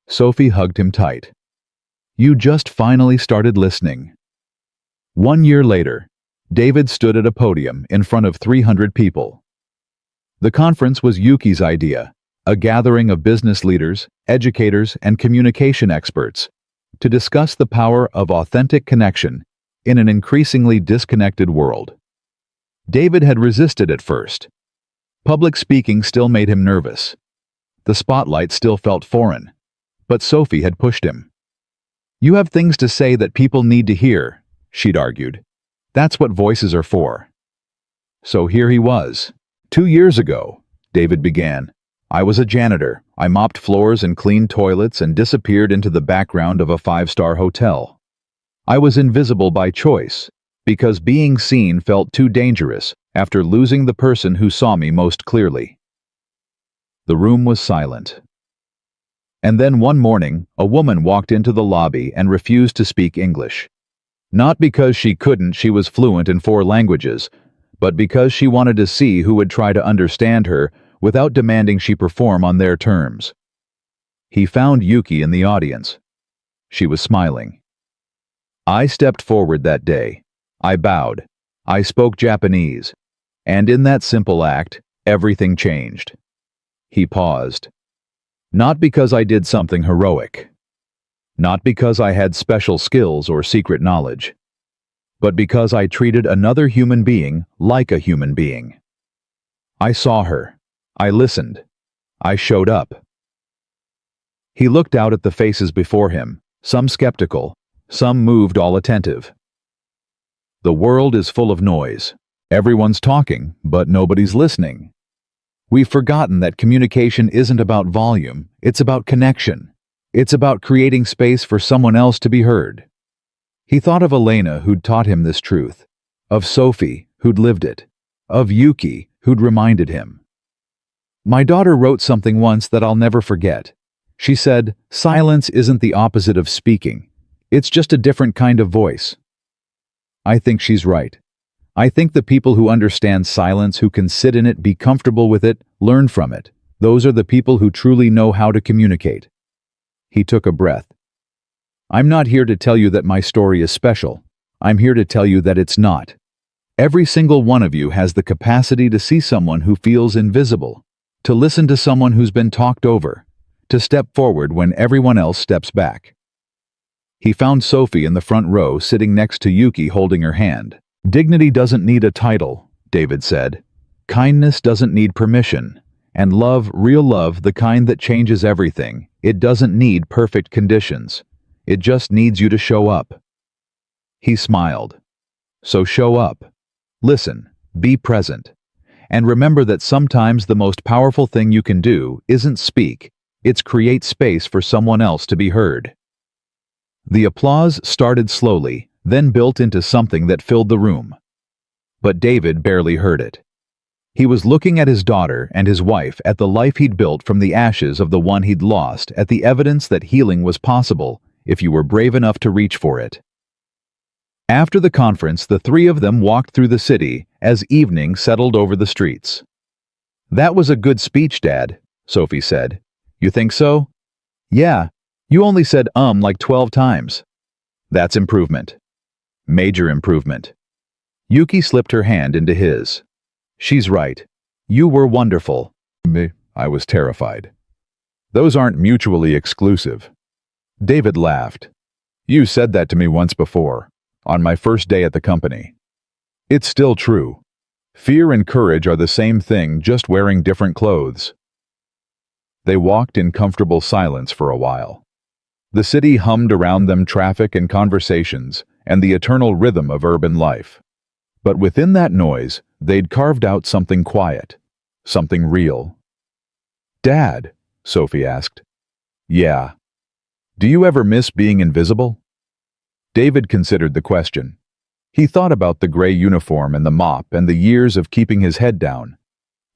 Sophie hugged him tight. You just finally started listening. 1 year later, David stood at a podium in front of 300 people. The conference was Yuki's idea, a gathering of business leaders, educators, and communication experts to discuss the power of authentic connection in an increasingly disconnected world. David had resisted at first. Public speaking still made him nervous. The spotlight still felt foreign, but Sophie had pushed him. You have things to say that people need to hear, she'd argued. That's what voices are for. So here he was. 2 years ago, David began. I was a janitor. I mopped floors and cleaned toilets and disappeared into the background of a 5-star hotel. I was invisible by choice, because being seen felt too dangerous after losing the person who saw me most clearly. The room was silent. And then one morning, a woman walked into the lobby and refused to speak English. Not because she couldn't, she was fluent in 4 languages, but because she wanted to see who would try to understand her without demanding she perform on their terms. He found Yuki in the audience. She was smiling. I stepped forward that day. I bowed. I spoke Japanese. And in that simple act, everything changed. He paused. Not because I did something heroic. Not because I had special skills or secret knowledge. But because I treated another human being like a human being. I saw her. I listened. I showed up. He looked out at the faces before him, some skeptical, some moved, all attentive. The world is full of noise. Everyone's talking, but nobody's listening. We've forgotten that communication isn't about volume, it's about connection. It's about creating space for someone else to be heard. He thought of Elena, who'd taught him this truth, of Sophie, who'd lived it, of Yuki, who'd reminded him. My daughter wrote something once that I'll never forget. She said, "Silence isn't the opposite of speaking. It's just a different kind of voice." I think she's right. I think the people who understand silence, who can sit in it, be comfortable with it, learn from it, those are the people who truly know how to communicate. He took a breath. I'm not here to tell you that my story is special. I'm here to tell you that it's not. Every single one of you has the capacity to see someone who feels invisible, to listen to someone who's been talked over, to step forward when everyone else steps back. He found Sophie in the front row, sitting next to Yuki, holding her hand. Dignity doesn't need a title, David said. Kindness doesn't need permission. And love, real love, the kind that changes everything, it doesn't need perfect conditions. It just needs you to show up. He smiled. So show up. Listen. Be present. And remember that sometimes the most powerful thing you can do isn't speak, it's create space for someone else to be heard. The applause started slowly, then built into something that filled the room. But David barely heard it. He was looking at his daughter and his wife, at the life he'd built from the ashes of the one he'd lost, at the evidence that healing was possible if you were brave enough to reach for it. After the conference, the three of them walked through the city as evening settled over the streets. That was a good speech, Dad, Sophie said. You think so? Yeah, you only said like 12 times. That's improvement. Major improvement. Yuki slipped her hand into his. She's right. You were wonderful. I was terrified. Those aren't mutually exclusive. David laughed. You said that to me once before, on my first day at the company. It's still true. Fear and courage are the same thing, just wearing different clothes. They walked in comfortable silence for a while. The city hummed around them, traffic and conversations, and the eternal rhythm of urban life. But within that noise, they'd carved out something quiet, something real. Dad, Sophie asked. Yeah. Do you ever miss being invisible? David considered the question. He thought about the gray uniform and the mop and the years of keeping his head down.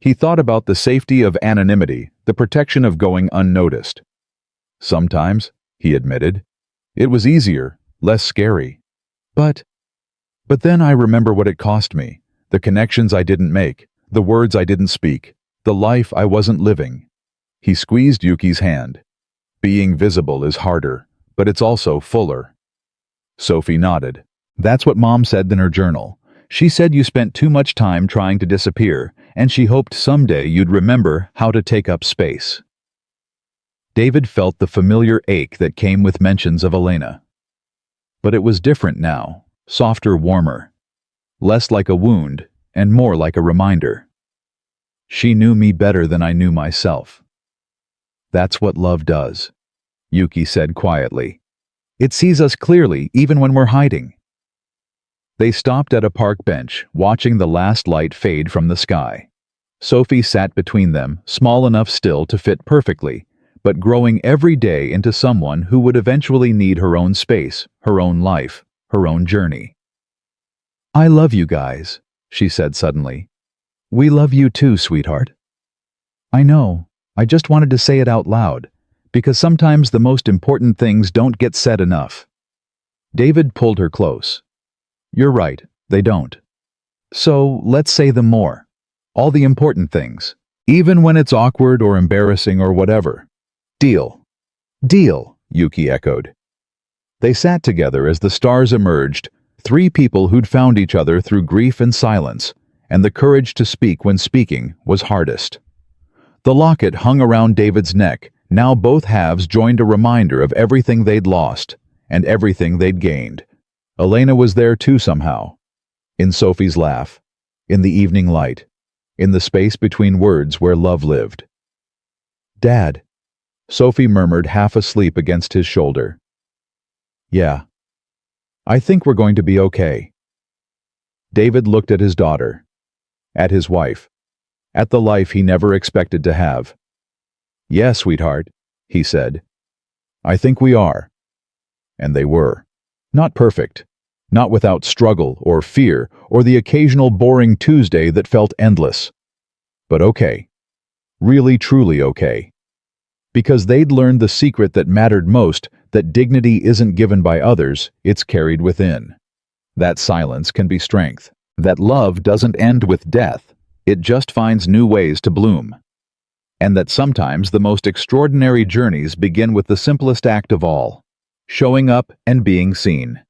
He thought about the safety of anonymity, the protection of going unnoticed. Sometimes, he admitted, it was easier, less scary. But then I remember what it cost me, the connections I didn't make, the words I didn't speak, the life I wasn't living. He squeezed Yuki's hand. Being visible is harder, but it's also fuller. Sophie nodded. That's what Mom said in her journal. She said you spent too much time trying to disappear, and she hoped someday you'd remember how to take up space. David felt the familiar ache that came with mentions of Elena. But it was different now, softer, warmer. Less like a wound, and more like a reminder. She knew me better than I knew myself. That's what love does, Yuki said quietly. It sees us clearly even when we're hiding. They stopped at a park bench, watching the last light fade from the sky. Sophie sat between them, small enough still to fit perfectly, but growing every day into someone who would eventually need her own space, her own life, her own journey. I love you guys, she said suddenly. We love you too, sweetheart. I know, I just wanted to say it out loud, because sometimes the most important things don't get said enough. David pulled her close. You're right, they don't. So let's say them more. All the important things. Even when it's awkward or embarrassing or whatever. Deal. Deal, Yuki echoed. They sat together as the stars emerged, three people who'd found each other through grief and silence, and the courage to speak when speaking was hardest. The locket hung around David's neck. Now both halves joined a reminder of everything they'd lost and everything they'd gained. Elena was there too somehow. In Sophie's laugh, in the evening light, in the space between words where love lived. "Dad," Sophie murmured, half asleep against his shoulder. "Yeah. I think we're going to be okay." David looked at his daughter, at his wife, at the life he never expected to have. "Yeah, sweetheart," he said. "I think we are." And they were. Not perfect, not without struggle or fear or the occasional boring Tuesday that felt endless. But okay. Really, truly okay. Because they'd learned the secret that mattered most, that dignity isn't given by others, it's carried within. That silence can be strength. That love doesn't end with death, it just finds new ways to bloom. And that sometimes the most extraordinary journeys begin with the simplest act of all, showing up and being seen.